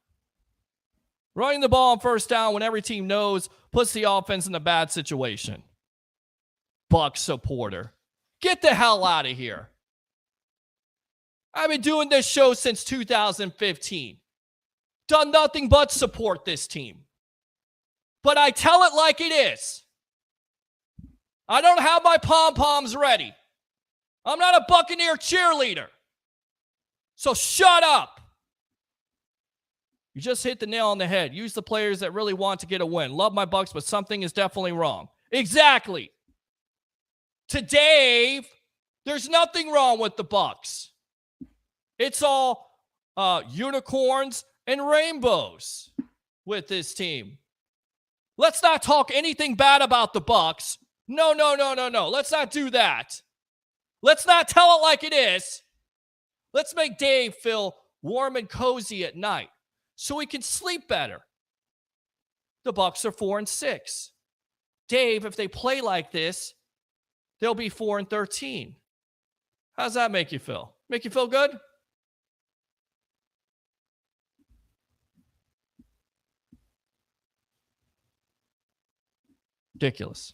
Running the ball on first down when every team knows puts the offense in a bad situation. Bucs supporter. Get the hell out of here. I've been doing this show since 2015. Done nothing but support this team. But I tell it like it is. I don't have my pom-poms ready. I'm not a Buccaneer cheerleader. So shut up. You just hit the nail on the head. Use the players that really want to get a win. Love my Bucs, but something is definitely wrong. Exactly. To Dave, There's nothing wrong with the Bucs. It's all unicorns and rainbows with this team. Let's not talk anything bad about the Bucs. No. Let's not do that. Let's not tell it like it is. Let's make Dave feel warm and cozy at night so he can sleep better. The Bucs are 4-6. Dave, if they play like this, they'll be 4-13. How's that make you feel? Make you feel good? Ridiculous.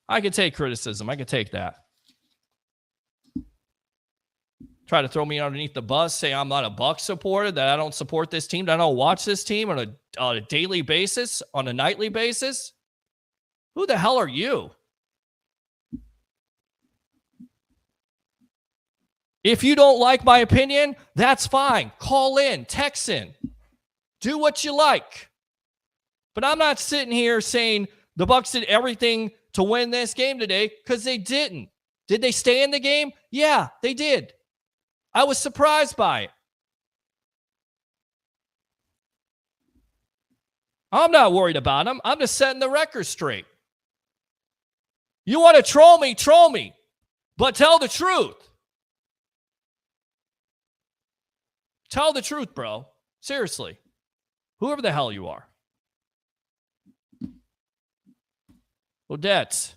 I can take criticism. I can take that. Try to throw me underneath the bus, say I'm not a Bucs supporter, that I don't support this team, that I don't watch this team on a daily basis, on a nightly basis. Who the hell are you? If you don't like my opinion, that's fine. Call in, text in, do what you like. But I'm not sitting here saying the Bucs did everything to win this game today, because they didn't. Did they stay in the game? Yeah, they did. I was surprised by it. I'm not worried about them. I'm just setting the record straight. You want to troll me, but tell the truth. Tell the truth, bro. Seriously. Whoever the hell you are. Odette,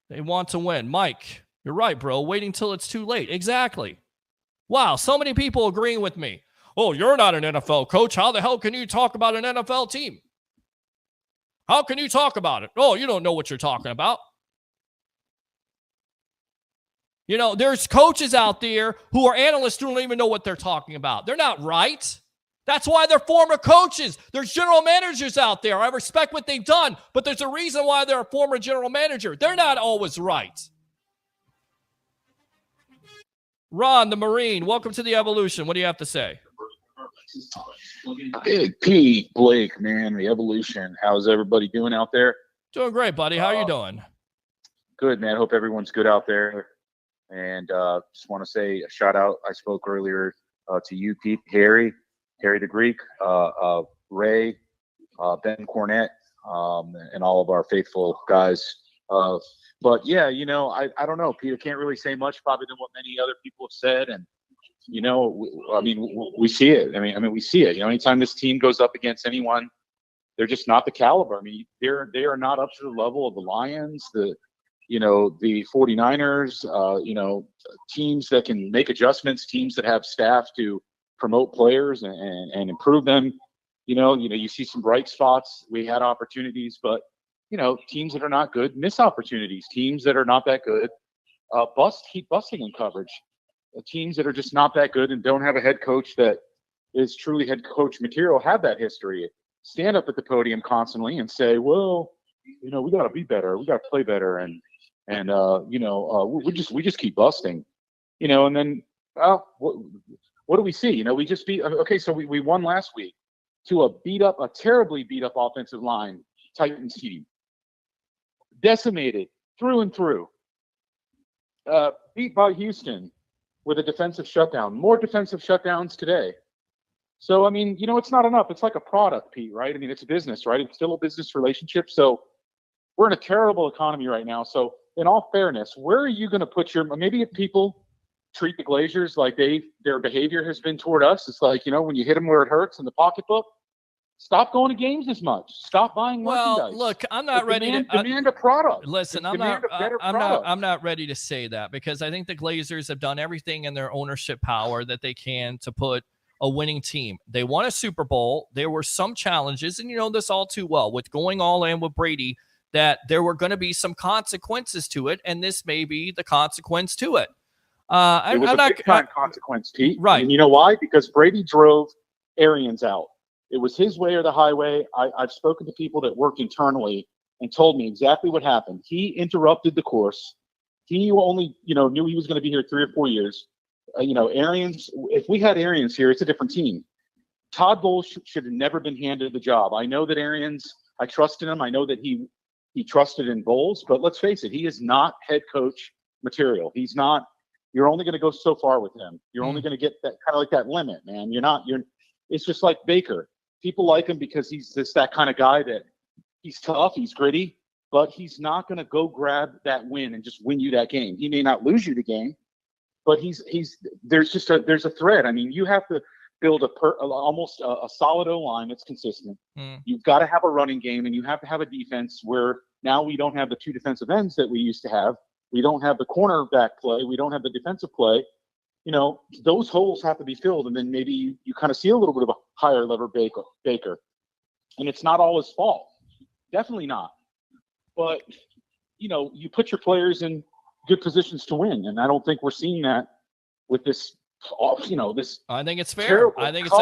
they want to win. Mike, you're right, bro. Waiting till it's too late. Exactly. Wow, so many people agreeing with me. Oh, you're not an NFL coach. How the hell can you talk about an NFL team? How can you talk about it? Oh, you don't know what you're talking about. You know, there's coaches out there who are analysts who don't even know what they're talking about. They're not right. That's why they're former coaches. There's general managers out there. I respect what they've done, but there's a reason why they're a former general manager. They're not always right. Ron, the Marine, welcome to the Evolution. What do you have to say? Big P, Blake, man, the Evolution. How's everybody doing out there? Doing great, buddy. How are you doing? Good, man. Hope everyone's good out there. And just want to say a shout out. I spoke earlier to you, Pete, Harry the Greek, Ray, Ben Cornett, and all of our faithful guys. But yeah, you know, I don't know, Peter. Can't really say much probably than what many other people have said. And you know, we see it. I mean, we see it. You know, anytime this team goes up against anyone, they're just not the caliber. I mean, they are not up to the level of the Lions, the 49ers, teams that can make adjustments, teams that have staff to promote players and improve them. You see some bright spots. We had opportunities, but teams that are not good miss opportunities. Teams that are not that good keep busting in coverage. Teams that are just not that good and don't have a head coach that is truly head coach material have that history. Stand up at the podium constantly and say, well, we got to be better. We got to play better. And we just keep busting, and then, what do we see? We just beat. Okay. So we won last week to a terribly beat up offensive line Titans team. Decimated through and through. Beat by Houston with a defensive shutdown. More defensive shutdowns today. So, I mean, it's not enough. It's like a product, Pete, right? I mean, it's a business, right? It's still a business relationship. So we're in a terrible economy right now. So in all fairness, where are you going to put maybe if people treat the Glazers like their behavior has been toward us, it's like, when you hit them where it hurts in the pocketbook, stop going to games as much. Stop buying merchandise. Well, look, I'm not ready to demand a product. Listen, I'm not ready to say that, because I think the Glazers have done everything in their ownership power that they can to put a winning team. They won a Super Bowl. There were some challenges, and you know this all too well, with going all in with Brady, that there were going to be some consequences to it, and this may be the consequence to it. It was a big-time consequence, Pete. Right. And you know why? Because Brady drove Arians out. It was his way or the highway. I've spoken to people that worked internally and told me exactly what happened. He interrupted the course. He only, knew he was going to be here 3 or 4 years. Arians, if we had Arians here, it's a different team. Todd Bowles should have never been handed the job. I know that Arians, I trusted him. I know that he he trusted in Bowles. But let's face it, he is not head coach material. He's not. You're only going to go so far with him. You're only going to get that kind of like that limit, man. It's just like Baker. People like him because he's just that kind of guy that he's tough, he's gritty, but he's not going to go grab that win and just win you that game. He may not lose you the game, but there's a thread. I mean, you have to build almost a solid O-line that's consistent. You've got to have a running game, and you have to have a defense where now we don't have the two defensive ends that we used to have. We don't have the cornerback play. We don't have the defensive play. Those holes have to be filled, and then maybe you kind of see a little bit of a higher level Baker. And it's not all his fault. Definitely not. But, you put your players in good positions to win, and I don't think we're seeing that with this. This. I think it's fair. I think it's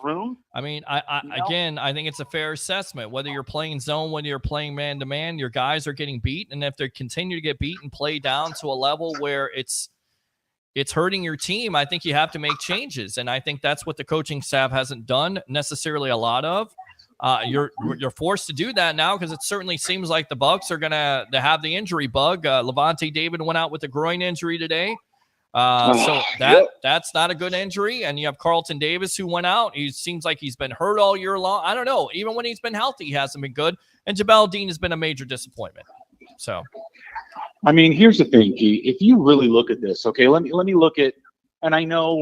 room. I mean, I think it's a fair assessment. Whether you're playing zone, whether you're playing man to man, your guys are getting beat, and if they continue to get beat and play down to a level where it's hurting your team, I think you have to make changes, and I think that's what the coaching staff hasn't done necessarily a lot of. You're forced to do that now because it certainly seems like the Bucs are gonna have the injury bug. Levante David went out with a groin injury today. So that's not a good injury. And you have Carlton Davis who went out. He seems like he's been hurt all year long. I don't know. Even when he's been healthy, he hasn't been good. And Jabal Dean has been a major disappointment. So, I mean, here's the thing, Pete. If you really look at this, okay, let me look at, and I know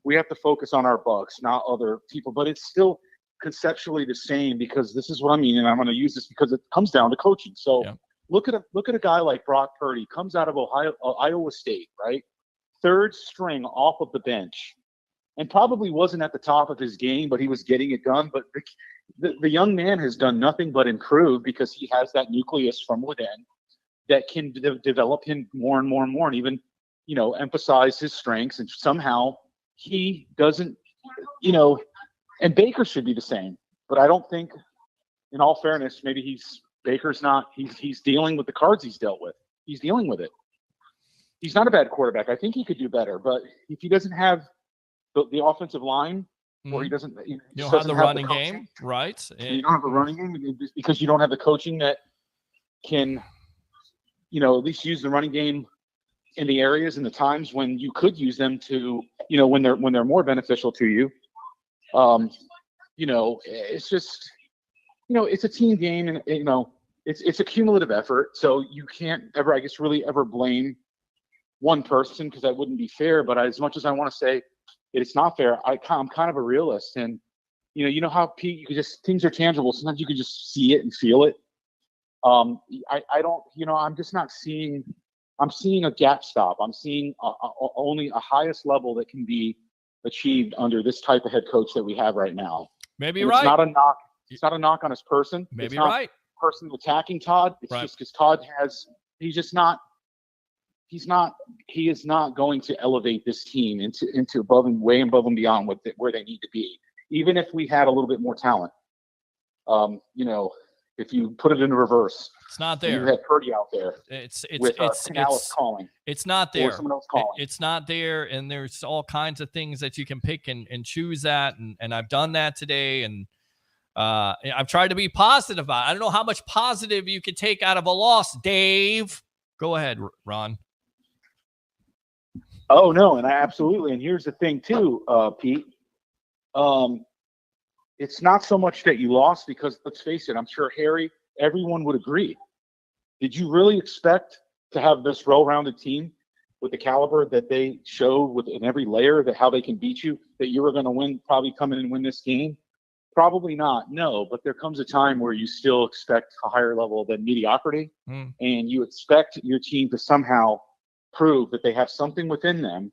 we have to focus on our Bucs, not other people, but it's still conceptually the same because this is what I mean. And I'm going to use this because it comes down to coaching. So look at a guy like Brock Purdy, comes out of Iowa State, right? Third string off of the bench, and probably wasn't at the top of his game, but he was getting it done. But the young man has done nothing but improve because he has that nucleus from within that can develop him more and more and more, and even emphasize his strengths. And somehow he doesn't, and Baker should be the same. But I don't think, in all fairness, maybe Baker's not. He's dealing with the cards he's dealt with. He's dealing with it. He's not a bad quarterback. I think he could do better, but if he doesn't have the offensive line, or he doesn't, you don't have the running game, right? You don't have the running game because you don't have the coaching that can, at least use the running game in the areas and the times when you could use them to, when they're more beneficial to you. It's just, it's a team game, and it's a cumulative effort. So you can't ever, I guess, really ever blame one person because that wouldn't be fair. But as much as I want to say it's not fair, I'm kind of a realist, and how Pete, things are tangible. Sometimes you can just see it and feel it. I don't, I'm just not seeing. I'm seeing a gap stop. I'm seeing only a highest level that can be achieved under this type of head coach that we have right now. Maybe you're right. It's not a knock. It's not a knock on his person. Maybe you're right. Person attacking Todd. It's just because Todd he's just not. He is not going to elevate this team into way above and beyond where they need to be. Even if we had a little bit more talent, if you put it in reverse, it's not there. You had Purdy out there. It's calling. It's not there. Or someone else calling. It's not there, and there's all kinds of things that you can pick and choose at, and I've done that today, and I've tried to be positive about it. I don't know how much positive you can take out of a loss, Dave. Go ahead, Ron. Oh no, and absolutely. And here's the thing too, Pete. It's not so much that you lost because let's face it, I'm sure everyone would agree. Did you really expect to have this well-rounded team with the caliber that they showed in every layer, that how they can beat you, that you were going to win, probably come in and win this game? Probably not, no. But there comes a time where you still expect a higher level than mediocrity, and you expect your team to somehow prove that they have something within them.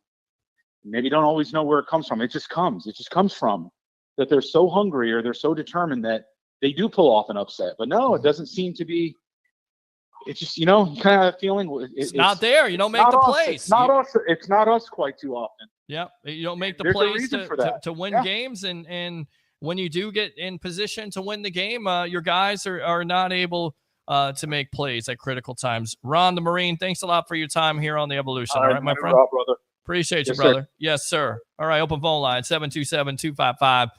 Maybe don't always know where it comes from. It just comes from that they're so hungry or they're so determined that they do pull off an upset. But no, it doesn't seem to be. It's just, you kind of feeling it's not there. You don't make the plays. It's not us. It's not us quite too often. Yeah, you don't make the plays to win games, and when you do get in position to win the game, your guys are not able to make plays at critical times. Ron the Marine, thanks a lot for your time here on the Evolution. All right, my friend. Brother. Appreciate you, Yes, brother. sir. Yes, sir. All right, open phone line, 727-255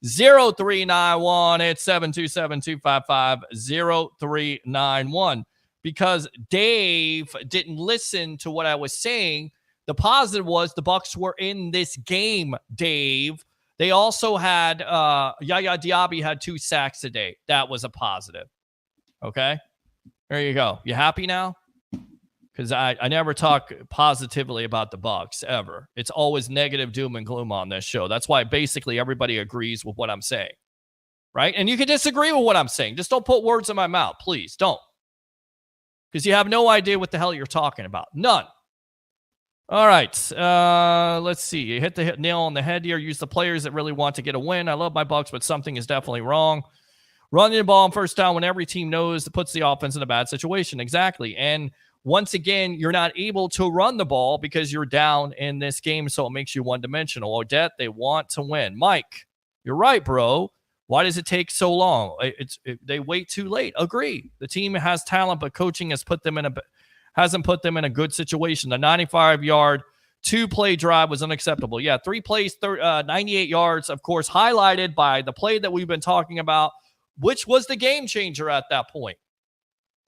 0391. It's 727-255-0391. Because Dave didn't listen to what I was saying. The positive was the Bucs were in this game, Dave. They also had Yaya Diaby had 2 sacks today. That was a positive. Okay? There you go. You happy now? Because I never talk positively about the Bucs ever. It's always negative doom and gloom on this show. That's why basically everybody agrees with what I'm saying. Right? And you can disagree with what I'm saying. Just don't put words in my mouth. Please don't. Because you have no idea what the hell you're talking about. None. All right. Let's see. You hit the nail on the head here. Use the players that really want to get a win. I love my Bucs, but something is definitely wrong. Running the ball on first down when every team knows it puts the offense in a bad situation. Exactly. And once again, you're not able to run the ball because you're down in this game, so it makes you one-dimensional. Odette, they want to win. Mike, you're right, bro. Why does it take so long? They wait too late. Agree. The team has talent, but coaching hasn't put them in a good situation. The 95-yard 2-play drive was unacceptable. Yeah, 3 plays, 98 yards, of course, highlighted by the play that we've been talking about, which was the game changer at that point.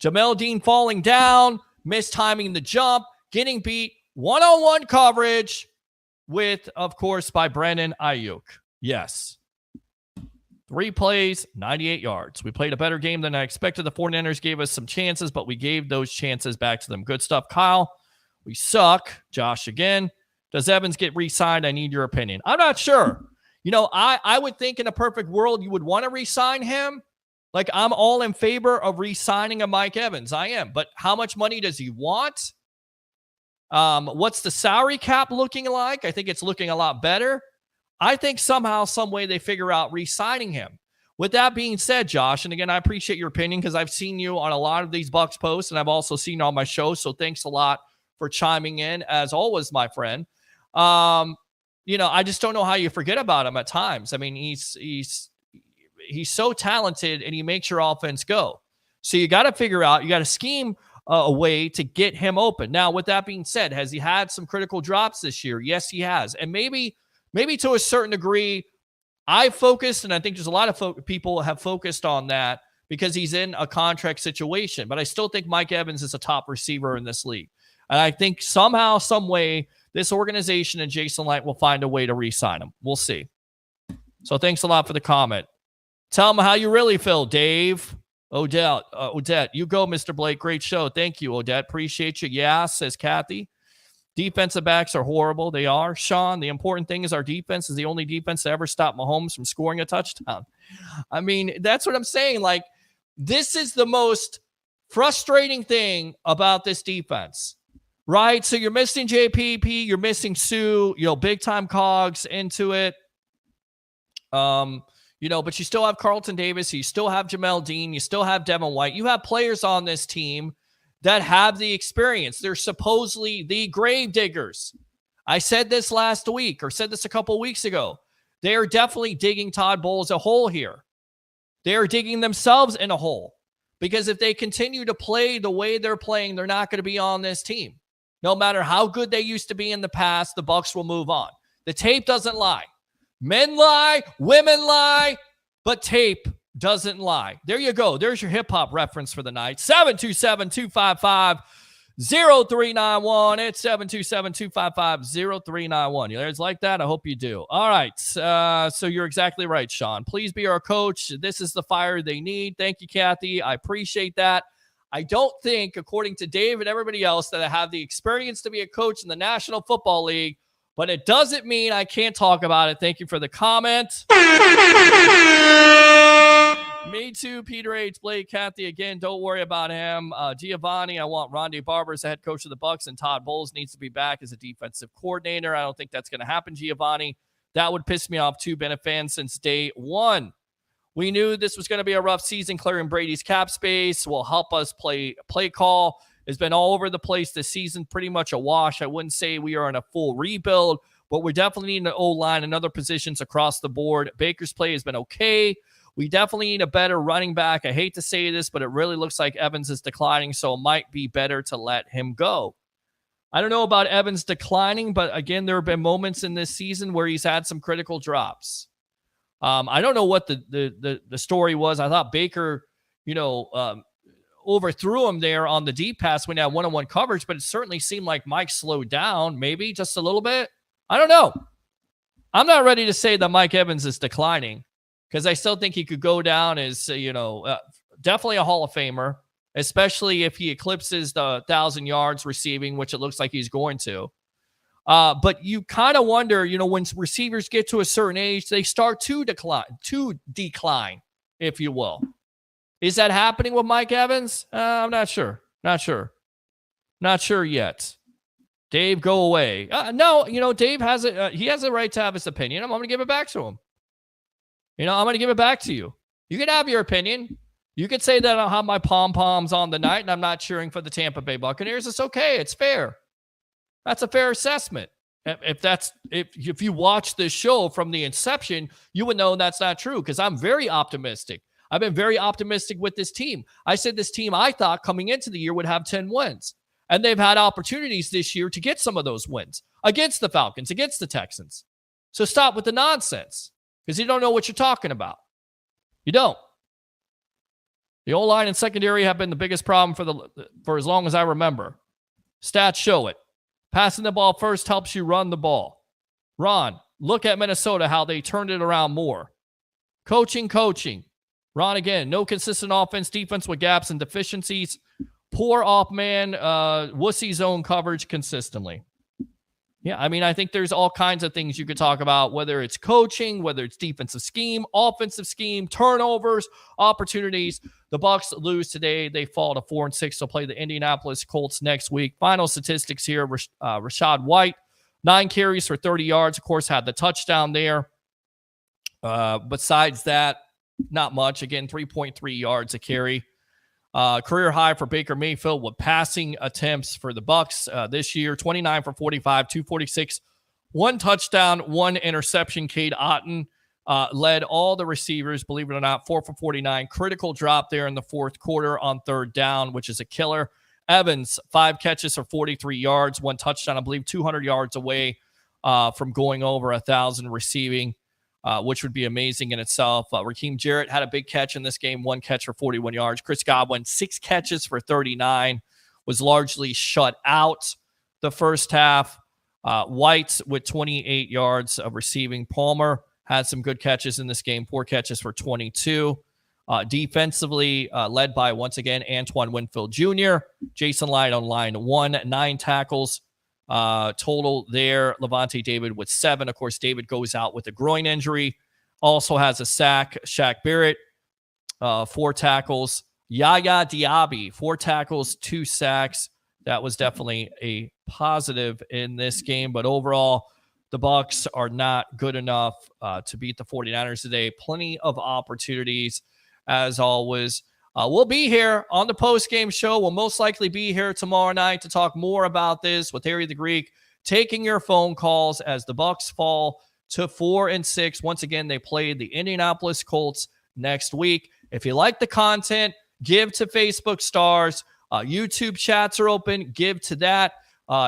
Jamel Dean falling down, mistiming the jump, getting beat, one-on-one coverage with, of course, by Brandon Ayuk. Yes. 3 plays, 98 yards. We played a better game than I expected. The 49ers gave us some chances, but we gave those chances back to them. Good stuff, Kyle. We suck. Josh again. Does Evans get re-signed? I need your opinion. I'm not sure. You know, I would think in a perfect world you would want to re-sign him. Like, I'm all in favor of re-signing a Mike Evans. I am. But how much money does he want? What's the salary cap looking like? I think it's looking a lot better. I think somehow, some way they figure out re-signing him. With that being said, Josh, and again, I appreciate your opinion because I've seen you on a lot of these Bucs posts, and I've also seen you on my show, so thanks a lot for chiming in, as always, my friend. You know, I just don't know how you forget about him at times. I mean, he's so talented, and he makes your offense go. So you got to figure out, you got to scheme a way to get him open. Now, with that being said, has he had some critical drops this year? Yes, he has. And maybe to a certain degree, I focused, and I think there's a lot of people have focused on that because he's in a contract situation. But I still think Mike Evans is a top receiver in this league. And I think somehow, some way, this organization and Jason Light will find a way to re-sign him. We'll see. So thanks a lot for the comment. Tell them how you really feel, Dave. Odette, you go, Mr. Blake. Great show. Thank you, Odette. Appreciate you. Yeah, says Kathy. Defensive backs are horrible. They are. Sean, the important thing is our defense is the only defense to ever stop Mahomes from scoring a touchdown. I mean, that's what I'm saying. Like, this is the most frustrating thing about this defense, right? So you're missing JPP, you're missing Sue, big time cogs into it. But you still have Carlton Davis, you still have Jamel Dean, you still have Devin White. You have players on this team that have the experience. They're supposedly the grave diggers. I said this last week, or said this a couple weeks ago. They are definitely digging Todd Bowles a hole here. They are digging themselves in a hole. Because if they continue to play the way they're playing, they're not going to be on this team. No matter how good they used to be in the past, the Bucs will move on. The tape doesn't lie. Men lie, women lie, but tape doesn't lie. There you go. There's your hip-hop reference for the night. 727-255-0391. It's 727-255-0391. You guys like that? I hope you do. All right. So you're exactly right, Sean. Please be our coach. This is the fire they need. Thank you, Kathy. I appreciate that. I don't think, according to Dave and everybody else, that I have the experience to be a coach in the National Football League, but it doesn't mean I can't talk about it. Thank you for the comment. Me too, Peter H. Blake, Kathy. Again, don't worry about him. Giovanni, I want Rondé Barber as the head coach of the Bucs, and Todd Bowles needs to be back as a defensive coordinator. I don't think that's going to happen, Giovanni. That would piss me off too. Been a fan since day one. We knew this was going to be a rough season. Clearing Brady's cap space will help us play call. Has been all over the place this season, pretty much a wash. I wouldn't say we are in a full rebuild, but we're definitely needing an O-line and other positions across the board. Baker's play has been okay. We definitely need a better running back. I hate to say this, but it really looks like Evans is declining, so it might be better to let him go. I don't know about Evans declining, but again, there have been moments in this season where he's had some critical drops. I don't know what the story was. I thought Baker, overthrew him there on the deep pass when he had one-on-one coverage, but it certainly seemed like Mike slowed down, maybe just a little bit. I don't know. I'm not ready to say that Mike Evans is declining because I still think he could go down as, definitely a Hall of Famer, especially if he eclipses the 1,000 yards receiving, which it looks like he's going to. But you kind of wonder, when receivers get to a certain age, they start to decline, if you will. Is that happening with Mike Evans? I'm not sure. Not sure yet. Dave, go away. No, Dave has it. He has the right to have his opinion. I'm going to give it back to him. I'm going to give it back to you. You can have your opinion. You could say that I'll have my pom-poms on the night and I'm not cheering for the Tampa Bay Buccaneers. It's okay. It's fair. That's a fair assessment. If you watch this show from the inception, you would know that's not true because I'm very optimistic. I've been very optimistic with this team. I said this team I thought coming into the year would have 10 wins. And they've had opportunities this year to get some of those wins against the Falcons, against the Texans. So stop with the nonsense because you don't know what you're talking about. You don't. The O-line and secondary have been the biggest problem for as long as I remember. Stats show it. Passing the ball first helps you run the ball. Ron, look at Minnesota, how they turned it around more. Coaching. Ron, again, no consistent offense, defense with gaps and deficiencies. Poor off-man, wussy zone coverage consistently. Yeah, I think there's all kinds of things you could talk about, whether it's coaching, whether it's defensive scheme, offensive scheme, turnovers, opportunities. The Bucs lose today. They fall to 4-6. They'll play the Indianapolis Colts next week. Final statistics here, Rachaad White, 9 carries for 30 yards. Of course, had the touchdown there. Besides that, not much. Again, 3.3 yards a carry. Career high for Baker Mayfield with passing attempts for the Bucs this year, 29 for 45, 246, 1 touchdown, 1 interception. Cade Otton led all the receivers, believe it or not, 4 for 49. Critical drop there in the fourth quarter on third down, which is a killer. Evans, 5 catches for 43 yards, 1 touchdown, I believe 200 yards away from going over 1,000 receiving. Which would be amazing in itself. Raheem Jarrett had a big catch in this game, 1 catch for 41 yards. Chris Godwin, 6 catches for 39, was largely shut out the first half. White with 28 yards of receiving. Palmer had some good catches in this game, 4 catches for 22. Defensively, led by, once again, Antoine Winfield Jr., Jason Light on line 1, 9 tackles. Total there, Levante David with 7. Of course, David goes out with a groin injury. Also has a sack. Shaq Barrett, 4 tackles. Yaya Diaby, 4 tackles, 2 sacks. That was definitely a positive in this game. But overall, the Bucs are not good enough to beat the 49ers today. Plenty of opportunities, as always. We'll be here on the post-game show. We'll most likely be here tomorrow night to talk more about this with Harry the Greek, taking your phone calls as the Bucs fall to 4-6. Once again, they play the Indianapolis Colts next week. If you like the content, give to Facebook stars. YouTube chats are open. Give to that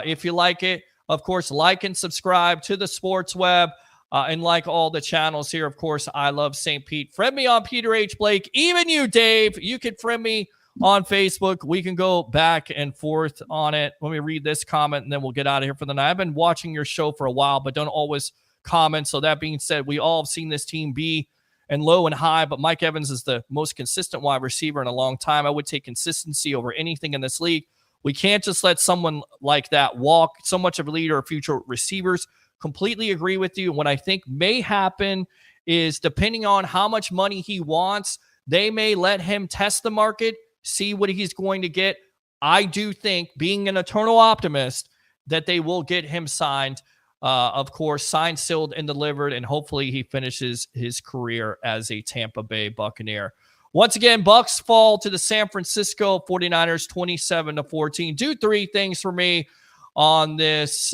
if you like it. Of course, like and subscribe to the Sports Web. And like all the channels here, of course, I love St. Pete. Friend me on Peter H. Blake. Even you, Dave, you can friend me on Facebook. We can go back and forth on it. Let me read this comment, and then we'll get out of here for the night. I've been watching your show for a while, but don't always comment. So that being said, we all have seen this team be and low and high, but Mike Evans is the most consistent wide receiver in a long time. I would take consistency over anything in this league. We can't just let someone like that walk. So much of a leader of future receivers. Completely agree with you. What I think may happen is, depending on how much money he wants, they may let him test the market, see what he's going to get. I do think, being an eternal optimist, that they will get him signed. Of course, signed, sealed, and delivered, and hopefully he finishes his career as a Tampa Bay Buccaneer. Once again, Bucs fall to the San Francisco 49ers 27-14. Do 3 things for me on this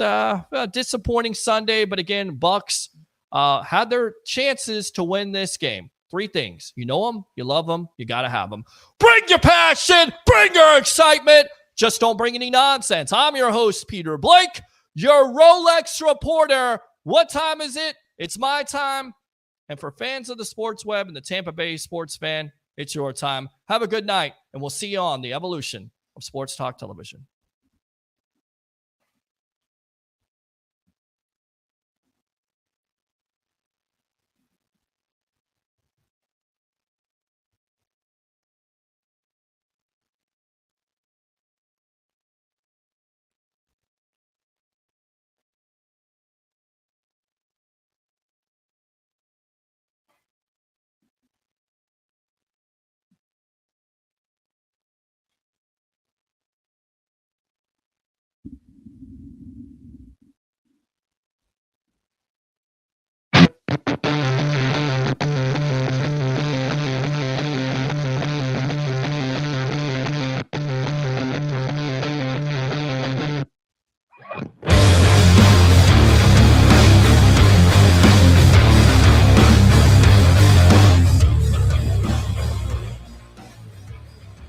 disappointing Sunday. But again, Bucs had their chances to win this game. 3 things. You know them, you love them, you got to have them. Bring your passion, bring your excitement. Just don't bring any nonsense. I'm your host, Peter Blake, your Rolex reporter. What time is it? It's my time. And for fans of the sports web and the Tampa Bay sports fan, it's your time. Have a good night, and we'll see you on the evolution of Sports Talk Television.